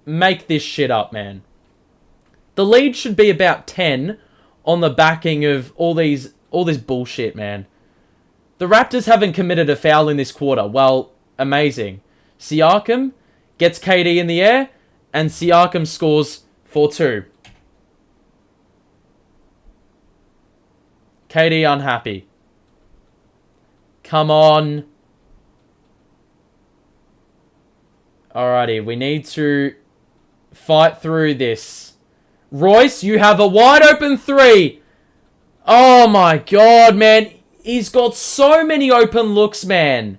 make this shit up, man. The lead should be about 10 on the backing of all this bullshit, man. The Raptors haven't committed a foul in this quarter. Well, amazing. Siakam gets KD in the air, and Siakam scores for 2. KD unhappy. Come on. Alrighty, we need to fight through this. Royce, you have a wide open 3. Oh my god, man. He's got so many open looks, man.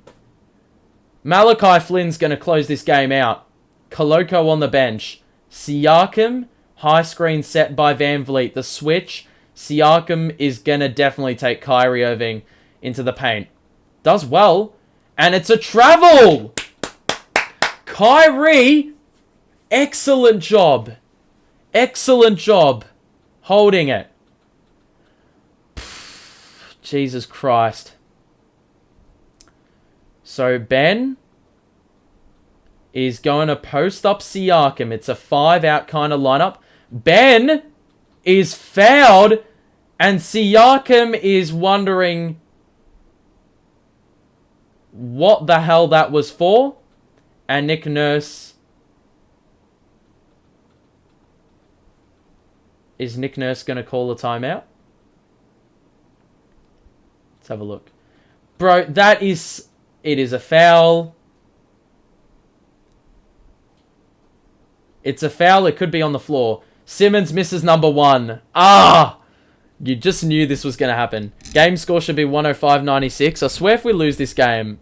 Malachi Flynn's going to close this game out. Koloko on the bench. Siakam, high screen set by Van Vliet. The switch. Siakam is going to definitely take Kyrie Irving into the paint. Does well. And it's a travel! Kyrie, excellent job. Excellent job holding it. Jesus Christ. So Ben is going to post up Siakam. It's a 5-out kind of lineup. Ben is fouled and Siakam is wondering what the hell that was for. And Nick Nurse... Is Nick Nurse going to call a timeout? Let's have a look. Bro, that is... It is a foul. It's a foul. It could be on the floor. Simmons misses number 1. Ah! You just knew this was going to happen. Game score should be 105-96. I swear if we lose this game...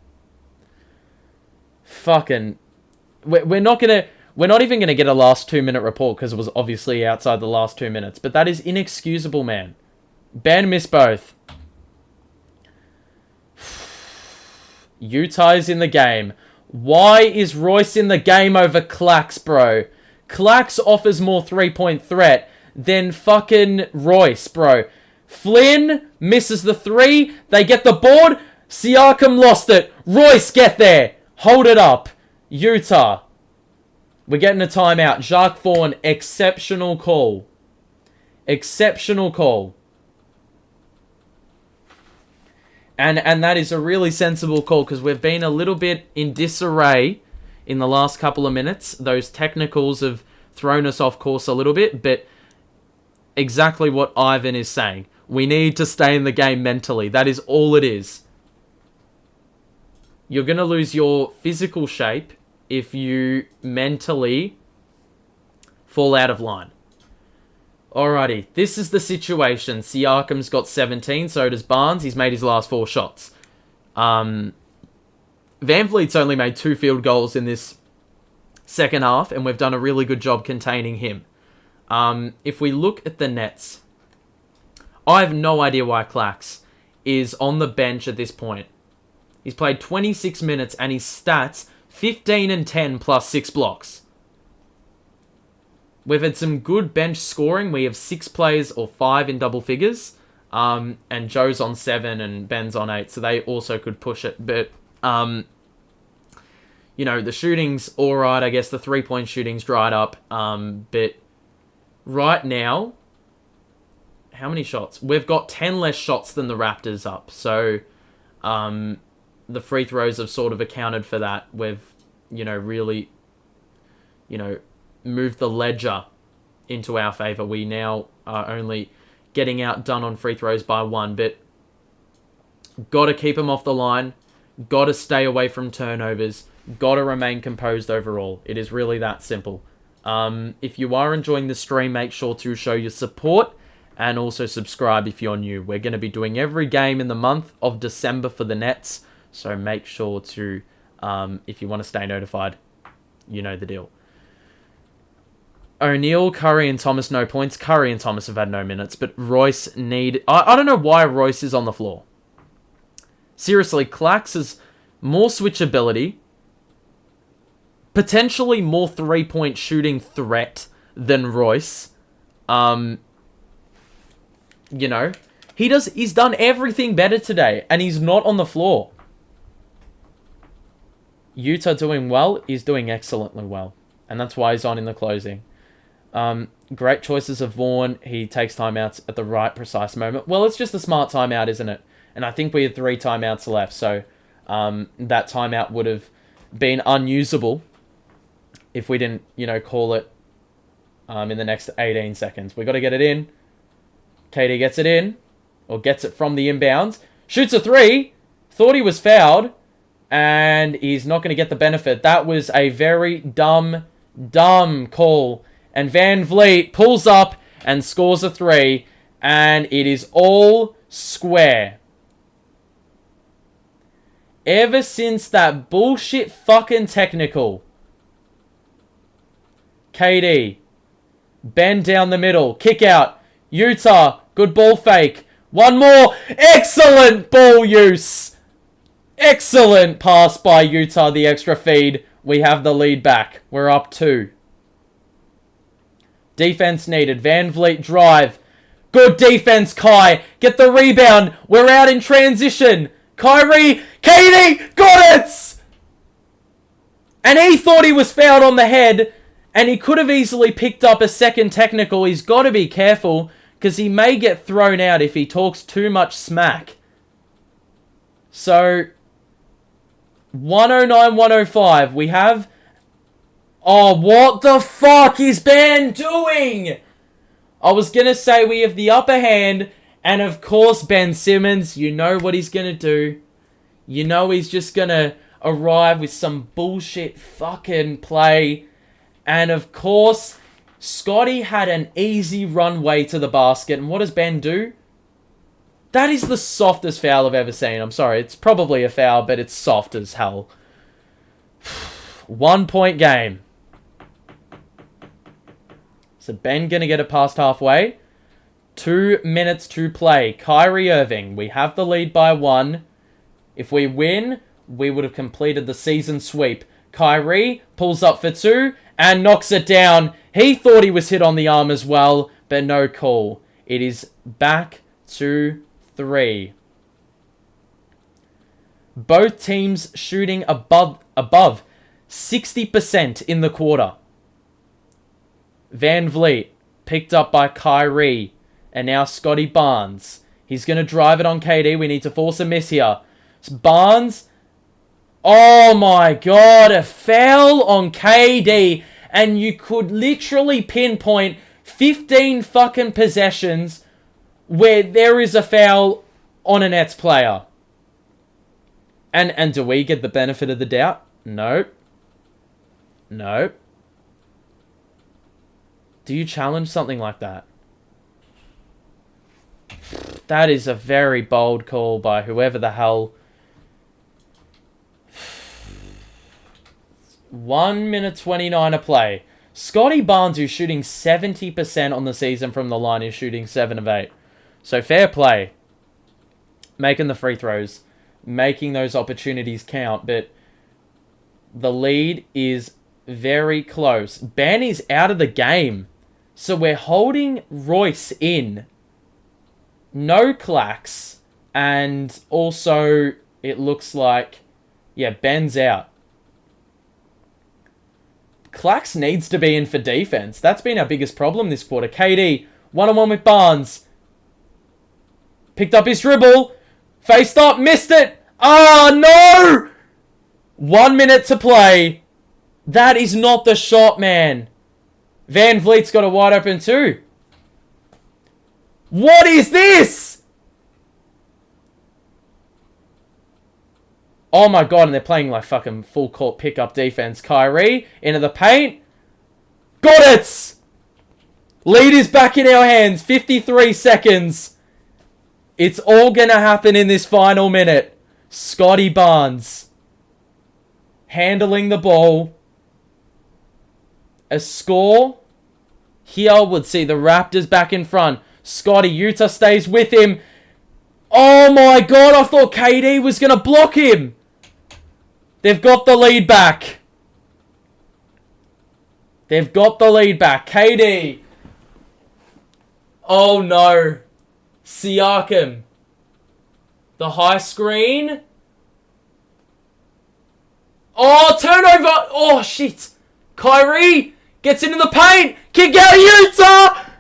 Fucking... We're not even going to get a last 2-minute report because it was obviously outside the last 2 minutes. But that is inexcusable, man. Ben missed both. Utah is in the game. Why is Royce in the game over Clax, bro? Clax offers more 3-point threat than fucking Royce, bro. Flynn misses the 3. They get the board. Siakam lost it. Royce, get there. Hold it up. Utah. We're getting a timeout. Jacques Vaughn, exceptional call. Exceptional call. And that is a really sensible call because we've been a little bit in disarray in the last couple of minutes. Those technicals have thrown us off course a little bit, but exactly what Ivan is saying. We need to stay in the game mentally. That is all it is. You're going to lose your physical shape if you mentally fall out of line. Alrighty, this is the situation. Siakam's got 17, so does Barnes. He's made his last 4 shots. Van Vliet's only made 2 field goals in this second half, and we've done a really good job containing him. If we look at the Nets, I have no idea why Clax is on the bench at this point. He's played 26 minutes, and his stats, 15 and 10 plus 6 blocks. We've had some good bench scoring. We have 6 players or 5 in double figures. And Joe's on 7 and Ben's on 8. So they also could push it. But, you know, the shooting's alright. I guess the 3-point shooting's dried up. But right now, how many shots? We've got 10 less shots than the Raptors up. So, the free throws have sort of accounted for that. We've, you know, really, you know, moved the ledger into our favour. We now are only getting outdone on free throws by 1, but got to keep them off the line, got to stay away from turnovers, got to remain composed overall. It is really that simple. If you are enjoying the stream, make sure to show your support and also subscribe if you're new. We're going to be doing every game in the month of December for the Nets, so make sure to, if you want to stay notified, you know the deal. O'Neal, Curry, and Thomas, no points. Curry and Thomas have had no minutes, but Royce need... I don't know why Royce is on the floor. Seriously, Clax has more switchability, potentially more 3-point shooting threat than Royce. You know, he's done everything better today, and he's not on the floor. Utah doing well, he's doing excellently well, and that's why he's on in the closing. Great choices of Vaughn. He takes timeouts at the right precise moment. Well, it's just a smart timeout, isn't it? And I think we had 3 timeouts left, so that timeout would have been unusable if we didn't, you know, call it in the next 18 seconds. We got to get it in. KD gets it in. or gets it from the inbounds. Shoots a three. Thought he was fouled. And he's not going to get the benefit. That was a very dumb call. And Van Vliet pulls up and scores a three. And it is all square. Ever since that bullshit fucking technical. KD. Bend down the middle. Kick out. Utah. Good ball fake. One more. Excellent ball use. Excellent pass by Utah. The extra feed. We have the lead back. We're up 2. Defense needed. Van Vliet drive. Good defense, Kai. Get the rebound. We're out in transition. Kyrie. KD. Got it! And he thought he was fouled on the head. And he could have easily picked up a second technical. He's got to be careful. Because he may get thrown out if he talks too much smack. So, 109-105. We have... Oh, what the fuck is Ben doing? I was going to say we have the upper hand. And of course, Ben Simmons, you know what he's going to do. You know he's just going to arrive with some bullshit fucking play. And of course... Scotty had an easy runway to the basket. And what does Ben do? That is the softest foul I've ever seen. I'm sorry. It's probably a foul, but it's soft as hell. 1 point game. So Ben going to get it past halfway. 2 minutes to play. Kyrie Irving. We have the lead by 1. If we win, we would have completed the season sweep. Kyrie pulls up for 2 and knocks it down. He thought he was hit on the arm as well, but no call. It is back to 3. Both teams shooting above 60% in the quarter. Van Vliet picked up by Kyrie. And now Scotty Barnes. He's going to drive it on KD. We need to force a miss here. It's Barnes. Oh my god, a foul on KD. And you could literally pinpoint 15 fucking possessions where there is a foul on a Nets player. And do we get the benefit of the doubt? Nope. Nope. Do you challenge something like that? That is a very bold call by whoever the hell... 1 minute 29 to play. Scotty Barnes, who's shooting 70% on the season from the line, is shooting 7 of 8. So fair play. Making the free throws. Making those opportunities count. But the lead is very close. Ben is out of the game. So we're holding Royce in. No clacks. And also, it looks like... Yeah, Ben's out. Clax needs to be in for defense. That's been our biggest problem this quarter. KD, one-on-one with Barnes. Picked up his dribble. Faced up, missed it. Oh, no! 1 minute to play. That is not the shot, man. Van Vliet's got a wide open too. What is this? Oh my god, and they're playing like fucking full court pickup defense. Kyrie, into the paint. Got it! Lead is back in our hands. 53 seconds. It's all gonna happen in this final minute. Scotty Barnes. Handling the ball. A score here would see the Raptors back in front. Scotty, Utah stays with him. Oh my god, I thought KD was gonna block him. They've got the lead back. They've got the lead back. KD. Oh no. Siakam. The high screen. Oh, turnover. Oh, shit. Kyrie gets into the paint. Kick out Utah.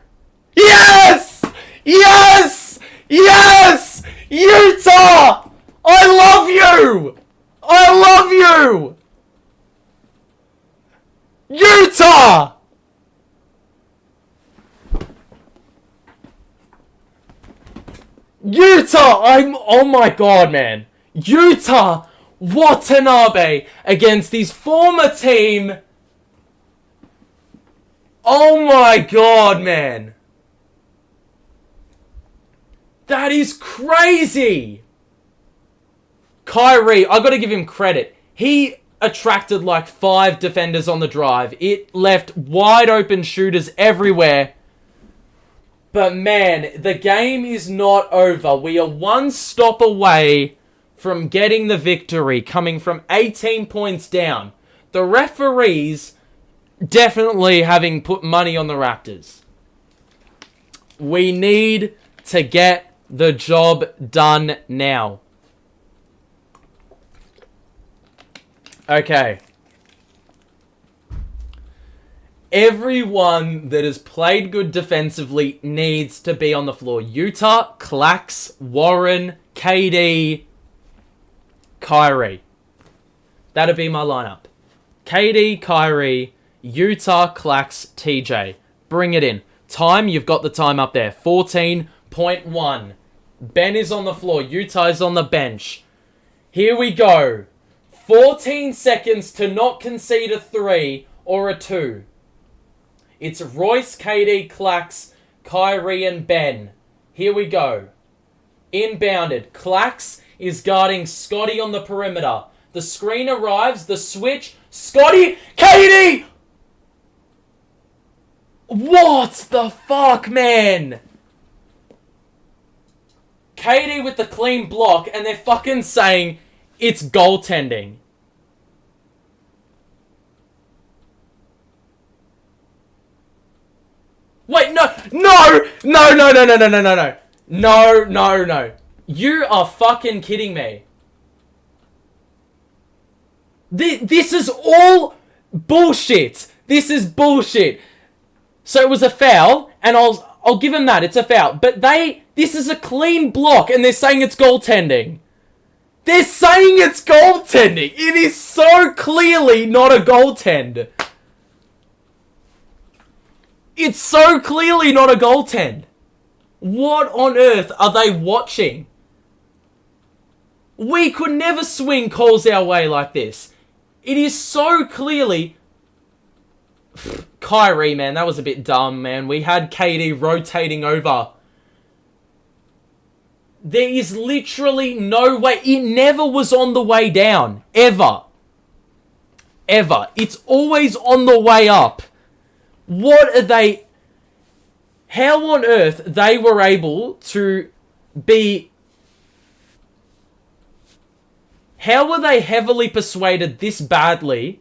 Yes! Yes! Yes! Utah! I love you! I love you! Utah! Utah! Oh my god, man. Utah Watanabe against his former team. Oh my god, man. That is crazy. Kyrie, I gotta give him credit. He attracted like 5 defenders on the drive. It left wide open shooters everywhere. But man, the game is not over. We are one stop away from getting the victory, coming from 18 points down. The referees definitely having put money on the Raptors. We need to get the job done now. Okay. Everyone that has played good defensively needs to be on the floor. Utah, Clax, Warren, KD, Kyrie. That'd be my lineup. KD, Kyrie, Utah, Clax, TJ. Bring it in. Time, you've got the time up there. 14.1. Ben is on the floor. Utah is on the bench. Here we go. 14 seconds to not concede a 3 or a 2. It's Royce, KD, Clax, Kyrie, and Ben. Here we go. Inbounded. Clax is guarding Scotty on the perimeter. The screen arrives. The switch. Scotty, KD! What the fuck, man? KD with the clean block, and they're fucking saying it's goaltending. Wait, no. You are fucking kidding me. This is all bullshit. This is bullshit. So it was a foul, and I'll give him that. It's a foul. But this is a clean block, and they're saying it's goaltending. They're saying it's goaltending. It is so clearly not a goaltend. It's so clearly not a goaltend. What on earth are they watching? We could never swing calls our way like this. It is so clearly... Kyrie, man, that was a bit dumb, man. We had KD rotating over. There is literally no way. It never was on the way down. Ever. It's always on the way up. What are they... How on earth they were able to be... How were they heavily persuaded this badly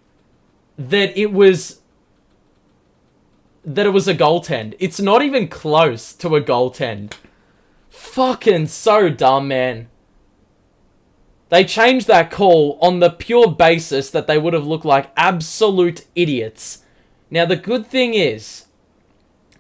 that it was a goaltend? It's not even close to a goaltend. Fucking so dumb, man. They changed that call on the pure basis that they would have looked like absolute idiots. Now, the good thing is,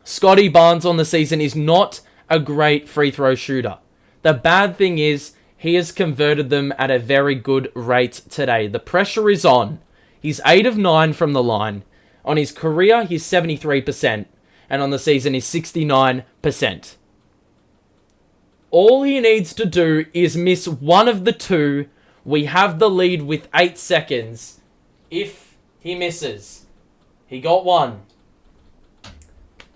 Scotty Barnes on the season is not a great free throw shooter. The bad thing is, he has converted them at a very good rate today. The pressure is on. He's 8 of 9 from the line. On his career, he's 73%. And on the season, he's 69%. All he needs to do is miss one of the 2. We have the lead with 8 seconds. If he misses... He got 1.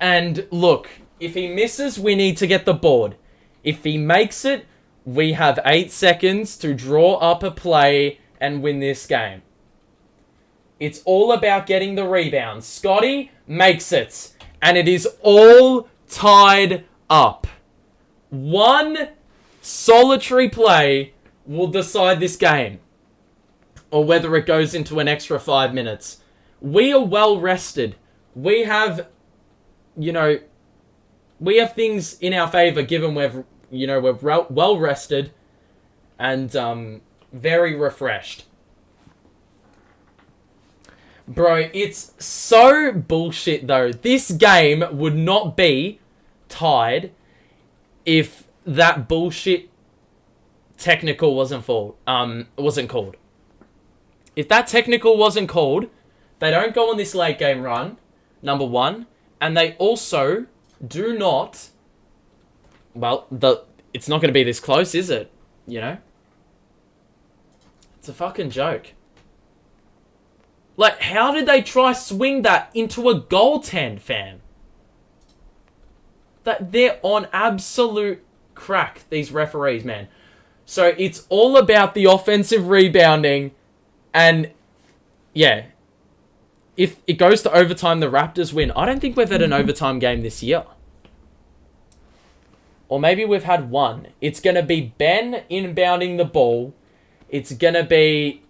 And look, if he misses, we need to get the board. If he makes it, we have 8 seconds to draw up a play and win this game. It's all about getting the rebound. Scotty makes it. And it is all tied up. One solitary play will decide this game. Or whether it goes into an extra 5 minutes. We are well rested. We have, we have things in our favor given we're well rested and very refreshed. Bro, it's so bullshit though. This game would not be tied if that bullshit technical wasn't called. If that technical wasn't called, they don't go on this late game run, number 1, and they also do not... Well, it's not going to be this close, is it? You know? It's a fucking joke. Like, how did they try swing that into a goaltend, fam? That they're on absolute crack, these referees, man. So it's all about the offensive rebounding, and yeah, if it goes to overtime, the Raptors win. I don't think we've had an overtime game this year. Or maybe we've had one. It's going to be Ben inbounding the ball. It's going to be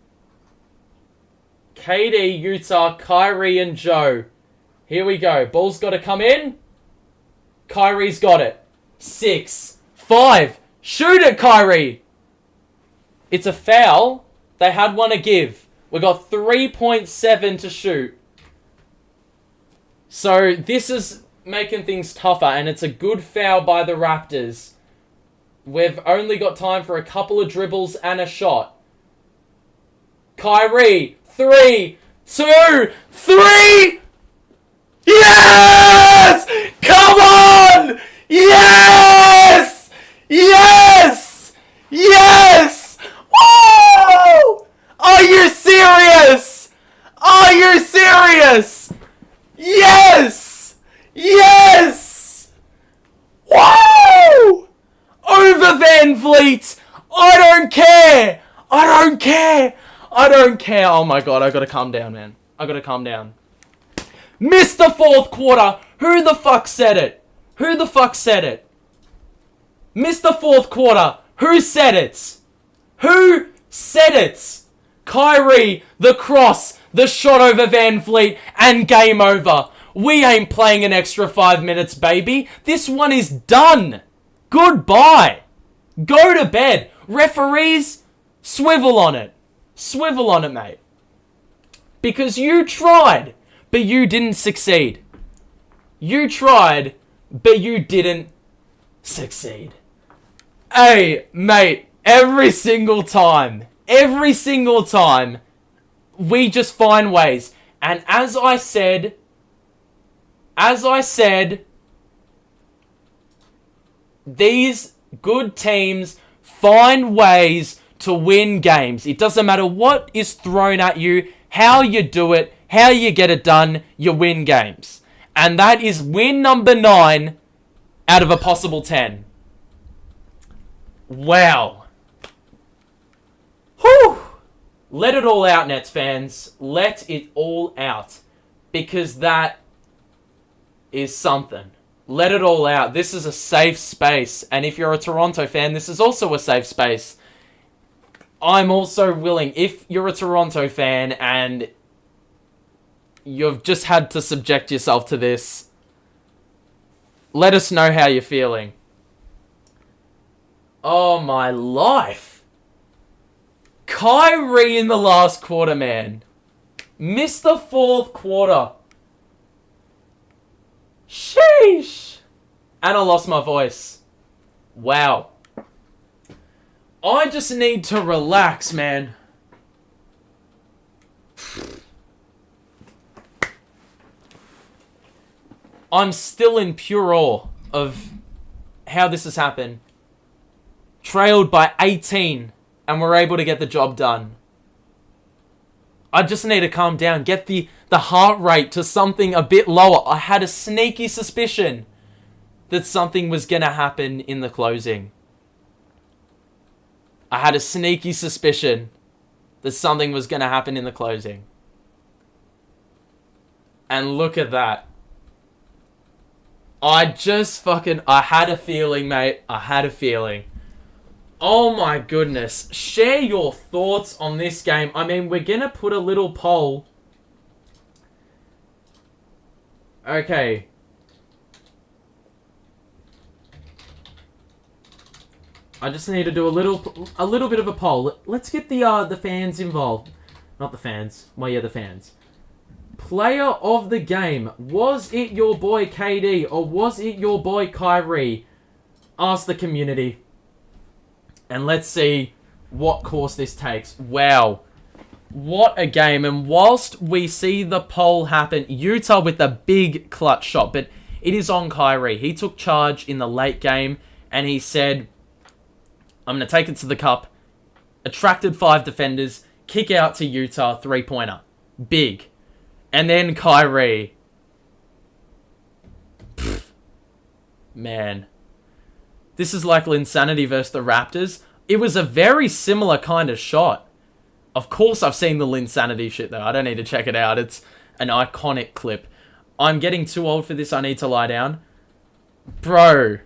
KD, Utah, Kyrie, and Joe. Here we go. Ball's got to come in. Kyrie's got it. 6, 5. Shoot it, Kyrie. It's a foul. They had one to give. We got 3.7 to shoot. So this is making things tougher, and it's a good foul by the Raptors. We've only got time for a couple of dribbles and a shot. Kyrie, 3, 2, 3! Yes! Come on! Yes! Yes! Yes! Woo! Are you serious? Are you serious? Yes! Yes! Woo! Over Van Vliet! I don't care! I don't care! I don't care! Oh my god, I gotta calm down, man. I gotta calm down. Missed the fourth quarter! Who the fuck said it? Who the fuck said it? Missed the fourth quarter! Who said it? Who said it? Kyrie, the cross, the shot over Van Vliet, and game over. We ain't playing an extra 5 minutes, baby. This one is done. Goodbye. Go to bed. Referees, swivel on it. Swivel on it, mate. Because you tried, but you didn't succeed. You tried, but you didn't succeed. Hey, mate, every single time, we just find ways. And as I said, these good teams find ways to win games. It doesn't matter what is thrown at you, how you do it, how you get it done, you win games. And that is win number 9 out of a possible 10. Wow. Whew. Let it all out, Nets fans. Let it all out. Because that is something. Let it all out. This is a safe space. And if you're a Toronto fan, this is also a safe space. I'm also willing, if you're a Toronto fan and you've just had to subject yourself to this, let us know how you're feeling. Oh my life. Kyrie in the last quarter, man. Missed the fourth quarter. Sheesh. And I lost my voice. Wow. I just need to relax, man. I'm still in pure awe of how this has happened. Trailed by 18, and we're able to get the job done. I just need to calm down, get the heart rate to something a bit lower. I had a sneaky suspicion that something was going to happen in the closing. I had a sneaky suspicion that something was going to happen in the closing. And look at that. I had a feeling, mate. I had a feeling. Oh my goodness. Share your thoughts on this game. I mean, we're going to put a little poll. Okay. I just need to do a little bit of a poll. Let's get the fans involved. Not the fans. Well, yeah, the fans. Player of the game. Was it your boy KD or was it your boy Kyrie? Ask the community. And let's see what course this takes. Wow. What a game. And whilst we see the poll happen, Utah with a big clutch shot. But it is on Kyrie. He took charge in the late game and he said, I'm going to take it to the cup. Attracted 5 defenders. Kick out to Utah. 3-pointer. Big. And then Kyrie. Pfft. Man. This is like Linsanity versus the Raptors. It was a very similar kind of shot. Of course I've seen the Linsanity shit though. I don't need to check it out. It's an iconic clip. I'm getting too old for this. I need to lie down. Bro.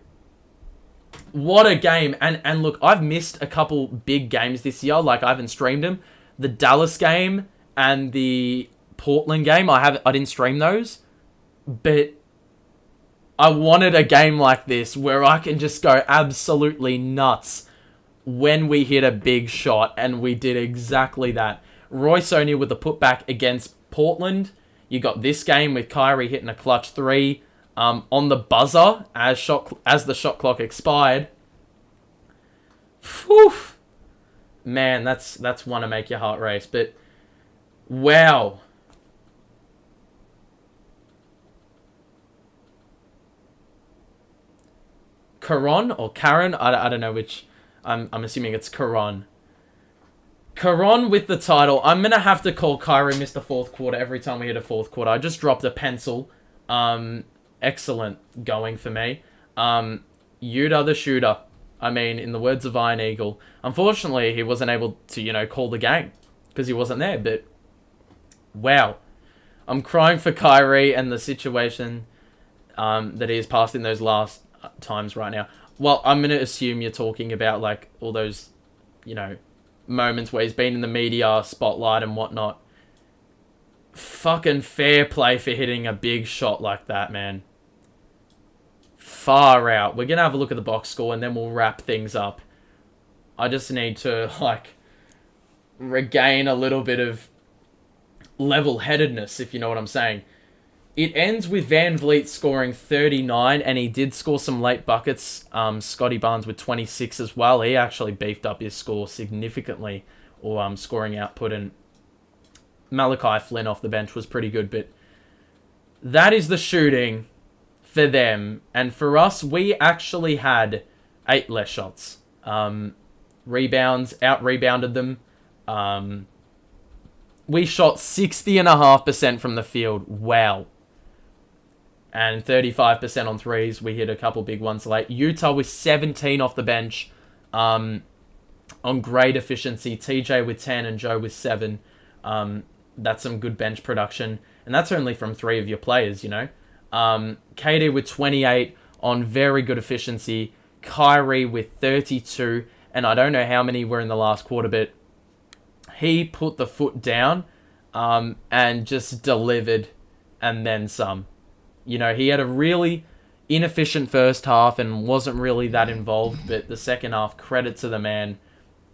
What a game. And look, I've missed a couple big games this year. Like, I haven't streamed them. The Dallas game and the Portland game, I didn't stream those. But I wanted a game like this where I can just go absolutely nuts when we hit a big shot. And we did exactly that. Royce O'Neal with the putback against Portland. You got this game with Kyrie hitting a clutch 3 on the buzzer as the shot clock expired. Whew. Man, that's one to make your heart race. But wow. Caron or Karen? I don't know which. I'm assuming it's Caron. Caron with the title. I'm going to have to call Kyrie Mr. Fourth Quarter every time we hit a fourth quarter. I just dropped a pencil. Excellent going for me. Yuta the shooter. I mean, in the words of Iron Eagle. Unfortunately, he wasn't able to, call the game. Because he wasn't there. But, wow. I'm crying for Kyrie and the situation that he has passed in those last times right now. Well, I'm going to assume you're talking about, like, all those, moments where he's been in the media spotlight and whatnot. Fucking fair play for hitting a big shot like that, man. Far out. We're going to have a look at the box score and then we'll wrap things up. I just need to, regain a little bit of level-headedness, if you know what I'm saying. It ends with Van Vliet scoring 39, and he did score some late buckets. Scotty Barnes with 26 as well. He actually beefed up his score significantly, or scoring output, and Malachi Flynn off the bench was pretty good. But that is the shooting for them. And for us, we actually had 8 less shots. Rebounds, out-rebounded them. We shot 60.5% from the field. Wow. And 35% on threes. We hit a couple big ones late. Utah with 17 off the bench. On great efficiency. TJ with 10 and Joe with 7. That's some good bench production. And that's only from 3 of your players, KD with 28 on very good efficiency. Kyrie with 32. And I don't know how many were in the last quarter, but he put the foot down and just delivered and then some. He had a really inefficient first half and wasn't really that involved, but the second half, credit to the man,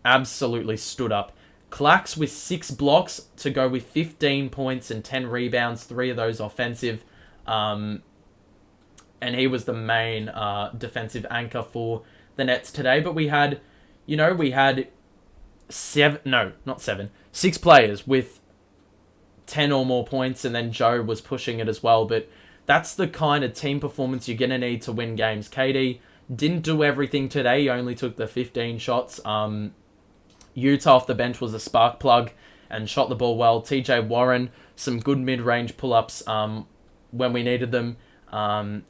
absolutely stood up. Clax with 6 blocks to go with 15 points and 10 rebounds, 3 of those offensive. And he was the main defensive anchor for the Nets today. But we had 6 players with 10 or more points, and then Joe was pushing it as well. But that's the kind of team performance you're going to need to win games. KD didn't do everything today. He only took the 15 shots. Utah off the bench was a spark plug and shot the ball well. TJ Warren, some good mid-range pull-ups when we needed them. And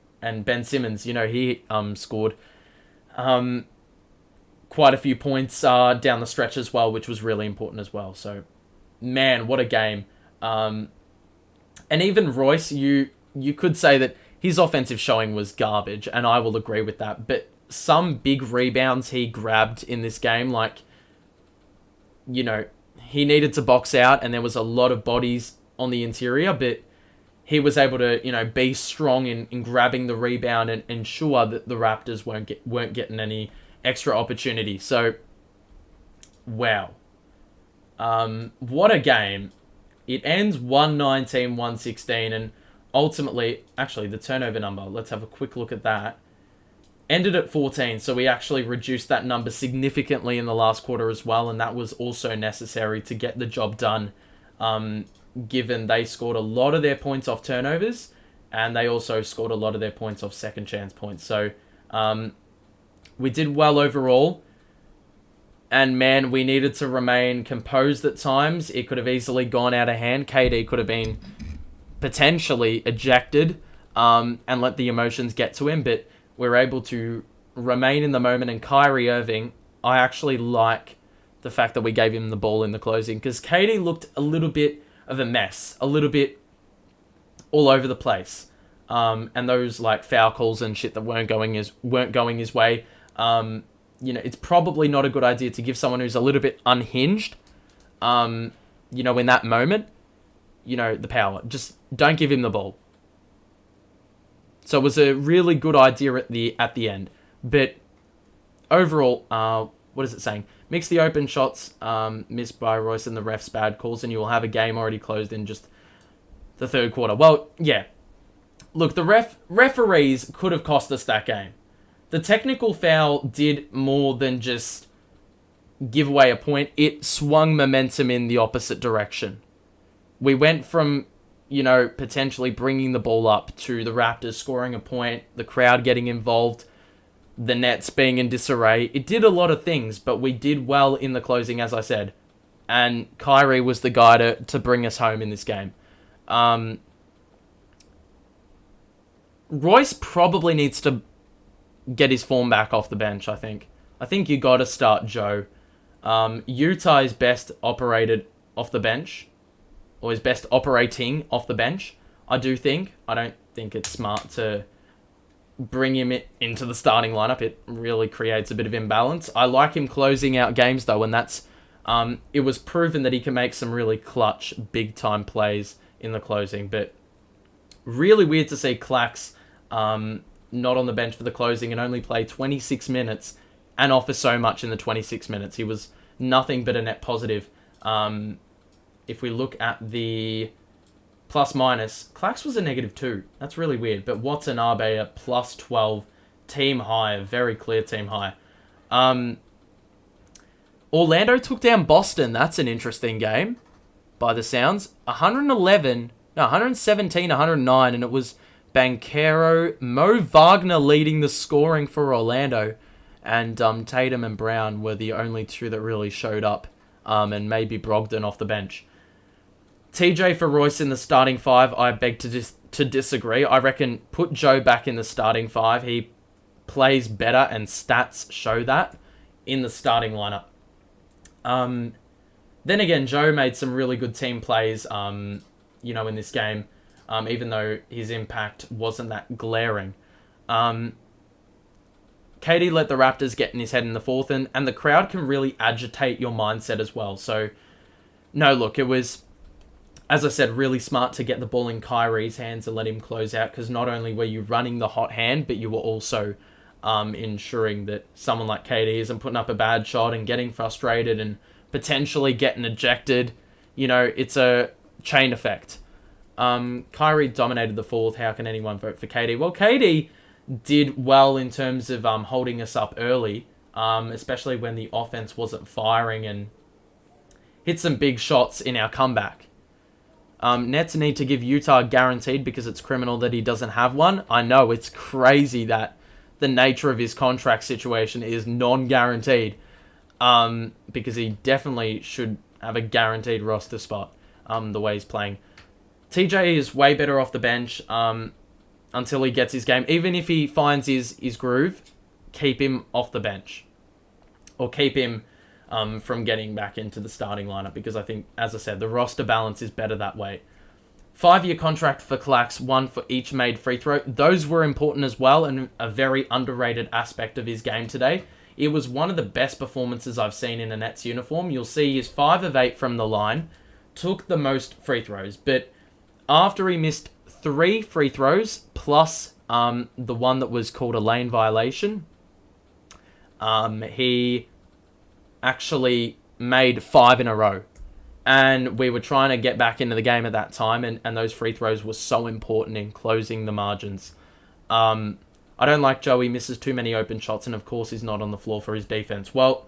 Ben Simmons, he scored quite a few points down the stretch as well, which was really important as well. So, man, what a game. And even Royce, you could say that his offensive showing was garbage, and I will agree with that. But some big rebounds he grabbed in this game, he needed to box out, and there was a lot of bodies on the interior, but he was able to, be strong in grabbing the rebound and ensure that the Raptors weren't getting any extra opportunity. So, wow. What a game. It ends 119-116, and ultimately, actually, the turnover number, let's have a quick look at that. Ended at 14, so we actually reduced that number significantly in the last quarter as well, and that was also necessary to get the job done, given they scored a lot of their points off turnovers, and they also scored a lot of their points off second chance points. So, we did well overall. And man, we needed to remain composed at times. It could have easily gone out of hand. KD could have been potentially ejected and let the emotions get to him. But we're able to remain in the moment. And Kyrie Irving, I actually like the fact that we gave him the ball in the closing. Because KD looked a little bit of a mess. A little bit all over the place. And those like foul calls and shit that weren't going his way. It's probably not a good idea to give someone who's a little bit unhinged, in that moment, the power. Just don't give him the ball. So it was a really good idea at the end. But overall, what is it saying? Mix the open shots missed by Royce and the refs' bad calls, and you will have a game already closed in just the third quarter. Well, yeah. Look, the referees could have cost us that game. The technical foul did more than just give away a point. It swung momentum in the opposite direction. We went from, potentially bringing the ball up to the Raptors scoring a point, the crowd getting involved, the Nets being in disarray. It did a lot of things, but we did well in the closing, as I said. And Kyrie was the guy to bring us home in this game. Royce probably needs to get his form back off the bench, I think. I think you got to start Joe. Utah is best operated off the bench, or is best operating off the bench, I do think. I don't think it's smart to bring him into the starting lineup. It really creates a bit of imbalance. I like him closing out games, though, and that's it was proven that he can make some really clutch, big-time plays in the closing. But really weird to see Clax not on the bench for the closing and only play 26 minutes and offer so much in the 26 minutes. He was nothing but a net positive. If we look at the plus minus, Clax was a -2. That's really weird. But Watanabe a plus 12, team high, a very clear team high. Orlando took down Boston. That's an interesting game by the sounds. 117, 109, and it was Banchero, Mo Wagner leading the scoring for Orlando, and Tatum and Brown were the only two that really showed up, and maybe Brogdon off the bench. TJ for Royce in the starting five, I beg to disagree. I reckon put Joe back in the starting five. He plays better, and stats show that in the starting lineup. Then again, Joe made some really good team plays, in this game, even though his impact wasn't that glaring. KD let the Raptors get in his head in the fourth, and the crowd can really agitate your mindset as well. So, no, look, it was, as I said, really smart to get the ball in Kyrie's hands and let him close out, because not only were you running the hot hand, but you were also ensuring that someone like KD isn't putting up a bad shot and getting frustrated and potentially getting ejected. It's a chain effect. Kyrie dominated the fourth. How can anyone vote for KD? Well, KD did well in terms of holding us up early, especially when the offense wasn't firing, and hit some big shots in our comeback. Nets need to give Utah guaranteed, because it's criminal that he doesn't have one. I know, it's crazy that the nature of his contract situation is non-guaranteed, because he definitely should have a guaranteed roster spot the way he's playing. TJ is way better off the bench until he gets his game. Even if he finds his groove, keep him off the bench. Or keep him from getting back into the starting lineup, because I think, as I said, the roster balance is better that way. 5-year contract for Clax, 1 for each made free throw. Those were important as well, and a very underrated aspect of his game today. It was one of the best performances I've seen in a Nets uniform. You'll see he's 5 of 8 from the line, took the most free throws, but after he missed 3 free throws, plus the one that was called a lane violation, he actually made 5 in a row. And we were trying to get back into the game at that time, and those free throws were so important in closing the margins. I don't like Joey misses too many open shots, and of course he's not on the floor for his defense. Well,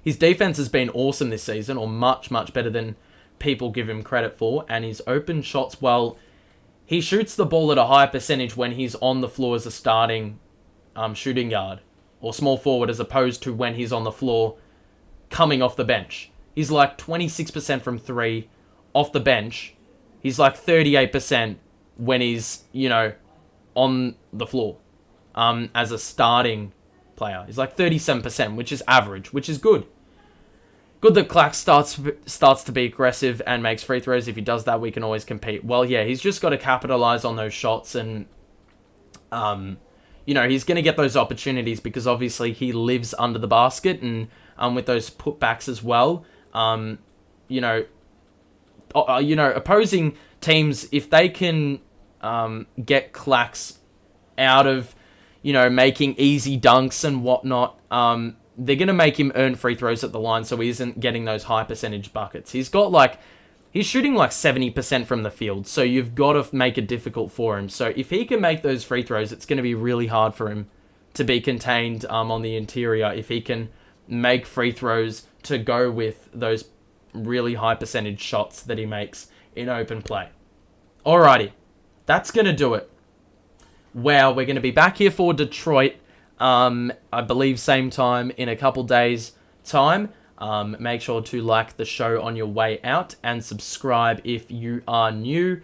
his defense has been awesome this season, or much, much better than people give him credit for. And his open shots, well, he shoots the ball at a high percentage when he's on the floor as a starting shooting guard or small forward, as opposed to when he's on the floor coming off the bench. He's like 26% from 3 off the bench. He's like 38% when he's, on the floor as a starting player. He's like 37%, which is average, which is good. Good that Clack starts to be aggressive and makes free throws. If he does that, we can always compete. Well, yeah, he's just got to capitalize on those shots and, he's going to get those opportunities because obviously he lives under the basket and with those putbacks as well. Opposing teams, if they can get Clacks out of, making easy dunks and whatnot, they're going to make him earn free throws at the line so he isn't getting those high percentage buckets. He's shooting like 70% from the field, so you've got to make it difficult for him. So if he can make those free throws, it's going to be really hard for him to be contained on the interior if he can make free throws to go with those really high percentage shots that he makes in open play. Alrighty, that's going to do it. Well, we're going to be back here for Detroit, I believe same time in a couple days' time. Make sure to like the show on your way out and subscribe if you are new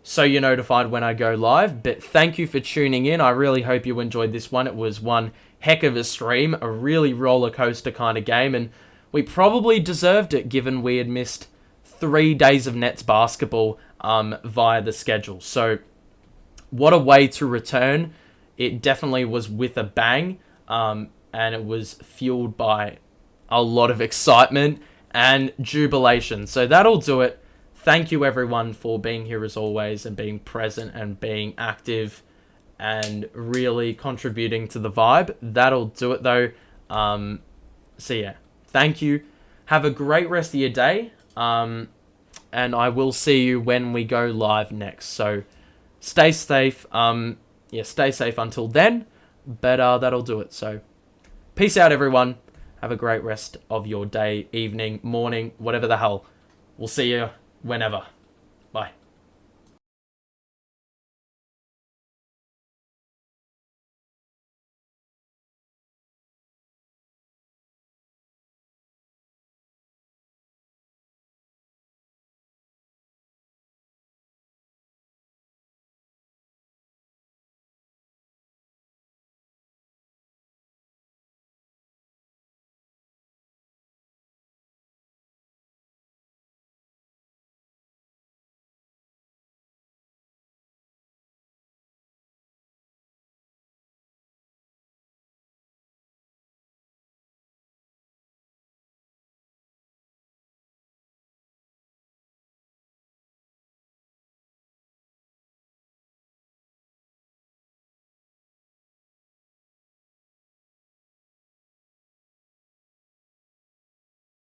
so you're notified when I go live. But thank you for tuning in. I really hope you enjoyed this one. It was one heck of a stream, a really roller coaster kind of game, and we probably deserved it given we had missed 3 days of Nets basketball via the schedule. So what a way to return. It definitely was with a bang, and it was fueled by a lot of excitement and jubilation. So that'll do it. Thank you everyone for being here as always and being present and being active and really contributing to the vibe. That'll do it though. So yeah, thank you. Have a great rest of your day. And I will see you when we go live next. So stay safe. Stay safe until then. But that'll do it. So peace out everyone. Have a great rest of your day, evening, morning, whatever the hell. We'll see you whenever. Bye.